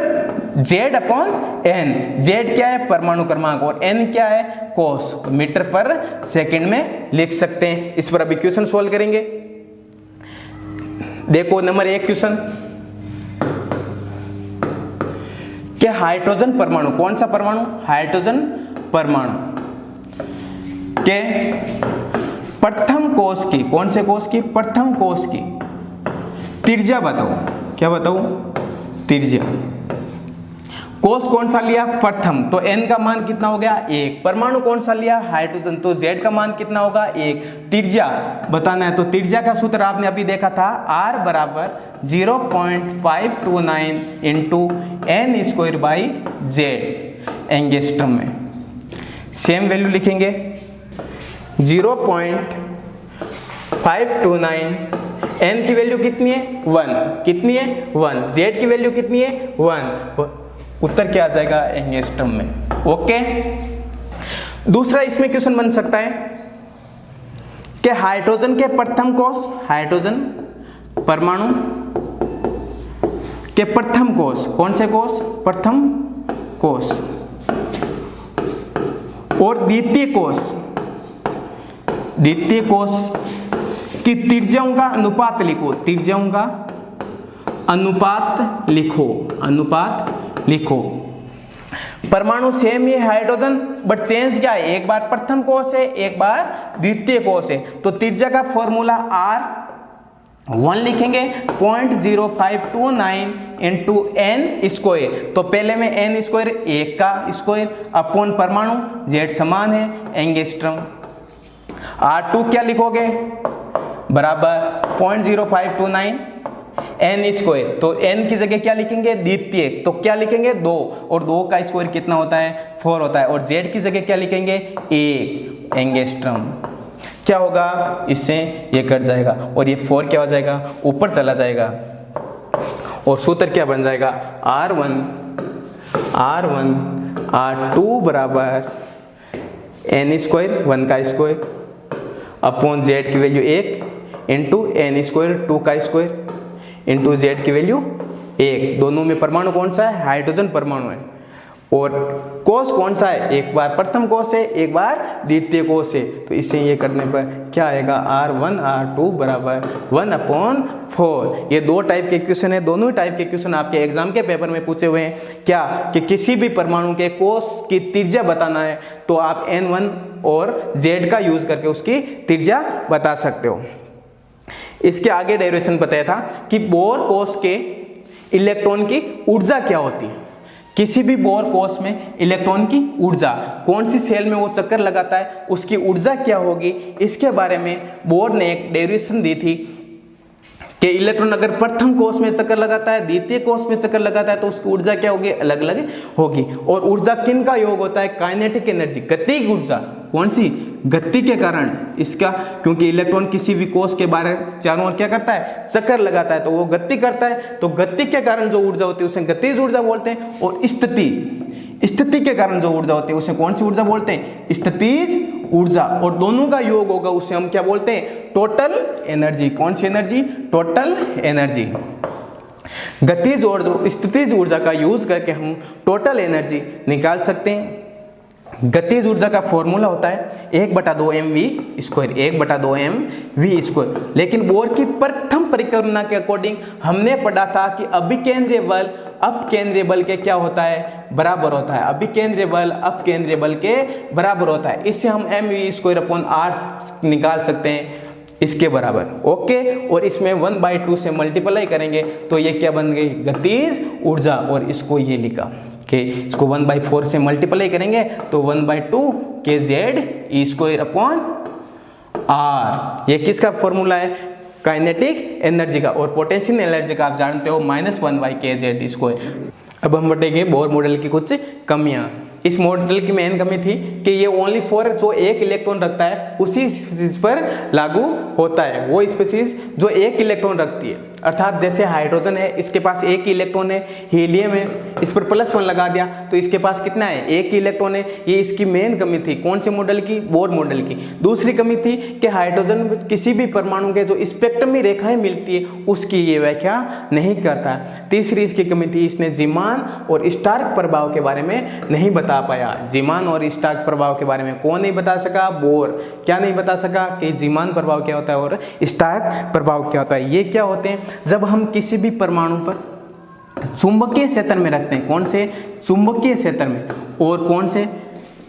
z upon n। z क्या है, परमाणु क्रमांक, और n क्या है, कोष। मीटर पर सेकंड में लिख सकते हैं। इस पर अब इक्वेशन सोल्व करेंगे। देखो नंबर 1 क्वेश्चन कि हाइड्रोजन परमाणु, कौन सा परमाणु? हाइड्रोजन परमाणु के प्रथम कोश की, कौन से कोश की? प्रथम कोश की त्रिज्या बताओ। क्या बताओ? त्रिज्या। कोश कौन सा लिया? प्रथम, तो n का मान कितना हो गया? 1। परमाणु कौन सा लिया? हाइड्रोजन, तो z का मान कितना होगा? 1। त्रिज्या बताना है, तो त्रिज्या का सूत्र आपने अभी देखा था, r बराबर 0.529 into n square by z angstrom में। सेम वैल्यू लिखेंगे 0.529, n की वैल्यू कितनी है? 1। कितनी है? 1। z की वैल्यू कितनी है? 1। उत्तर क्या आ जाएगा? एंगस्ट्रम में। ओके। दूसरा इसमें क्वेश्चन बन सकता है कि हाइड्रोजन के प्रथम कोश, हाइड्रोजन परमाणु के प्रथम कोश, कौन से कोश? प्रथम कोश और द्वितीय कोश, द्वितीय कोश की त्रिज्याओं का अनुपात लिखो। त्रिज्याओं का अनुपात लिखो, अनुपात लिखो। परमाणु same he hydrogen, but change क्या है? एक बार प्रथम कोश है, एक बार द्वितीय कोश है। तो त्रिज्या का फॉर्मूला R1 लिखेंगे 0.0529 इंटू n स्क्वायर। तो पहले में n स्क्वायर 1 का स्क्वायर अपॉन परमाणु, z समान है एंगस्ट्रम। R2 क्या लिखोगे? बराबर 0.0529 n स्क्वायर, तो n की जगह क्या लिखेंगे? द्वितीय, तो क्या लिखेंगे? 2, और 2 का स्क्वायर कितना होता है? 4 होता है। और z की जगह क्या लिखेंगे? 1 एंगस्ट्रम। क्या होगा? इससे ये कट जाएगा और ये 4 क्या हो जाएगा? ऊपर चला जाएगा। और सूत्र क्या बन जाएगा? R1 R2 बराबर n स्क्वायर, 1 का स्क्वायर अपॉन z की वैल्यू 1 इंटू n स्क्वायर, 2 का स्क्वायर इंटू z की वैल्यू 1। दोनों में परमाणु कौन सा है? हाइड्रोजन परमाणु है। और कोश कौन सा है? एक बार प्रथम कोश है, एक बार द्वितीय कोश है। तो इससे ये करने पर क्या आएगा? R1 R2 बराबर 1/4। ये दो टाइप के क्वेश्चन है, दोनों टाइप के क्वेश्चन आपके एग्जाम के पेपर में पूछे हुए हैं। क्या कि किसी भी परमाणु के कोश की त्रिज्या बताना है तो आप N1 और Z का यूज करके उसकी त्रिज्या बता सकते हो। इसके आगे डेरिवेशन बताया था कि बोर कोश के इलेक्ट्रॉन की ऊर्जा क्या होती है। किसी भी बोर कोश में इलेक्ट्रॉन की ऊर्जा, कौन सी सेल में वो चक्कर लगाता है उसकी ऊर्जा क्या होगी, इसके बारे में बोर ने एक डेरिवेशन दी थी कि इलेक्ट्रॉन अगर प्रथम कोश में चक्कर लगाता है, द्वितीय कोश में चक्कर लगाता है तो उसकी ऊर्जा क्या होगी? अलग अलग होगी। और ऊर्जा किन का योग होता है? काइनेटिक एनर्जी, गतिज ऊर्जा। कौन सी? गति के कारण इसका, क्योंकि इलेक्ट्रॉन किसी भी कोश के बारे चारों ओर क्या करता है? चक्कर लगाता है, तो वो गति करता है। तो गति के कारण जो ऊर्जा होती है उसे गतिज ऊर्जा बोलते हैं। और स्थिति के कारण जो ऊर्जा होती है उसे कौन सी ऊर्जा बोलते हैं? स्थितिज ऊर्जा। और दोनों का योग होगा उसे हम क्या बोलते हैं? Total energy. कौन सी एनर्जी? Total energy. गतिज और स्थितिज ऊर्जा का यूज करके हम टोटल एनर्जी निकाल सकते हैं। गतिज ऊर्जा का फॉर्मूला होता है 1/2mv स्क्वायर, 1/2mv स्क्वायर। लेकिन बोर की प्रथम परिकल्पना के अकॉर्डिंग हमने पढ़ा था कि अभिकेंद्रीय बल अपकेंद्रीय बल के क्या होता है? बराबर होता है। अभिकेंद्रीय बल अपकेंद्रीय बल के बराबर होता है। इससे हम mv स्क्वायर अपॉन r निकाल सकते हैं इसके बराबर। ओके। और इसमें 1/2 से मल्टीप्लाई करेंगे तो ये क्या बन गई? गतिज ऊर्जा। और इसको ये लिखा कि इसको 1/4 से मल्टीप्लाई करेंगे तो 1/2 kz E square upon r। ये किसका फॉर्मूला है? काइनेटिक एनर्जी का। और पोटेंशियल एनर्जी का आप जानते हो -1/kz स्क्वायर। अब हम बढ़ेंगे बोर मॉडल की कुछ कमियां। इस मॉडल की मेन कमी थी कि ये ओनली फॉर जो एक इलेक्ट्रॉन रखता है उसी स्पीसीज पर लागू होता है। वो स्पीसीज जो एक इलेक्ट्रॉन रखती है, अर्थात जैसे हाइड्रोजन है, इसके पास एक ही इलेक्ट्रॉन है। हीलियम है, इस पर +1 लगा दिया तो इसके पास कितना है? एक ही इलेक्ट्रॉन है। ये इसकी मेन कमी थी। कौन से मॉडल की? बोर मॉडल की। दूसरी कमी थी कि हाइड्रोजन किसी भी परमाणु के जो स्पेक्ट्रमी रेखाएं मिलती है उसकी ये व्याख्या नहीं करता। तीसरी इसकी कमी थी, इसने जीमान और स्टार्क प्रभाव के बारे में नहीं बता पाया। जीमान और स्टार्क प्रभाव के बारे में कौन नहीं बता सका? बोर। क्या नहीं बता सका? कि जीमान प्रभाव क्या होता है और स्टार्क प्रभाव क्या होता है। ये क्या होते हैं? जब हम किसी भी परमाणु पर चुंबकीय क्षेत्र में रखते हैं, कौन से चुंबकीय क्षेत्र में, और कौन से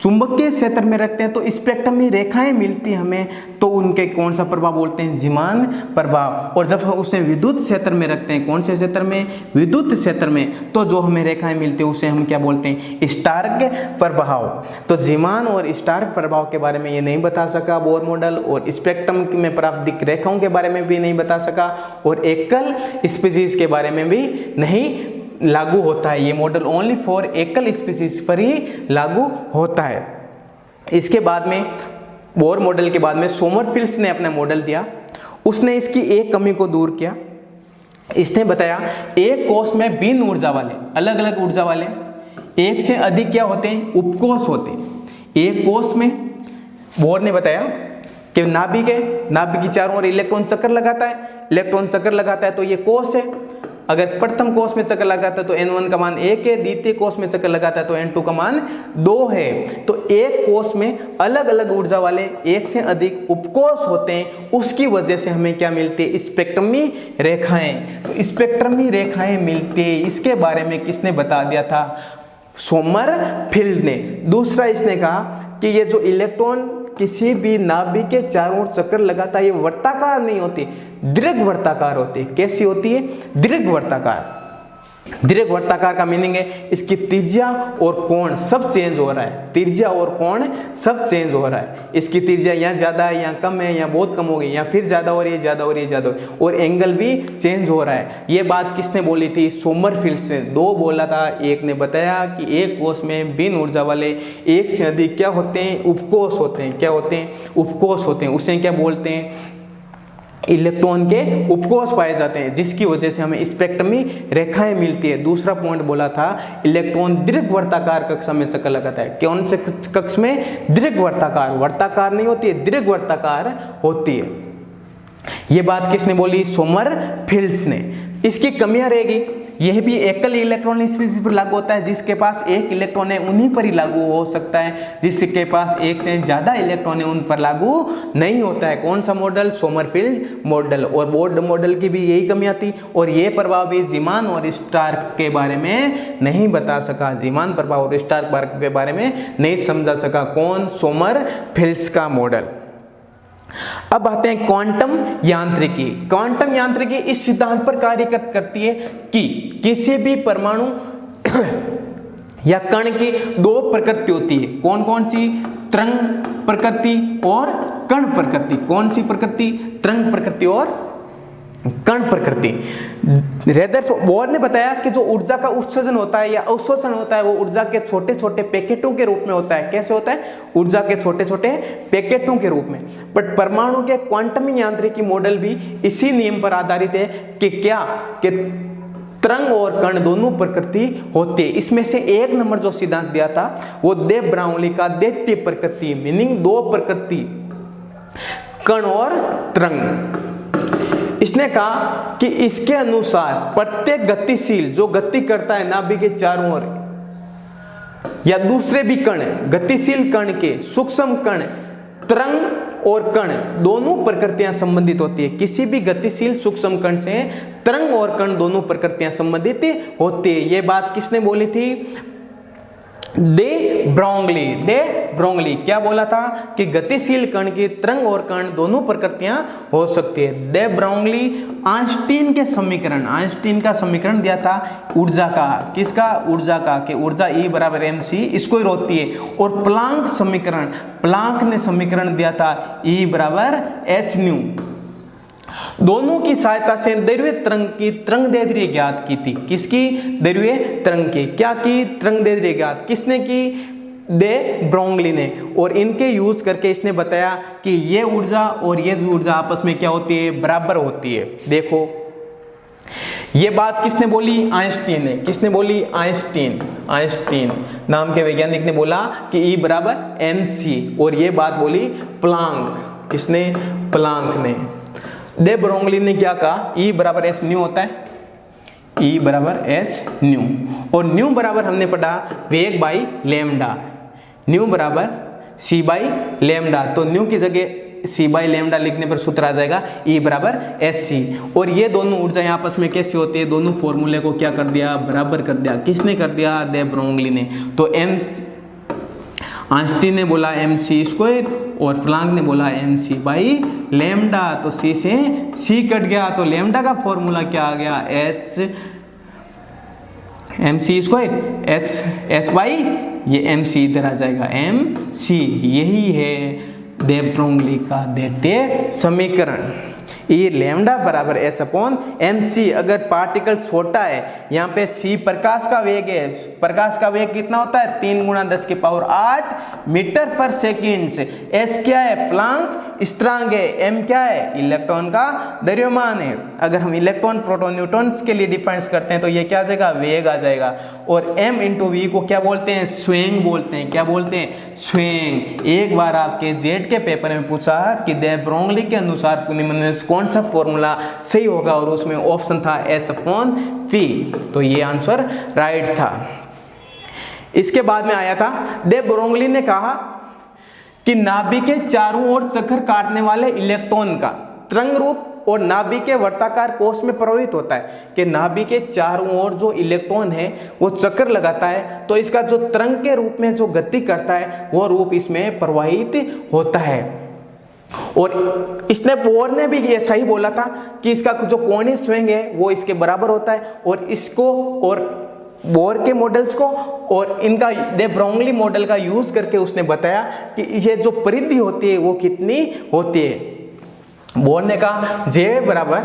चुंबकीय क्षेत्र में रखते हैं, तो स्पेक्ट्रम में रेखाएं मिलती हैं हमें, तो उनके कौन सा प्रभाव बोलते हैं, जीमान प्रभाव। और जब हम उसे विद्युत क्षेत्र में रखते हैं, कौन से क्षेत्र में, विद्युत क्षेत्र में, तो जो हमें रेखाएं मिलती है उसे हम क्या बोलते हैं, स्टार्क प्रभाव। तो जीमान और स्टार्क प्रभाव के बारे में ये नहीं बता सका बोर मॉडल, और स्पेक्ट्रम में प्राप्त रेखाओं के बारे में भी नहीं बता सका, और एकल स्पीशीज के बारे में भी नहीं लागू होता है। ये मॉडल ओनली फॉर एकल स्पीशीज पर ही लागू होता है। इसके बाद में बोर मॉडल के बाद में सोमरफेल्ड ने अपना मॉडल दिया। उसने इसकी एक कमी को दूर किया। इसने बताया एक कोष में भिन्न ऊर्जा वाले, अलग अलग ऊर्जा वाले एक से अधिक क्या होते हैं, उपकोष होते हैं। एक कोष में बोर ने बताया कि नाभिक है, नाभिक की चारों ओर इलेक्ट्रॉन चक्कर लगाता है, इलेक्ट्रॉन चक्कर लगाता है तो ये कोष है। अगर प्रथम कोष में चक्कर लगाता है तो n1 का मान 1 है, द्वितीय कोष में चक्कर लगाता है तो n2 का मान 2 है। तो एक कोष में अलग अलग ऊर्जा वाले एक से अधिक उपकोष होते हैं, उसकी वजह से हमें क्या मिलती है, स्पेक्ट्रमी रेखाएं। तो स्पेक्ट्रमी रेखाएं मिलती है, इसके बारे में किसने बता दिया था, सोमरफेल्ड ने। दूसरा इसने कहा कि ये जो इलेक्ट्रॉन किसी भी नाभिक के चारों ओर चक्कर लगाता है, ये वर्ताकार नहीं होती, दीर्घ वर्ताकार होती है। कैसी होती है, दीर्घ वर्ताकार। दीर्घ वर्ताकार का मीनिंग है इसकी त्रिज्या और कोण सब चेंज हो रहा है, त्रिज्या और कोण सब चेंज हो रहा है। इसकी त्रिज्या यहाँ ज्यादा है, यहाँ कम है, यहाँ बहुत कम हो गई, यहाँ फिर ज्यादा हो रही है, ज्यादा हो रही है, ज्यादा हो रही है, और एंगल भी चेंज हो रहा है। ये बात किसने बोली थी, सोमरफेल्ड से। दो बोला था, एक ने बताया कि एक कोष में भिन्न ऊर्जा वाले एक से अधिक क्या होते हैं, उपकोष होते हैं। क्या होते हैं, उपकोष होते हैं। उसे क्या बोलते हैं, इलेक्ट्रॉन के उपकोष पाए जाते हैं, जिसकी वजह से हमें स्पेक्ट्रमी रेखाएं मिलती है। दूसरा पॉइंट बोला था, इलेक्ट्रॉन दीर्घ वर्ताकार कक्षा में चक्कर लगाता है। कौन से कक्ष में, दीर्घ वर्ताकार, वर्ताकार नहीं होती है, दीर्घ वर्ताकार होती है। ये बात किसने बोली, सोमरफेल्ड ने। इसकी कमियां रहेगी, यह भी एकल इलेक्ट्रॉन स्पीशीज पर लागू होता है। जिसके पास एक इलेक्ट्रॉन है उन्हीं पर ही लागू हो सकता है, जिसके पास एक से ज्यादा इलेक्ट्रॉन है उन पर लागू नहीं होता है। कौन सा मॉडल, सोमरफेल्ड मॉडल। और बोर मॉडल की भी यही कमियां थी, और ये प्रभाव भी जीमान और स्टार्क के बारे में नहीं बता सका, जीमान प्रभाव और स्टार्क के बारे में नहीं समझा सका। कौन, सोमरफेल्ड का मॉडल। अब आते हैं क्वांटम यांत्रिकी। क्वांटम यांत्रिकी इस सिद्धांत पर कार्य करती है कि किसी भी परमाणु या कण की दो प्रकृति होती है। कौन कौन सी, तरंग प्रकृति और कण प्रकृति। कौन सी प्रकृति, तरंग प्रकृति और कण प्रकृति। रदरफोर्ड ने बताया कि जो ऊर्जा का उत्सर्जन होता है या अवशोषण होता है वो ऊर्जा के छोटे छोटे पैकेटों के रूप में होता है। कैसे होता है, ऊर्जा के छोटे छोटे पैकेटों के रूप में। बट परमाणु के क्वांटम यांत्रिकी मॉडल भी इसी नियम पर आधारित है कि क्या, कि तरंग और कण दोनों प्रकृति होती है। इसमें से एक नंबर जो सिद्धांत दिया था वो दे ब्राउनली का द्वितीय प्रकृति, मीनिंग दो प्रकृति, कण और तरंग। इसने कहा कि इसके अनुसार प्रत्येक गतिशील जो गति करता है नाभिक के चारों ओर, या दूसरे भी कण, गतिशील कण के सूक्ष्म कण, तरंग और कण दोनों प्रकृतियां संबंधित होती है। किसी भी गतिशील सूक्ष्म कण से तरंग और कण दोनों प्रकृतियां संबंधित होती है। ये बात किसने बोली थी, दे ब्रोंगली। क्या बोला था कि गतिशील कण की तरंग और कण दोनों प्रकृतियां हो सकती है। दे ब्रोंगली आइंस्टीन के समीकरण, आइंस्टीन का समीकरण दिया था ऊर्जा का। किसका, ऊर्जा का, कि ऊर्जा E बराबर mc, इसको ही होती है। और प्लांक समीकरण, प्लांक ने समीकरण दिया था E बराबर h न्यू। दोनों की सहायता से दैर्घ्य तरंग की तरंग दैर्घ्य ज्ञात की थी। किसकी, दैर्घ्य तरंग की। क्या की, तरंग दैर्घ्य ज्ञात किसने की, दे ब्रोंगली ने। और इनके यूज करके इसने बताया कि ये ऊर्जा और ये ऊर्जा आपस में क्या होती है, बराबर होती है। देखो ये बात किसने बोली, आइंस्टीन ने। किसने बोली, आइंस्टीन। आइंस्टीन नाम के वैज्ञानिक ने बोला कि E बराबर mc। और ये बात बोली प्लांक। किसने, प्लांक ने। दे ब्रोंगली ने क्या कहा, E बराबर एच न्यू होता है, E बराबर एच न्यू। और न्यू बराबर हमने पढ़ा वेग बाई लैम्डा, न्यू बराबर c बाई लैम्डा। तो न्यू की जगह सी बाई लेमडा लिखने पर सूत्र आ जाएगा E बराबर एस सी। और ये दोनों ऊर्जाएं आपस में कैसे होती है, दोनों फॉर्मूले को क्या कर दिया, बराबर कर दिया। किसने कर दिया, दे ब्रोंगली ने। तो एम आइंस्टीन ने बोला एम सी स्क्वायर और प्लांक ने बोला एम सी बाई लेमडा। तो सी से सी कट गया, तो लेमडा का फॉर्मूला क्या आ गया, H M C square H by ये एम सी इधर आ जाएगा एम सी। यही है दे ब्रोंगली का द्वितीय समीकरण। ई लेमडा बराबर एच अपॉन एम सी। अगर पार्टिकल छोटा है, यहाँ पे सी प्रकाश का वेग है, प्रकाश का वेग कितना होता है 3 × 10⁸ मीटर पर सेकेंड से। एच क्या है, प्लांक स्थिरांक है। एम क्या है, इलेक्ट्रॉन का द्रव्यमान है। अगर हम इलेक्ट्रॉन प्रोटॉन न्यूट्रॉन्स के लिए डिफाइन करते हैं तो ये क्या आ जाएगा, वेग आ जाएगा। और एम इंटू वी को क्या बोलते हैं, स्वेंग बोलते हैं। क्या बोलते हैं, स्वेंग। एक बार आपके जेट के पेपर में पूछा कि दे ब्रोंगली के अनुसार कौन सा फॉर्मूला सही होगा, और उसमें ऑप्शन था एच अपॉन पी। तो ये आंसर राइट था। इसके बाद में आया था दे ब्रोंगली ने कहा कि नाभिक के चारों ओर चक्कर काटने वाले इलेक्ट्रॉन का तरंग रूप और नाभिक के वर्ताकार कोश में प्रभावित होता है। कि नाभिक के चारों ओर जो इलेक्ट्रॉन है वो चक्कर लगाता है, तो इसका जो तरंग के रूप में जो गति करता है वो रूप इसमें प्रवाहित होता है। और इसने बोर ने भी ये सही बोला था कि इसका जो कोणीय स्वेग है वो इसके बराबर होता है। और इसको और बोर के मॉडल्स को और इनका दे ब्रोंगली मॉडल का यूज करके उसने बताया कि ये जो परिधि होती है वो कितनी होती है। बोर ने कहा जे बराबर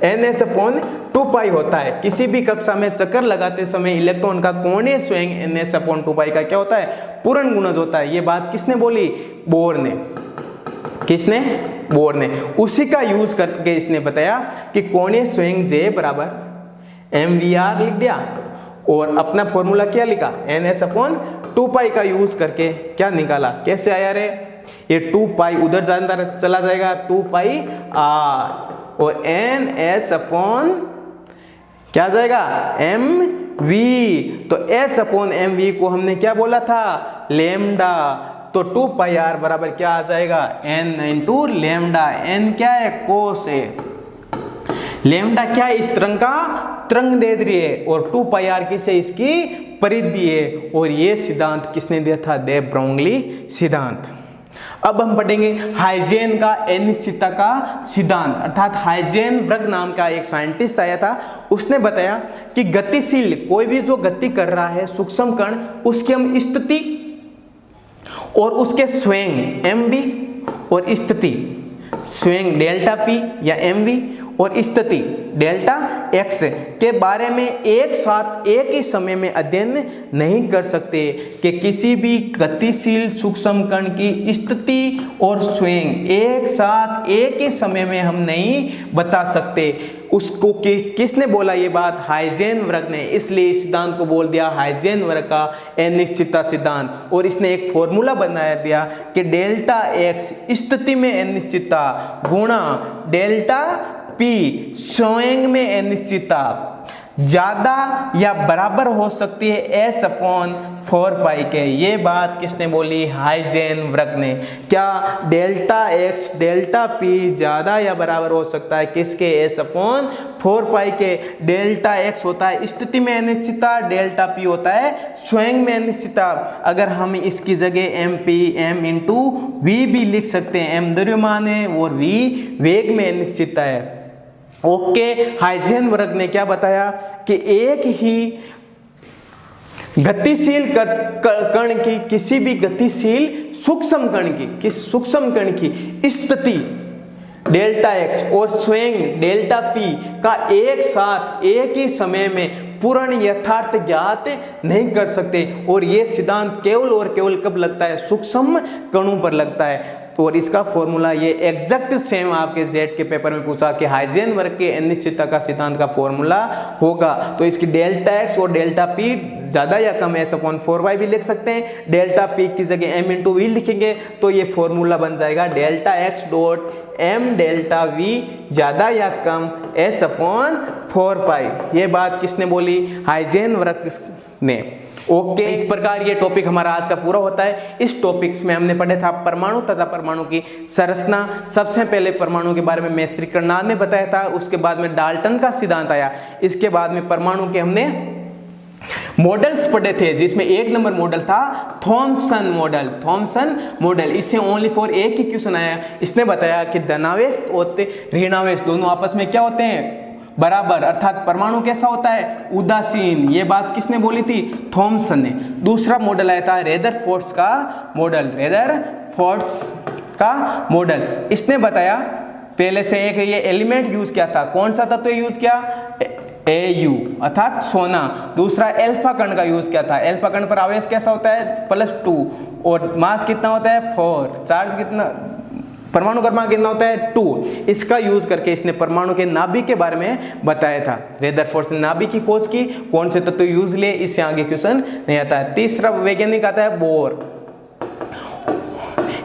NH अपॉन 2 होता है। किसी भी कक्षा में चक्कर लगाते समय इलेक्ट्रॉन का कोणीय स्वेग NH अपॉन 2 का क्या होता है, पूर्ण गुणज होता है। ये बात किसने बोली, बोर ने। किसने, बोर ने। उसी का यूज करके इसने बताया कि कोणीय स्वेग J बराबर mvr लिख दिया और अपना फॉर्मूला क्या लिखा, NH अपॉन 2 का यूज करके क्या निकाला। कैसे आया रे, ये 2 उधर जाता चला जाएगा 2 r और NH अपॉन क्या जाएगा mv। तो H अपॉन mv को हमने क्या बोला था, लेमडा। तो 2πr बराबर क्या आ जाएगा, n इंटू लेमडा। n क्या है, कोस है। लेमडा क्या है, इस तरंग का तरंग दैर्ध्य है। और 2πr किसे, इसकी परिधि है। और ये सिद्धांत किसने दिया था, दे ब्रोंगली सिद्धांत। अब हम पढ़ेंगे हाइजेन का अनिश्चितता का सिद्धांत। अर्थात हाइजेनबर्ग नाम का एक साइंटिस्ट आया था, उसने बताया कि गतिशील कोई भी जो गति कर रहा है सूक्ष्म कण, उसकी हम स्थिति और उसके स्वेग mv और स्थिति स्वेग डेल्टा p या mv और स्थिति डेल्टा x के बारे में एक साथ एक ही समय में अध्ययन नहीं कर सकते। कि किसी भी गतिशील सूक्ष्म कण की स्थिति और स्वेग एक साथ एक ही समय में हम नहीं बता सकते। उसको किसने बोला ये बात, हाइजेनबर्ग ने। इसलिए इस सिद्धांत को बोल दिया हाइजेनबर्ग का अनिश्चितता सिद्धांत। और इसने एक फॉर्मूला बनाया दिया कि डेल्टा x स्थिति में अनिश्चितता गुणा डेल्टा p स्वेग में अनिश्चितता ज्यादा या बराबर हो सकती है h अपॉन 4 के। ये बात किसने बोली, हाइजेनबर्ग ने। क्या डेल्टा x डेल्टा p ज्यादा या बराबर हो सकता है किसके, h अपॉन 4 के। डेल्टा x होता है स्थिति में अनिश्चितता, डेल्टा p होता है स्वेग में अनिश्चितता। अगर हम इसकी जगह m इंटू v भी लिख सकते हैं। m द्रव्यमान है और v वेग में अनिश्चितता है। ओके, हाइजेनबर्ग ने क्या बताया कि एक ही गतिशील कण की, किसी भी गतिशील सूक्ष्म कण की स्थिति डेल्टा x और स्वेग डेल्टा p का एक साथ एक ही समय में पूर्ण यथार्थ ज्ञात नहीं कर सकते। और ये सिद्धांत केवल और केवल कब लगता है, सूक्ष्म कणों पर लगता है। और इसका फॉर्मूला ये एग्जैक्ट सेम आपके जेट के पेपर में पूछा कि हाइजेनबर्ग के अनिश्चितता का सिद्धांत का फॉर्मूला होगा। तो इसकी डेल्टा x और डेल्टा p ज्यादा या कम h अपॉन 4 भी लिख सकते हैं। डेल्टा p की जगह m इंटू वी लिखेंगे तो ये फॉर्मूला बन जाएगा delta x dot m delta v ज्यादा या कम h अपॉन 4। ये बात किसने बोली, हाइजेनबर्ग ने। ओके, इस प्रकार ये टॉपिक हमारा आज का पूरा होता है। इस टॉपिक्स में हमने पढ़ा था परमाणु तथा परमाणु की संरचना। सबसे पहले परमाणु के बारे में मैत्री कर्नाड ने बताया था, उसके बाद में डाल्टन का सिद्धांत आया, इसके बाद में परमाणु के हमने मॉडल्स पढ़े थे, जिसमें एक नंबर मॉडल था थॉमसन मॉडल। थॉमसन मॉडल, इससे ओनली फॉर एक ही क्वेश्चन आया। इसने बताया कि धनावेश और ऋणावेश दोनों आपस में क्या होते हैं, बराबर, अर्थात परमाणु कैसा होता है, उदासीन। ये बात किसने बोली थी, थॉमसन ने। दूसरा मॉडल आया था रेदरफोर्ड का मॉडल, रेदरफोर्ड का मॉडल। इसने बताया पहले से एक ये एलिमेंट यूज किया था, कौन सा तत्व यूज किया, Au अर्थात सोना। दूसरा एल्फा कण का यूज किया था, एल्फा कण पर आवेश कैसा होता है, +2, और मास कितना होता है 4, चार्ज कितना, परमाणु क्रमांक कितना होता है 2। इसका यूज करके इसने परमाणु के नाभिक के बारे में बताया था। रेदरफोर्ड ने नाभिक की खोज की, कौन से तत्व यूज लिए, इससे आगे क्वेश्चन नहीं आता है। तीसरा वैज्ञानिक आता है बोर।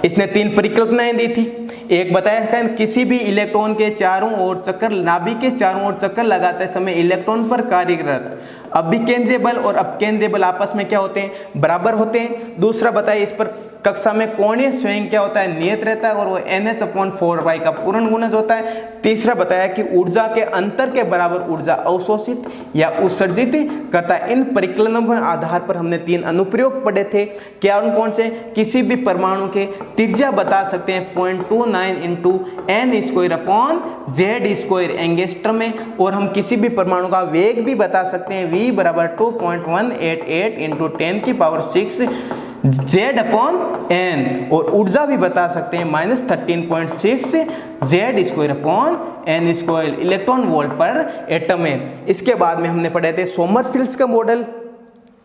इसने 3 परिकल्पनाएं दी थी। एक बताया था किसी भी इलेक्ट्रॉन के चारों ओर चक्कर, नाभिक के चारों ओर चक्कर लगाते समय इलेक्ट्रॉन पर कार्यरत अभिकेंद्रीय बल और अपकेंद्रीय बल आपस में क्या होते हैं, बराबर होते हैं। दूसरा बताया इस पर कक्षा में कोणीय स्वयं क्या होता है, नियत रहता है, और वो NH/4y का पूर्ण गुणज होता है। तीसरा बताया कि ऊर्जा के अंतर के बराबर ऊर्जा अवशोषित या उत्सर्जित करता है। इन परिकल्पनाओं के आधार पर हमने 3 अनुप्रयोग पढ़े थे। क्या उन कौन से, किसी भी परमाणु के त्रिज्या बता सकते हैं 0.29 × n²/z² एंगस्ट्रम में, और हम किसी भी परमाणु का वेग भी बता सकते हैं, v = 2.188 × 10⁻⁶ z/n, और ऊर्जा भी बता सकते हैं -13.6 z²/n² इलेक्ट्रॉन वोल्ट पर एटम में। इसके बाद में हमने पढ़े थे सोमरफेल्ड का मॉडल।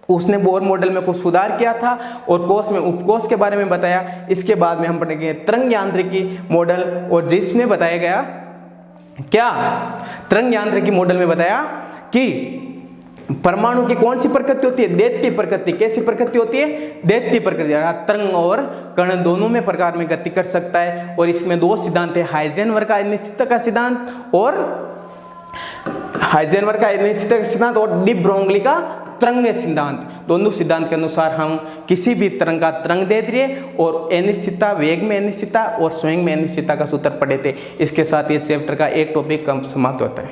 उसने बोर मॉडल में कुछ सुधार किया था और कोश में उपकोश के बारे में बताया। इसके बाद में हम पढ़ेंगे तरंग यांत्रिकी मॉडल, और जिसमें बताया गया क्या, तरंग यांत्रिकी मॉडल में बताया कि परमाणु की कौन सी प्रकृति होती है, दैत्य प्रकृति। कैसी प्रकृति होती है, दैत्य प्रकृति, अर्थात तरंग और कण दोनों में प्रकार में गति कर सकता है। और इसमें 2 सिद्धांत है, हाइजेनबर्ग का अनिश्चितता का सिद्धांत और हाइजेनबर्ग का अनिश्चितता का सिद्धांत और डी ब्रोगली का तरंग सिद्धांत। दोनों सिद्धांत के अनुसार हम किसी भी तरंग का तरंग दैर्ध्य और अनिश्चितता, वेग में अनिश्चितता और स्वयं में अनिश्चितता का सूत्र पढ़े थे। इसके साथ ये चैप्टर का एक टॉपिक कम समाप्त होता है।